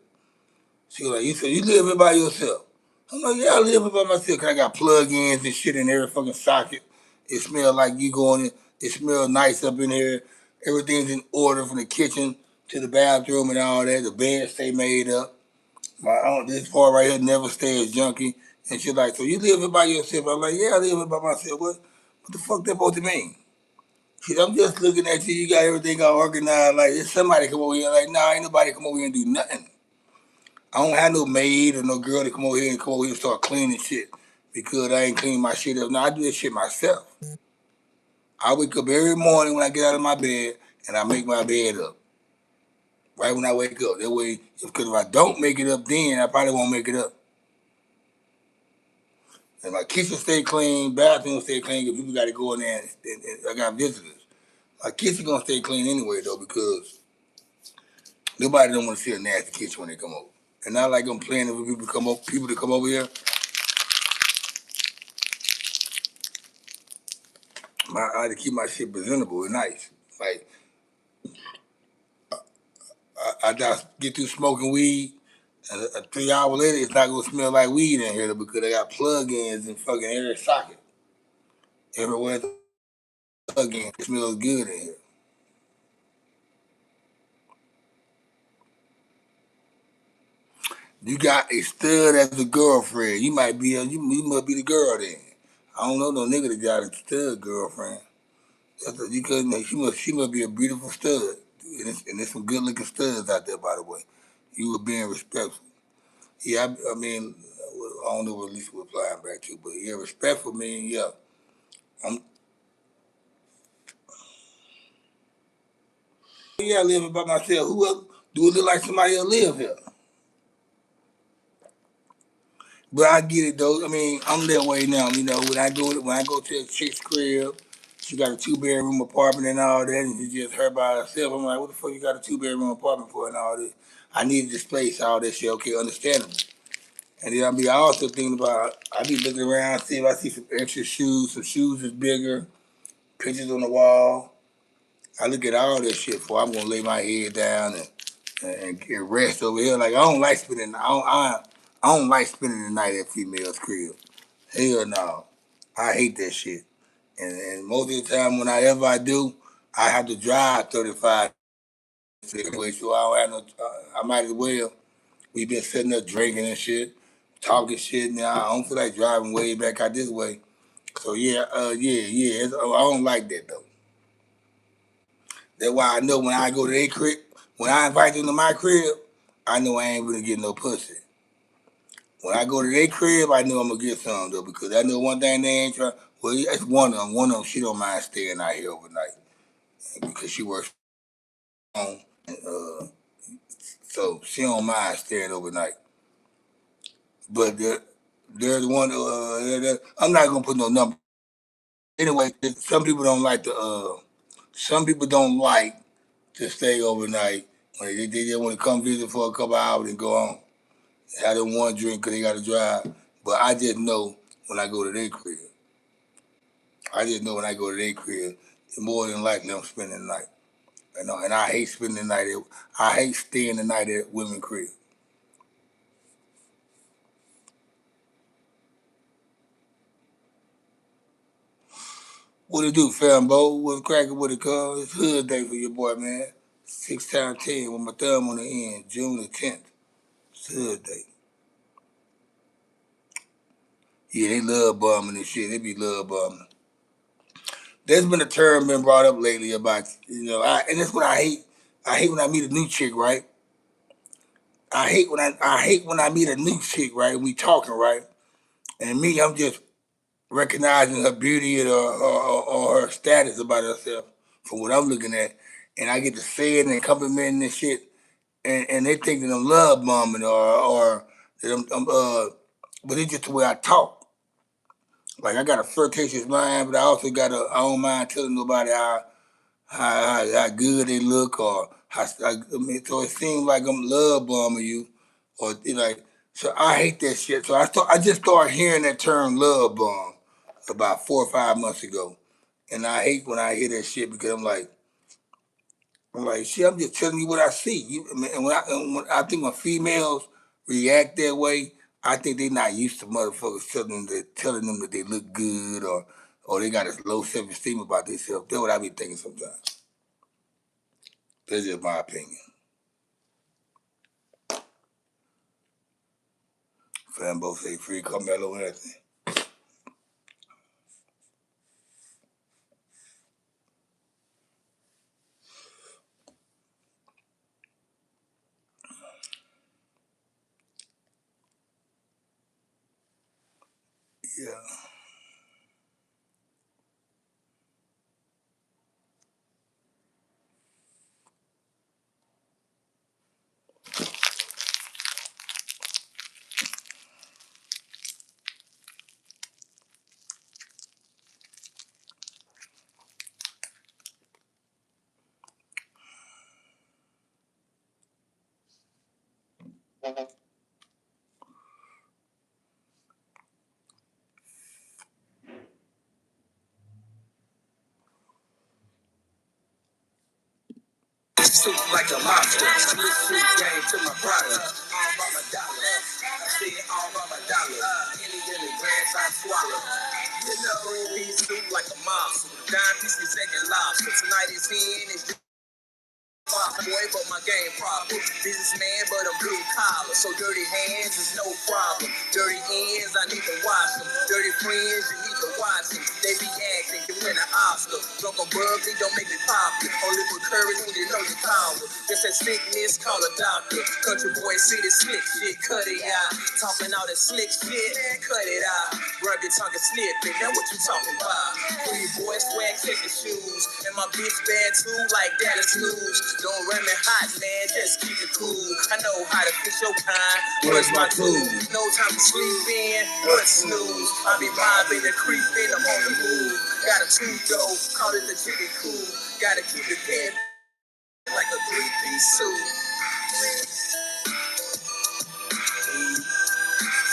She was like, you said, you live here by yourself? I'm like, yeah, I live here by myself. Cause I got plug-ins and shit in every fucking socket. It smells like you going in. It smells nice up in here. Everything's in order from the kitchen to the bathroom and all that. The bed stay made up. This part right here never stays junky. And she's like, so you live here by yourself? I'm like, yeah, I live here by myself. What the fuck that supposed to mean? I'm just looking at you. You got everything all organized. Like, if somebody come over here, like, nah, ain't nobody come over here and do nothing. I don't have no maid or no girl to come over here and start cleaning shit because I ain't cleaning my shit up. No, I do this shit myself. I wake up every morning when I get out of my bed and I make my bed up. Right when I wake up. That way, because if I don't make it up then, I probably won't make it up. And my kitchen stay clean, bathroom stay clean, because people got to go in there and I got visitors. My kitchen gonna stay clean anyway though, because nobody don't want to see a nasty kitchen when they come over. And not like I'm playing for people to come over here. I had to keep my shit presentable and nice. Like I just get through smoking weed, and 3 hours later, it's not gonna smell like weed in here because they got plug-ins in fucking every socket. Everywhere the plug-in, it smells good in here. You got a stud as a girlfriend. You must be the girl then. I don't know no nigga that got a stud girlfriend. You couldn't. She must be a beautiful stud, and there's some good looking studs out there, by the way. You were being respectful. Yeah, I mean, I don't know what Lisa was replying back to, but yeah, respectful mean yeah. I'm, yeah, I live by myself. Who else do it look like somebody else live here? But I get it though. I mean, I'm that way now. You know, when I go to a chick's crib, she got a 2 bedroom apartment and all that, and it's just her by herself. I'm like, what the fuck you got a 2 bedroom apartment for and all this? I needed the space, all that shit. Okay, understandable. And then I also thinking about. I be looking around, see if I see some extra shoes. Some shoes is bigger. Pictures on the wall. I look at all that shit before I'm gonna lay my head down and get rest over here. Like I don't like spending. I don't like spending the night at females' crib. Hell no. I hate that shit. And most of the time, whenever I do, I have to drive 35 anyway, so I don't have no. I might as well. We've been sitting there drinking and shit, talking shit. Now I don't feel like driving way back out this way. So yeah, yeah. I don't like that though. That's why I know when I go to their crib, when I invite them to my crib, I know I ain't gonna get no pussy. When I go to their crib, I know I'm gonna get some though because I know one thing they ain't trying. Well, that's one of them. One of them, she don't mind staying out here overnight because she works home, and, so she don't mind staying overnight. But there's one. I'm not gonna put no number. Anyway, some people don't like to. Some people don't like to stay overnight. They just want to come visit for a couple hours and go home. Have them one drink because they got to drive. But I just know when I go to their crib. I just know when I go to their crib, more than likely I'm spending the night. You know, and I hate spending the night at. I hate staying the night at women crib. What it do, Fambo? What's cracking with it, cuz? It's hood day for your boy, man. 6 times 10 with my thumb on the end, June the 10th. It's hood day. Yeah, they love bumming and shit. They be love bumming. There's been a term been brought up lately about, and that's what I hate. I hate when I meet a new chick, right? I hate when I meet a new chick, right? We talking, right? And me, I'm just recognizing her beauty or her status about herself from what I'm looking at. And I get to say it and complimenting and shit. And they think that I'm love bombing or that but it's just the way I talk. Like I got a flirtatious mind, but I also I don't mind telling nobody how good they look or I mean, so it seems like I'm love bombing you or like so I hate that shit. So I just started hearing that term love bomb about 4 or 5 months ago. And I hate when I hear that shit because I'm like, shit, I'm just telling you what I see. And when I think when females react that way, I think they not used to motherfuckers telling them that they look good or they got a low self esteem about themselves. That's what I be thinking sometimes. That's just my opinion. Flambeau say free Carmelo Anthony. Yeah. Soup like a mobster. This soup game to my brother. All by my dollar. I see it all by my dollar. Any grass I swallow. You know, green pea soup like a mobster. Dime piece second lobster. Tonight is in. It's boy, but my game problem. Businessman, but I'm blue collar. So dirty hands is no problem. Dirty ends, I need to wash them. Dirty friends, you need to watch them. They be acting, can win an Oscar. Drunk on bubbly, don't make me pop it. Only with courage when you know your power. Just that sickness, call a doctor. Country boy, see this slick shit, cut it out. Talking all that slick shit, cut it out. Rub your tongue and snip it, now what you talking about? Three boys, swag, check the shoes. And my bitch bad too, like Dallas News. Don't run me hot, man, just keep it cool. I know how to fix your kind, where's my tools? No time to sleep in, but snooze. I be mobbing and creeping, I'm on the move. Got a two dough, call it the chicken cool. Gotta keep it pen like a three-piece suit.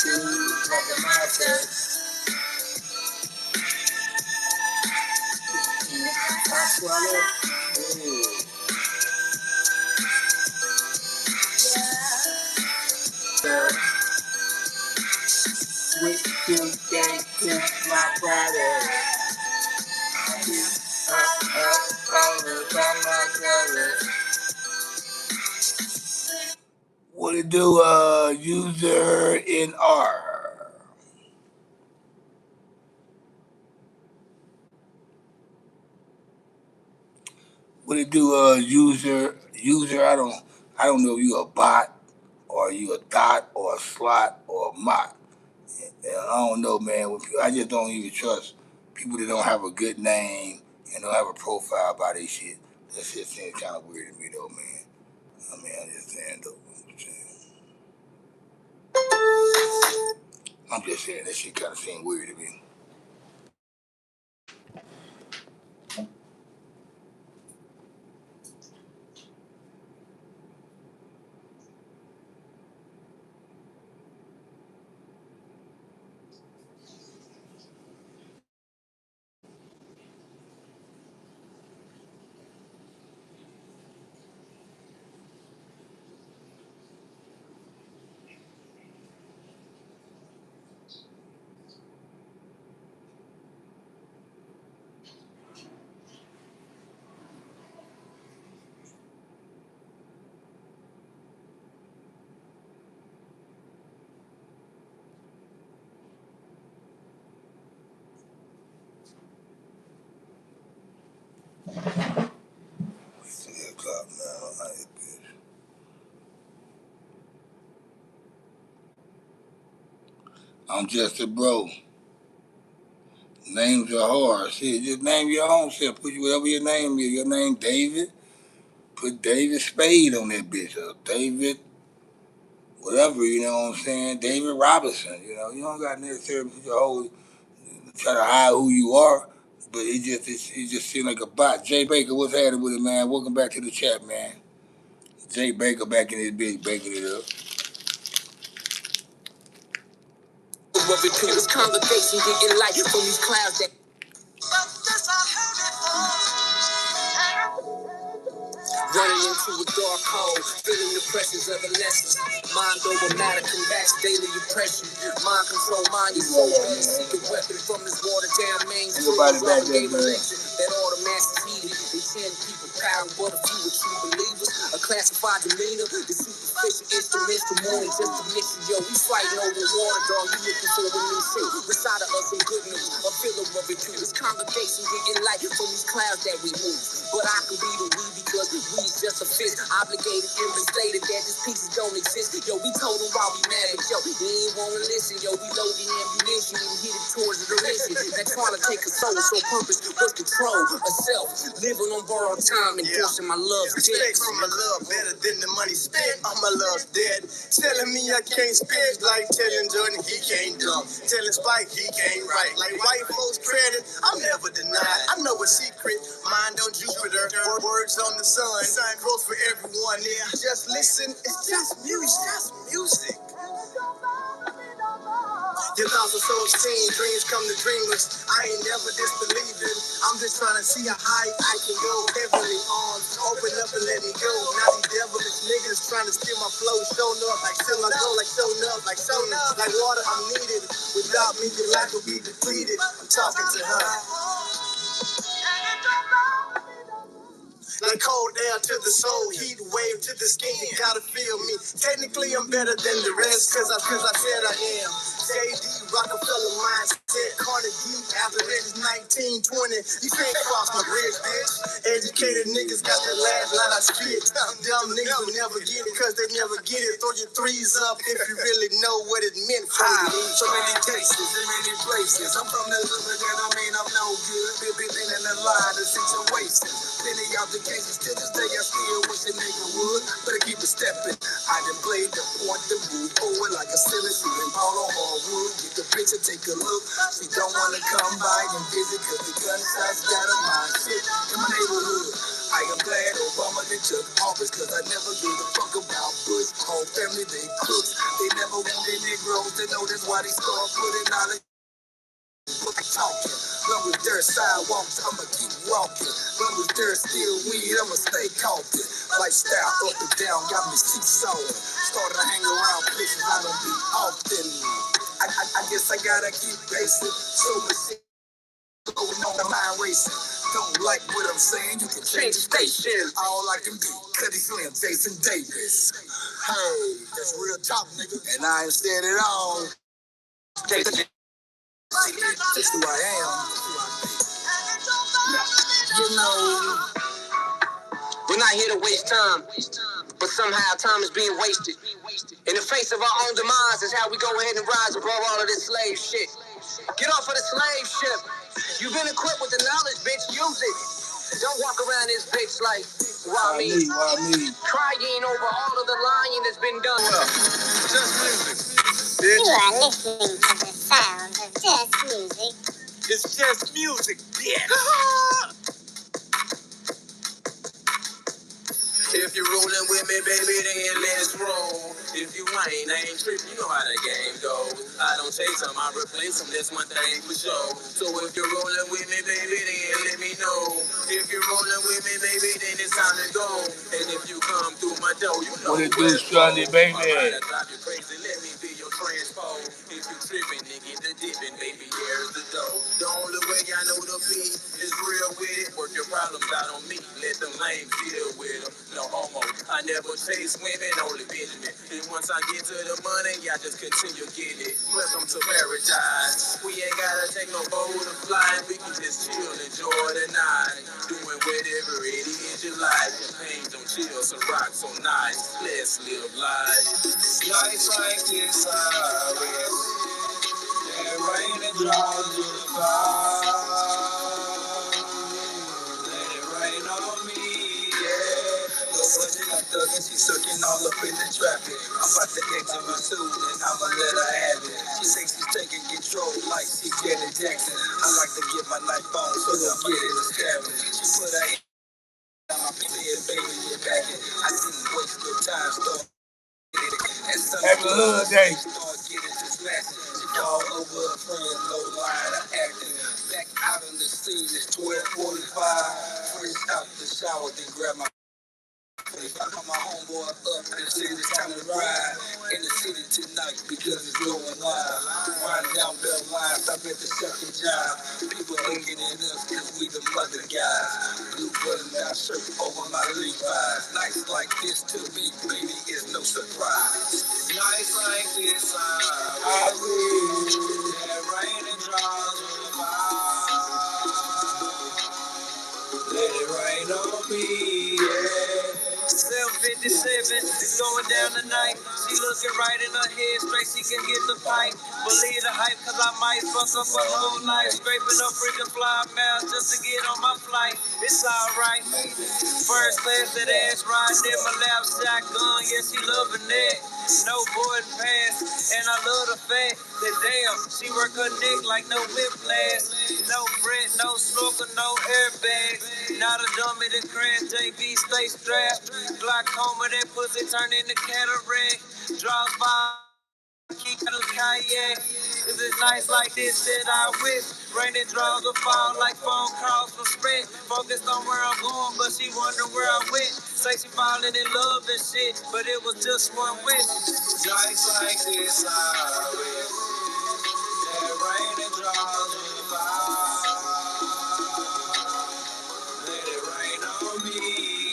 Two, like a mindset. I swallow. Sweet tooth gang to my brother. What it do, user in R? What it do, user? I don't know if you a bot or you a dot or a slot or a mot. Yeah, I don't know, man. I just don't even trust people that don't have a good name and don't have a profile about their shit. That shit seems kind of weird to me, though, man. I mean, I'm just saying, though. I'm just saying that shit kind of seems weird to me. I'm just a bro. Names are hard. Shit, just name your own shit. Put whatever your name is. Your name David. Put David Spade on that bitch. Or David, whatever, you know what I'm saying? David Robinson. You don't got necessarily put your whole, try to hide who you are. But it just seemed like a bot. Jay Baker, what's happening with it, man? Welcome back to the chat, man. Jay Baker back in his bitch, baking it up. This congregation getting light from these clouds that running into a dark hole, feeling the pressures of the lessons. Mind over matter combats daily oppression. Mind control, mind your soul. Seek a weapon from this watered down mainstream. That all the masses heeded. They 10 people power, but a few are true believers. A classified demeanor, the superficial instruments for more than just a mission. Yo, we fighting over water, dog. You looking for a new suit. Beside of us some good news, a filler of it too. This congregation getting light from these clouds that we move. But I can be the we because we just a fist. Obligated and stated that these pieces don't exist. Yo, we told them why we mad, but yo, they ain't wanna listen. Yo, we loading ammunition and hit it towards the mission. That trying to take a soul, so purpose was control of self. Living on borrowed time and forcing my love dead. From my love better than the money spent. All my love's dead. Telling me I can't spit like telling Jordan he can't dunk. Telling Spike he can't write. Like white folks credit, I'm never denied. I know a secret. Mind on Jupiter. Words on the sun. Quotes for everyone. Yeah, just listen. It's just music. Just music. Your thoughts are so obscene, dreams come to dreamers. I ain't never disbelieving. I'm just trying to see how high I can go. Heavenly arms, open up and let me go. Now these devilish niggas trying to steal my flow. Showing up like still I go, like showing up, like showing up. Like water, I'm needed. Without me, your life will be depleted. I'm talking to her. Like cold air to the soul, heat wave to the skin. You gotta feel me. Technically, I'm better than the rest, cause I said I am. JD, Rockefeller mindset, Carnegie, after that is 1920. You can't cross my bridge, bitch. Educated niggas got the last line I spit. Dumb niggas will never get it, cause they never get it. Throw your threes up if you really know what it meant for you. So many cases in many places. I'm from the hood, but that don't mean I'm no good. Been in the line of situations. Many obligations to this day, I still wish a nigga would. Better keep it stepping. I done played the point to move forward like a silly shooting ball on hardwood. Get the picture, take a look. She don't wanna come by and visit, cause the gunshots got a mind shit in my neighborhood. I am glad Obama they took office, cause I never gave a fuck about Bush. Whole family, they crooks. They never wanted Negroes to know that's why they start putting all the talking. Long as there's sidewalks, I'ma keep walking. Long as there's still weed, I'ma stay coughing. Lifestyle up and down, got me seesawing. Started to hang around places I don't be often. I guess I gotta keep pacing. So much shit going on, my mind racing. Don't like what I'm saying, you can change the station. All I can be, Cuddy Slim, Jason Davis. Hey, that's real talk, nigga. And I ain't said it all. That's who I am. You know, we're not here to waste time, but somehow time is being wasted. In the face of our own demise is how we go ahead and rise above all of this slave shit. Get off of the slave ship. You've been equipped with the knowledge, bitch. Use it. Don't walk around this bitch like, why me? Crying over all of the lying that's been done. Just music. You are listening to the sounds of just music. It's just music, bitch. If you're rolling with me, baby, then let's roll. If you ain't tripping, you know how the game goes. I don't chase them, I replace them, that's one thing for sure. So if you're rolling with me, baby, then let me know. If you're rolling with me, baby, then it's time to go. And if you come through my door, you know What it do, Sunday, baby? I drive you crazy, let me be your transpo. If you tripping, nigga, the dipping, baby, here's the dough. The only way I know the beat is real with it. Work your problems out on me, let them lame deal with them. No homo, I never chase women, only Benjamin. And once I get to the money, I just continue getting it. Welcome to paradise. We ain't gotta take no boat to fly. We can just chill, enjoy the night. Doing whatever it is you like. The pain don't chill, so rock so nice. Let's live life. Nights like this, I wish. That rain and draws you to fall. Let it rain on me, yeah. No budget, I'm thugging, she sucking all up in the traffic. I'm about to exit my suit and I'ma let her have it. She thinks she's taking control like she Janet Jackson. I like to get my knife on, so don't get it established. She put her hand on my bed, baby, get back it. I didn't waste your time, start Happy Hood Day. start getting to smashing. She fall over a friend, low line of acting. Back out on the scene, it's 12:45. Fresh out the shower, then grab my if I call my homeboy up and say it's time to ride in the city tonight because it's going wild. Riding down Bell Line, stop at the second job. People looking at us because we the mother guys. Blue button down shirt over my Levi's. Nights like this to me, baby, is no surprise. Nights like this, I wish that rain and draws will fall. Let it rain on me, yeah. 757 is going down tonight. She looking right in her head, straight she can get the pipe. Believe the hype, cause I might fuck up her whole life. Scraping up freaking fly miles just to get on my flight. It's alright. First class, that ass riding in my lap, shotgun, yeah, she loving that. No boarding pass, and I love the fact that damn, she work her neck like no whiplash. No Brent, no smoker, no airbags. Not a dummy that crash, JV stay strapped. Glaucoma, that pussy turn into cataract. Draws by. Keep the kayak. Is it nights like this that I wish? Rain and draws will fall like phone calls from Sprint. Focused on where I'm going, but she wonder where I went. Say she falling in love and shit, but it was just one wish. Nights like this, I wish that rain and draws will fall. Let it rain on me.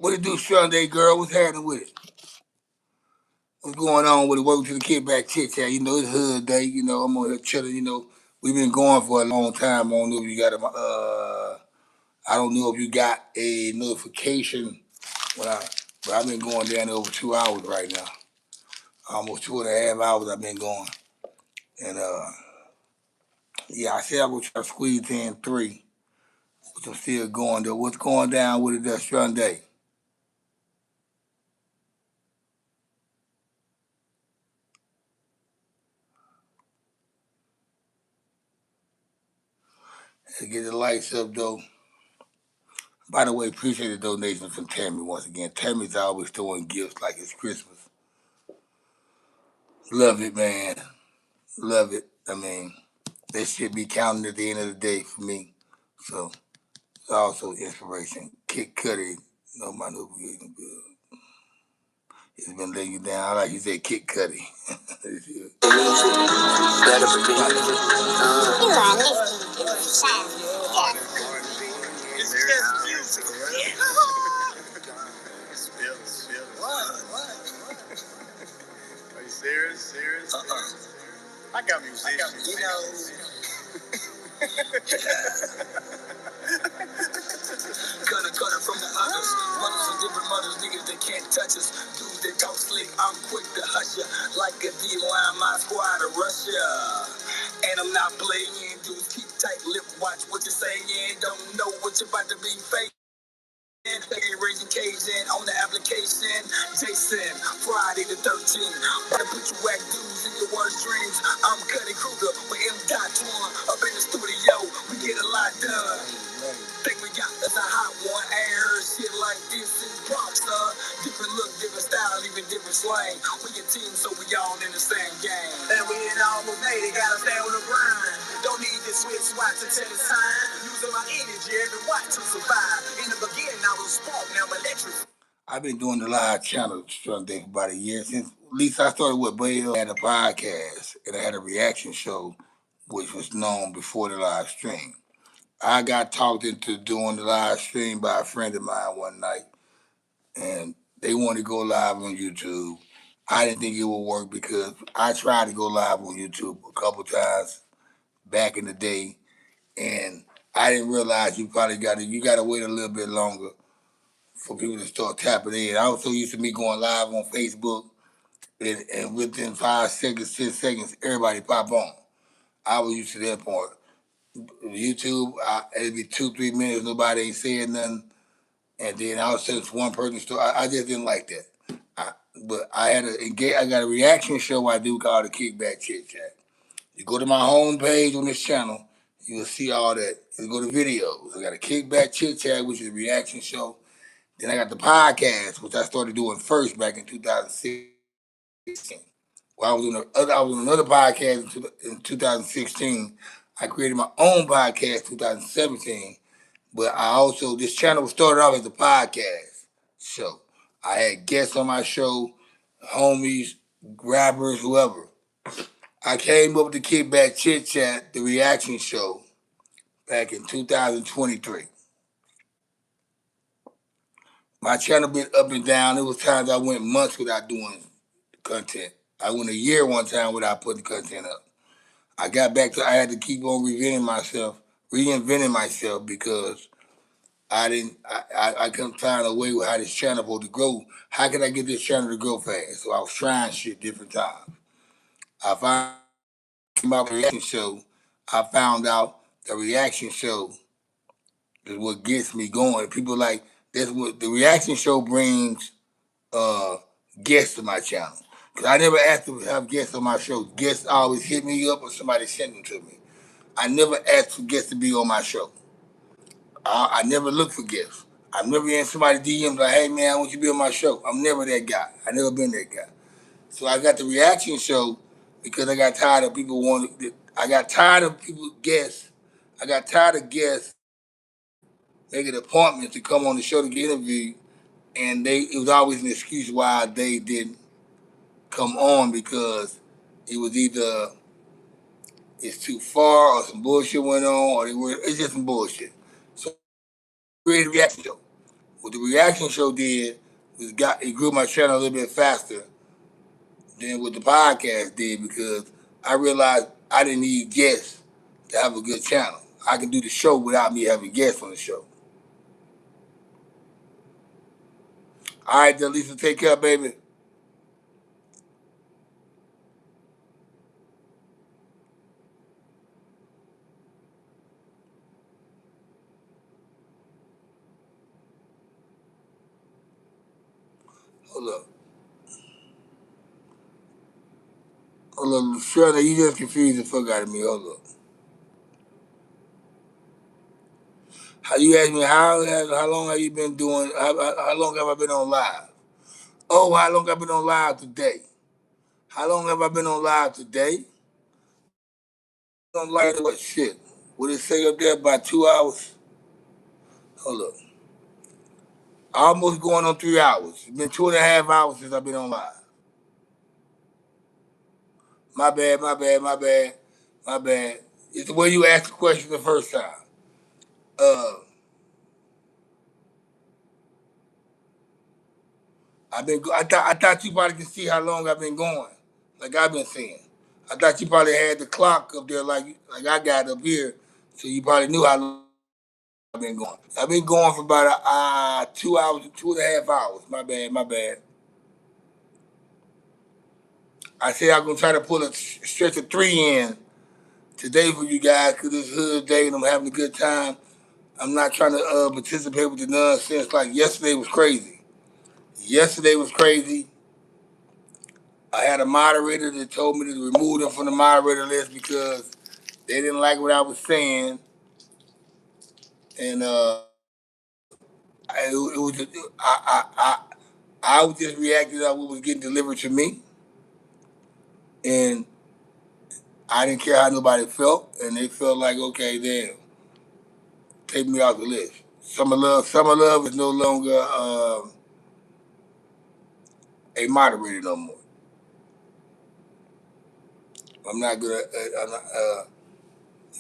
What it do Sunday, girl? What's happening with it? What's going on with it? Welcome to the Kickback Chit Chat. You know, it's hood day. You know, I'm on here chilling. You know, we've been going for a long time. I don't know if you got I don't know if you got a notification when but I've been going down over 2 hours right now. Almost 2.5 hours I've been going. And yeah, I said I was trying to squeeze in three, which I'm still going though. What's going down with it that Sunday? Let's get the lights up though. By the way, appreciate the donation from Tammy once again. Tammy's always throwing gifts like it's Christmas. Love it, man. Love it. I mean, that should be counting at the end of the day for me. So it's also inspiration. Kid Cudi, no my new He's been laying you down. I like you said Kid Cudi. It's just music. Are you serious? Serious? I got musicians. You know. Cutter from the others. Mothers and different mothers, niggas that can't touch us. Dudes that talk slick, I'm quick to hush ya. Like a D-line, my squad to rush ya. And I'm not playing, dudes keep tight lip, watch what you're saying. Don't know what you're about to be facing. Raising Cajun on the application. Jason, Friday the 13th. Better put your whack dudes in your worst dreams. I'm Cuddy Kruger with M. Dot One. Up in the studio, we get a lot done. Think we got us a hot one. I ain't heard shit like this in Bronx, huh? Different look, different style, even different slang. We a team, so we all in the same game. And we in almost made it, gotta stay on the grind. Don't need this switch watch to tell it's time. Using my energy every watch to survive. In the beginning, I was a spark, now I'm electric. I've been doing the live channel Sunday for about a year since. At least I started with Bill. I had a podcast and I had a reaction show, which was known before the live stream. I got talked into doing the live stream by a friend of mine one night, and they wanted to go live on YouTube. I didn't think it would work because I tried to go live on YouTube a couple times back in the day, and I didn't realize you got to wait a little bit longer for people to start tapping in. I was so used to me going live on Facebook, and within 5 seconds, 10 seconds, everybody pop on. I was used to that point. YouTube, it'd be 2, 3 minutes, nobody ain't saying nothing, and then all of a sudden it's one person still. I just didn't like that. But I got a reaction show I do called the Kickback Chit Chat. You go to my home page on this channel, you will see all that. You go to videos. I got a Kickback Chit Chat, which is a reaction show. Then I got the podcast, which I started doing first back in 2016. Well, I was on another podcast in 2016. I created my own podcast 2017. But I also this channel started off as a podcast show. I had guests on my show, homies, rappers, whoever. I came up with the Kickback Chit Chat, the reaction show, back in 2023. My channel been up and down. There was times I went months without doing content. I went a year one time without putting content up. I had to keep on reinventing myself because I couldn't find a way with how this channel supposed to grow. How can I get this channel to grow fast? So I was trying shit different times. I found out the reaction show. I found out the reaction show is what gets me going. People like that's what the reaction show brings uh guests to my channel. Cause I never asked to have guests on my show. Guests always hit me up or somebody sent them to me. I never asked for guests to be on my show. I never look for gifts. I've never in somebody DMs like, hey man, I want you to be on my show. I'm never that guy. I never been that guy. So I got the reaction show because I got tired of people wanting. I got tired of people guests. I got tired of guests making appointments to come on the show to get interviewed, and it was always an excuse why they didn't come on because it was either it's too far or some bullshit went on or it's just some bullshit. So I created a reaction show. What the reaction show did was it grew my channel a little bit faster than what the podcast did because I realized I didn't need guests to have a good channel. I can do the show without me having guests on the show. All right, then, Lisa, take care, baby. Hold up. Hold up, Shirley, you just confused the fuck out of me. Hold up. How you ask me how long have you been doing? How long have I been on live? Oh, how long have I been on live today? How long have I been on live today? On live what shit? Would it say up there about 2 hours? Hold up. Almost going on 3 hours. It's been 2.5 hours since I've been on live. My bad, my bad, my bad, my bad. It's the way you asked the question the first time. Uh, I thought you probably can see how long I've been going, like I've been saying. I thought you probably had the clock up there like I got up here, so you probably knew how long I've been going. I've been going for about 2 hours, 2.5 hours. My bad, my bad. I said I'm gonna try to pull a stretch of three in today for you guys because it's hood day and I'm having a good time. I'm not trying to participate with the nonsense like yesterday was crazy. Yesterday was crazy. I had a moderator that told me to remove them from the moderator list because they didn't like what I was saying, and it was just, I was just reacting to what was getting delivered to me, and I didn't care how nobody felt, and they felt like okay, then take me off the list. Summer Love is no longer a moderator no more. I'm not gonna. I'm not,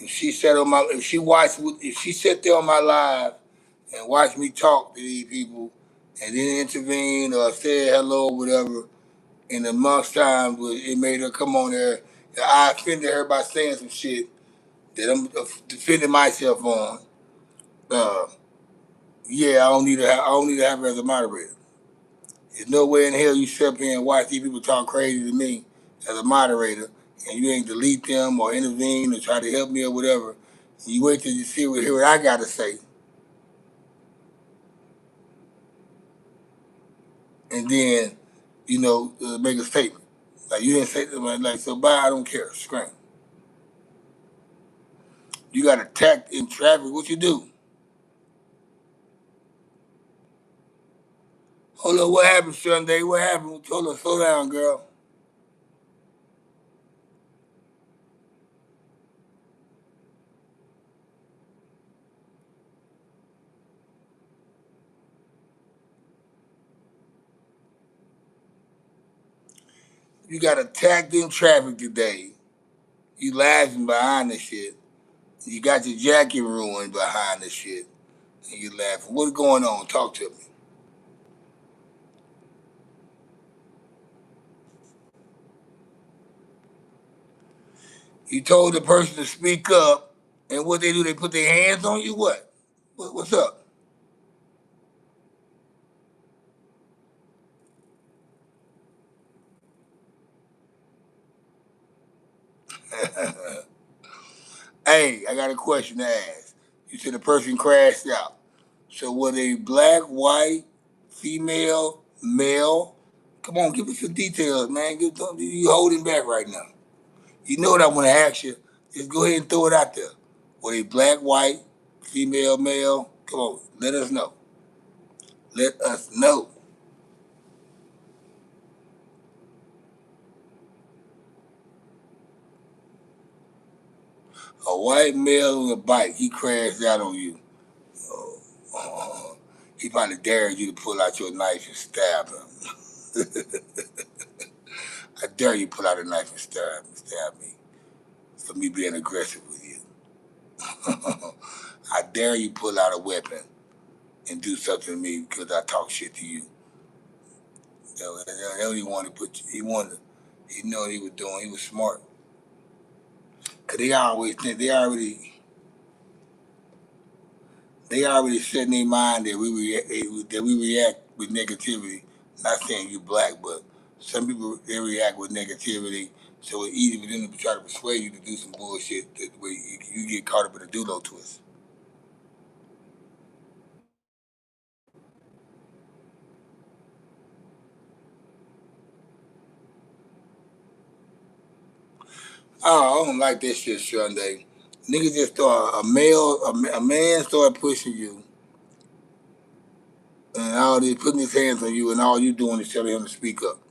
if she sat there on my live and watched me talk to these people and didn't intervene or say hello or whatever, in a month's time, it made her come on there. I offended her by saying some shit that I'm defending myself on. Uh, yeah, I don't need to have her as a moderator. There's no way in hell you sit up here and watch these people talk crazy to me as a moderator, and you ain't delete them or intervene or try to help me or whatever. You wait till you hear what I got to say, and then, make a statement. Like you didn't say like so. Bye. I don't care. Scram. You got attacked in traffic. What you do? Hold on. What happened Sunday? What happened? Hold on. Slow down, girl. You got attacked in traffic today. You laughing behind the shit. You got your jacket ruined behind the shit. And you laughing. What's going on? Talk to me. You told the person to speak up, and what they do? They put their hands on you. What's up? Hey, I got a question to ask. You said the person crashed out. So were they black, white, female, male? Come on, give us some details, man. You holding back right now. You know what I want to ask you. Just go ahead and throw it out there. Were they black, white, female, male? Come on, let us know. Let us know. A white male on a bike, he crashed out on you. Oh, he probably dared you to pull out your knife and stab him. I dare you pull out a knife and stab me for me being aggressive with you. I dare you pull out a weapon and do something to me because I talk shit to you. So that's what he wanted to put. He wanted. He knew what he was doing. He was smart. Cause they always think they already set in their mind that we react with negativity. Not saying you black, but some people they react with negativity. So it's easy for them to try to persuade you to do some bullshit that way you get caught up in a doodle twist. Oh, I don't like that shit, Sunday. Niggas just start a man start pushing you, and all they putting his hands on you, and all you doing is telling him to speak up.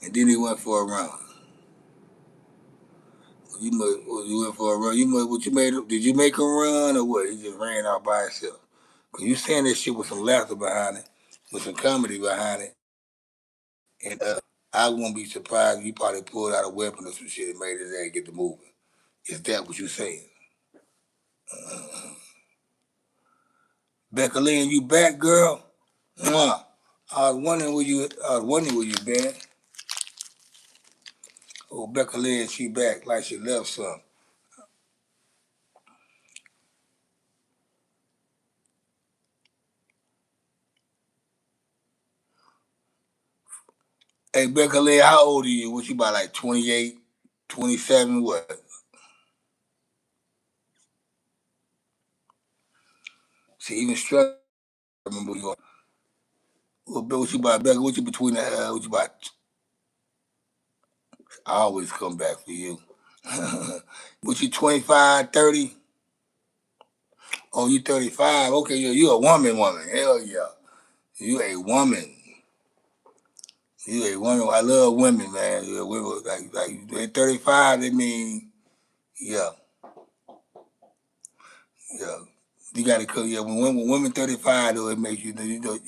And then he went for a run. You went for a run. What you made? Did you make him run or what? He just ran out by himself. Cause you saying this shit with some laughter behind it, with some comedy behind it, and I won't be surprised if you probably pulled out a weapon or some shit and made his ass get to moving. Is that what you saying? Becca Lynn, you back, girl? Mwah. I was wondering where you been. Oh, Becca Lynn, she back like she left some. Hey, Becca Lynn, how old are you? What you about like 28, 27? What? See, even struck. Remember you. Well, what you about, Becca? What you between the? What you about? I always come back for you. What you 25, 30? Oh, you 35. Okay, you a woman. Hell yeah. You a woman. You a woman. I love women, man. Yeah, women, like at 35, they mean, yeah, yeah. You gotta come, yeah. When women 35, though, it makes you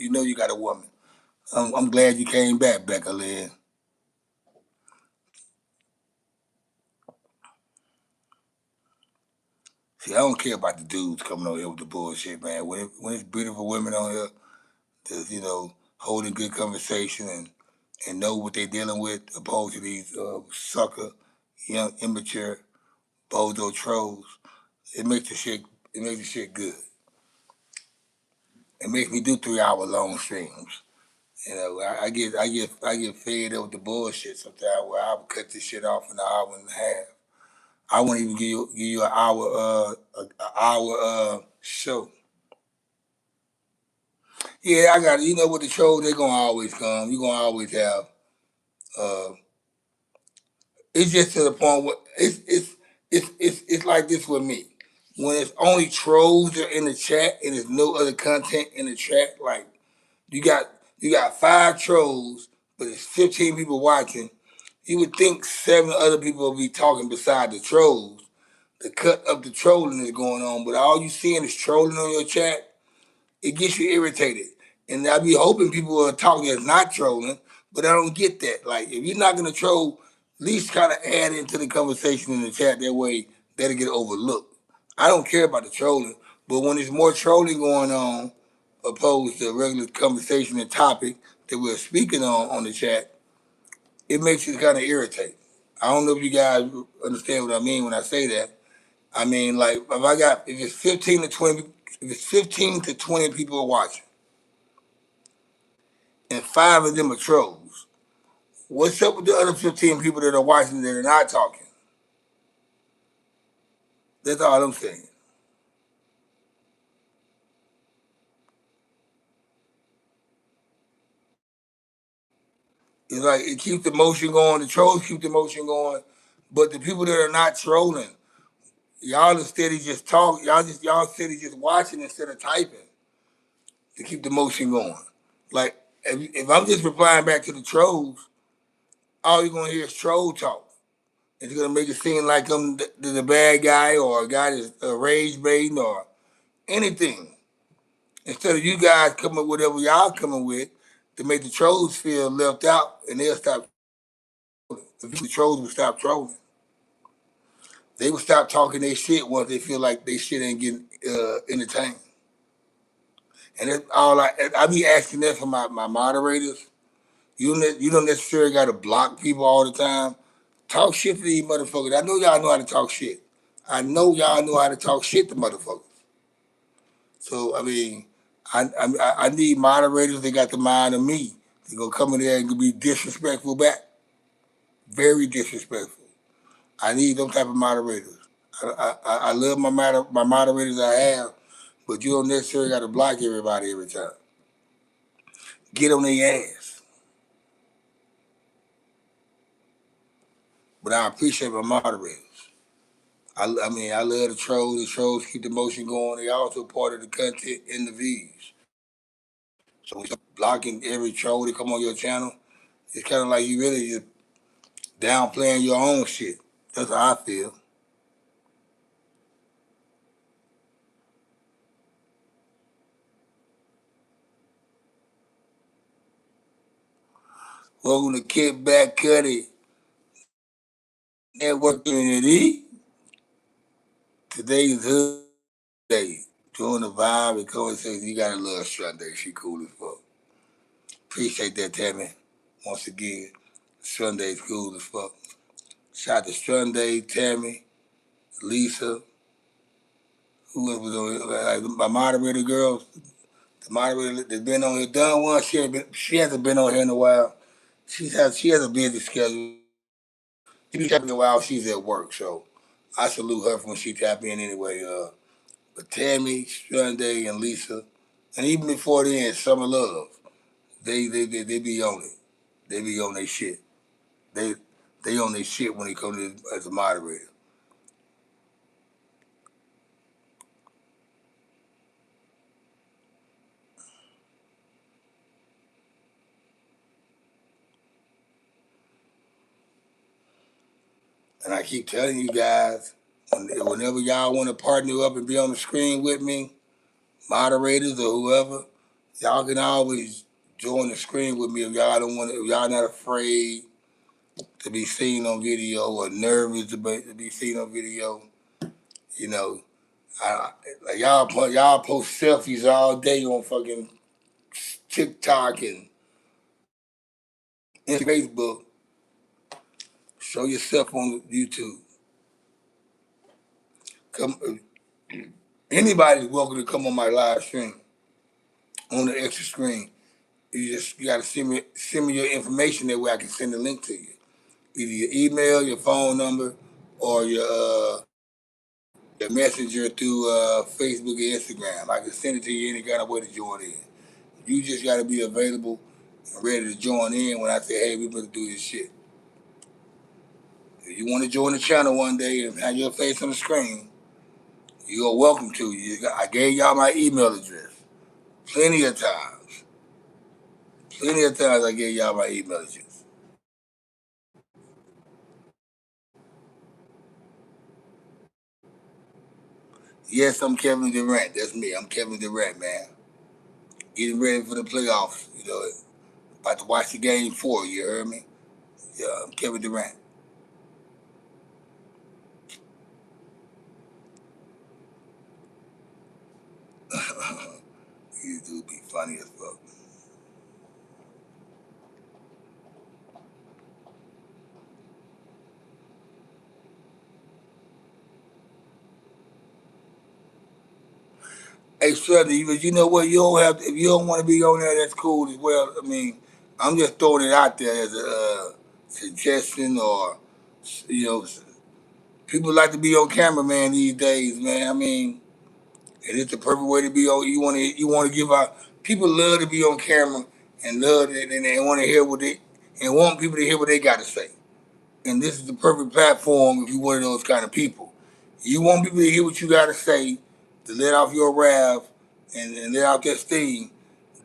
know you got a woman. I'm glad you came back, Becca Lynn. See, I don't care about the dudes coming on here with the bullshit, man. When it's beautiful women on here, that's, holding good conversation and know what they're dealing with, opposed to these sucker, young, immature, bozo trolls. It makes the shit. It makes the shit good. It makes me do 3 hour long streams. I get fed up with the bullshit sometimes where I would cut this shit off in an hour and a half. I won't even give you an hour an hour show. Yeah, I got it. You know what the trolls they gonna always come. You gonna always have uh it's just to the point where it's like this with me. When it's only trolls that are in the chat and there's no other content in the chat, like you got you got 5 trolls, but it's 15 people watching. You would think 7 other people will be talking beside the trolls. The cut of the trolling is going on, but all you seeing is trolling on your chat. It gets you irritated. And I be hoping people are talking that's not trolling, but I don't get that. Like, if you're not gonna troll, at least kind of add into the conversation in the chat. That way, that'll get overlooked. I don't care about the trolling, but when there's more trolling going on, opposed to regular conversation and topic that we're speaking on the chat, it makes you kind of irritate. I don't know if you guys understand what I mean when I say that. I mean, like, if it's 15 to 20 people are watching and 5 of them are trolls. What's up with the other 15 people that are watching that are not talking? That's all I'm saying. It's like it keeps the motion going. The trolls keep the motion going, but the people that are not trolling, y'all instead of just talk, y'all steady just watching instead of typing to keep the motion going. Like if I'm just replying back to the trolls, all you're gonna hear is troll talk. It's gonna make it seem like I'm the bad guy or a guy that's rage baiting or anything. Instead of you guys coming with whatever y'all coming with to make the trolls feel left out and they'll stop trolling. The trolls will stop trolling. They would stop talking their shit once they feel like they shit ain't getting entertained. And that's all I be asking that for my moderators. You don't necessarily got to block people all the time. Talk shit to these motherfuckers. I know y'all know how to talk shit. I know y'all know how to talk shit to motherfuckers. So I mean, I need moderators that got the mind of me. They gonna come in there and be disrespectful back, very disrespectful. I need them type of moderators. I love my moderators I have, but you don't necessarily got to block everybody every time. Get on their ass. But I appreciate my moderators. I mean, I love the trolls. The trolls keep the motion going. They also part of the content in the views. So when you start blocking every troll that come on your channel, it's kind of like you really just downplaying your own shit. That's how I feel. Welcome to Kickback Cuddy Network Community. Today's Hood Day. Join the vibe and conversation. You gotta love Sunday. She cool as fuck. Appreciate that, Tammy. Once again, Sunday's cool as fuck. Shout out to Sunday, Tammy, Lisa. Who else was on here? Like my moderator girls. The moderator that's been on here, done one. She hasn't been on here in a while. She has a busy schedule. She be tapping in a while. She's at work, so I salute her when she tap in anyway. But Tammy, Sunday, and Lisa, and even before then, Summer Love, they be on it. They be on their shit. They they on their shit when they come to as a moderator. And I keep telling you guys, whenever y'all want to partner up and be on the screen with me, moderators or whoever, y'all can always join the screen with me if y'all don't want to, if y'all not afraid to be seen on video or nervous to be seen on video. You know, like y'all post selfies all day on fucking TikTok and Facebook. Show yourself on YouTube. Come, anybody's welcome to come on my live stream on the extra screen. You gotta send me your information that way I can send the link to you. Either your email, your phone number, or your messenger through Facebook or Instagram. I can send it to you any kind of way to join in. You just gotta be available and ready to join in when I say, hey, we better do this shit. If you want to join the channel one day and have your face on the screen, you're welcome to. I gave y'all my email address plenty of times. Plenty of times I gave y'all my email address. Yes, I'm Kevin Durant. That's me. I'm Kevin Durant, man. Getting ready for the playoffs. You know, about to watch the game 4. You heard me? Yeah, I'm Kevin Durant. These dudes be funny as fuck. Hey, Shredder, you know what? You don't have to, if you don't want to be on there, that's cool as well. I mean, I'm just throwing it out there as a suggestion, or you know, people like to be on camera, man, these days, man. I mean, and it's the perfect way to be on. You want to give out. People love to be on camera and love it, and they want to hear what they and want people to hear what they got to say. And this is the perfect platform if you're one of those kind of people. You want people to hear what you got to say, to let off your wrath and let out that steam.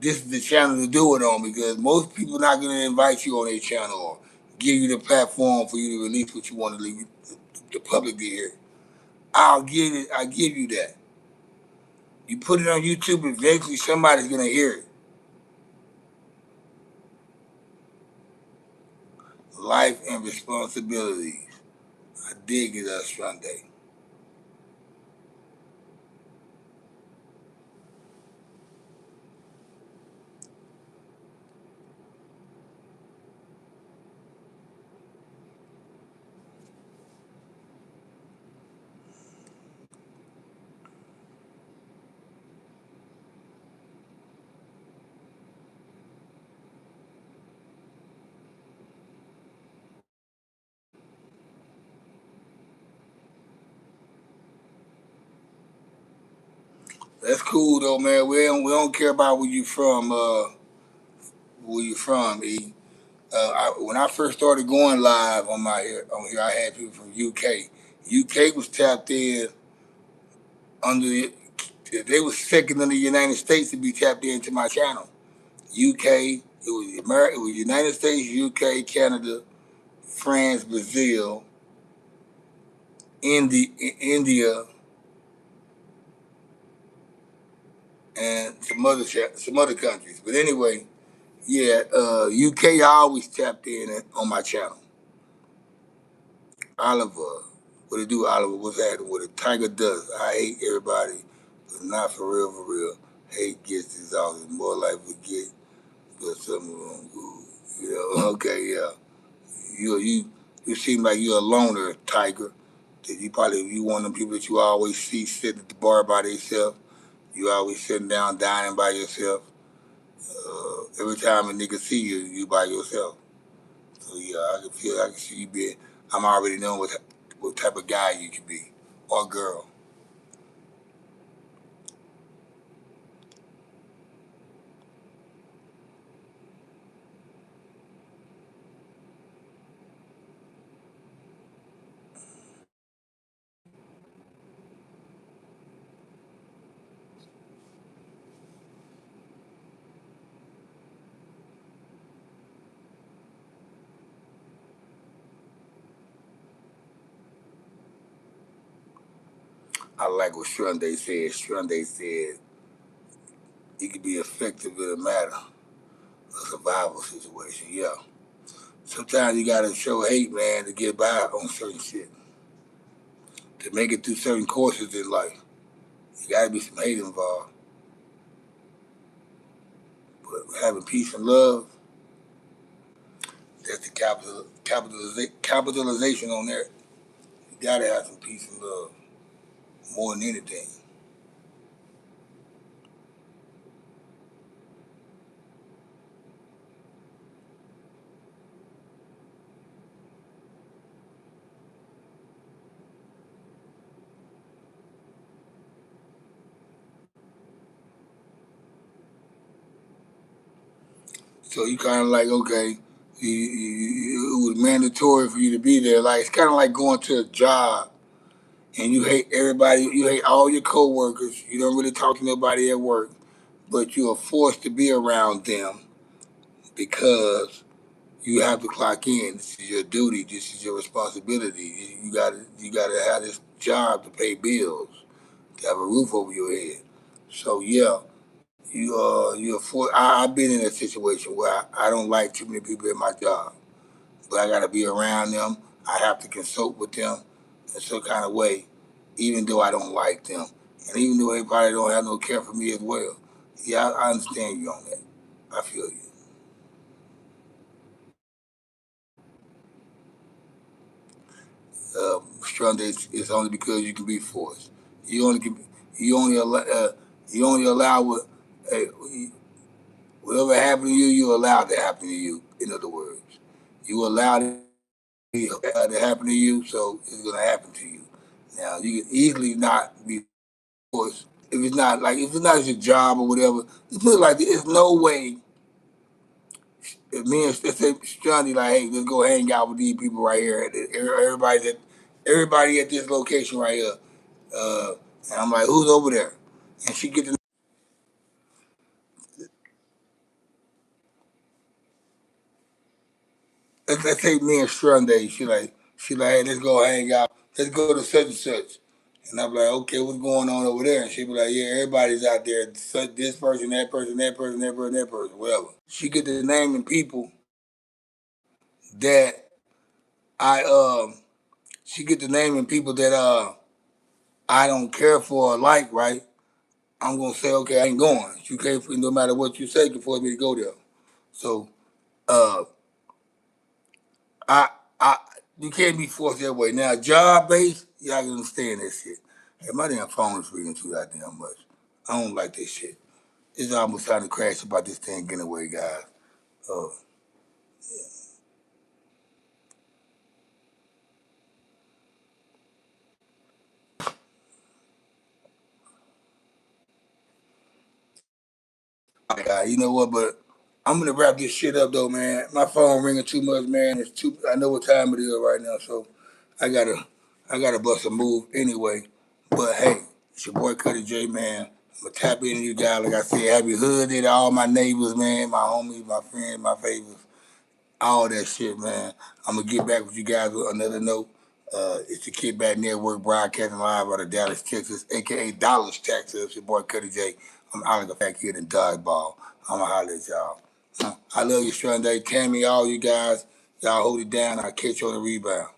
This is the channel to do it on, because most people not going to invite you on their channel or give you the platform for you to release what you want to leave the public to hear. I'll give it. I give you that. You put it on YouTube, eventually somebody's going to hear it. Life and responsibilities. I dig it, Sunday. That's cool though, man. We don't care about where you from. Where you from, E? When I first started going live on here, I had people from UK. UK was tapped in under the, they was second in the United States to be tapped into my channel. UK, it was United States, UK, Canada, France, Brazil, India, and some other countries. But anyway, yeah, UK always tapped in on my channel. Oliver, what it do, Oliver? What's that? What a tiger does. I hate everybody, but not for real, for real. Hate gets exhausted. More like forget, but something wrong. You know, okay, yeah. You seem like you're a loner, tiger. That you one of them people that you always see sitting at the bar by themselves. You always sitting down dining by yourself. Every time a nigga see you, you by yourself. So yeah, I can see you being. I'm already knowing what type of guy you can be or girl. I like what Shunde said. Shunde said it could be effective in a matter of survival situation. Yeah. Sometimes you gotta show hate, man, to get by on certain shit. To make it through certain courses in life. You gotta be some hate involved. But having peace and love, that's the capitalization on there. You gotta have some peace and love more than anything. So you kind of like, okay, it was mandatory for you to be there. Like it's kind of like going to a job and you hate everybody, you hate all your coworkers. You don't really talk to nobody at work, but you are forced to be around them because you have to clock in. This is your duty. This is your responsibility. You gotta have this job to pay bills, to have a roof over your head. So yeah, you're for. I've been in a situation where I don't like too many people at my job, but I gotta be around them. I have to consult with them in some kind of way, even though I don't like them, and even though they probably don't have no care for me as well. Yeah, I understand you on that. I feel you. Strong it's only because you can be forced. You only can, you only allow, you only allow uh, whatever happened to you, you allow to happen to you. In other words, you allow to happen to you, so it's gonna happen to you. Now you can easily not be forced if it's not your job or whatever. It's put it like this, there's no way. If me and let's say Johnny like, hey, let's go hang out with these people right here. Everybody at this location right here. Uh, and I'm like, who's over there? And she get the let's say me and Sunday. She like, hey, let's go hang out. Let's go to such and such. And I'm like, okay, what's going on over there? And she be like, yeah, everybody's out there. This person, that person, that person, that person, that person, whatever. She get the naming people that I she get the naming people that I don't care for or like, right? I'm gonna say, okay, I ain't going. You can't, no matter what you say, you can force me to go there. So, uh, I, I, you can't be forced that way. Now, job based, y'all can understand that shit. Hey, my damn phone is reading too goddamn much. I don't like this shit. It's almost time to crash about this thing getting away, guys. Uh, you know what? But I'm gonna wrap this shit up though, man. My phone ringing too much, man. It's too. I know what time it is right now, so I gotta, I gotta bust a move anyway. But hey, it's your boy Cuddy J, man. I'm gonna tap into you guys. Like I said, happy hood day to all my neighbors, man, my homies, my friends, my favorites, all that shit, man. I'm gonna get back with you guys with another note. It's the Kickback Network broadcasting live out of Dallas, Texas, aka Dallas, Texas. Your boy Cuddy J. I'm out of the back here in Dodgeball. I'ma holler at y'all. I love you, Sunday. Tammy, all you guys. Y'all hold it down. I'll catch you on the rebound.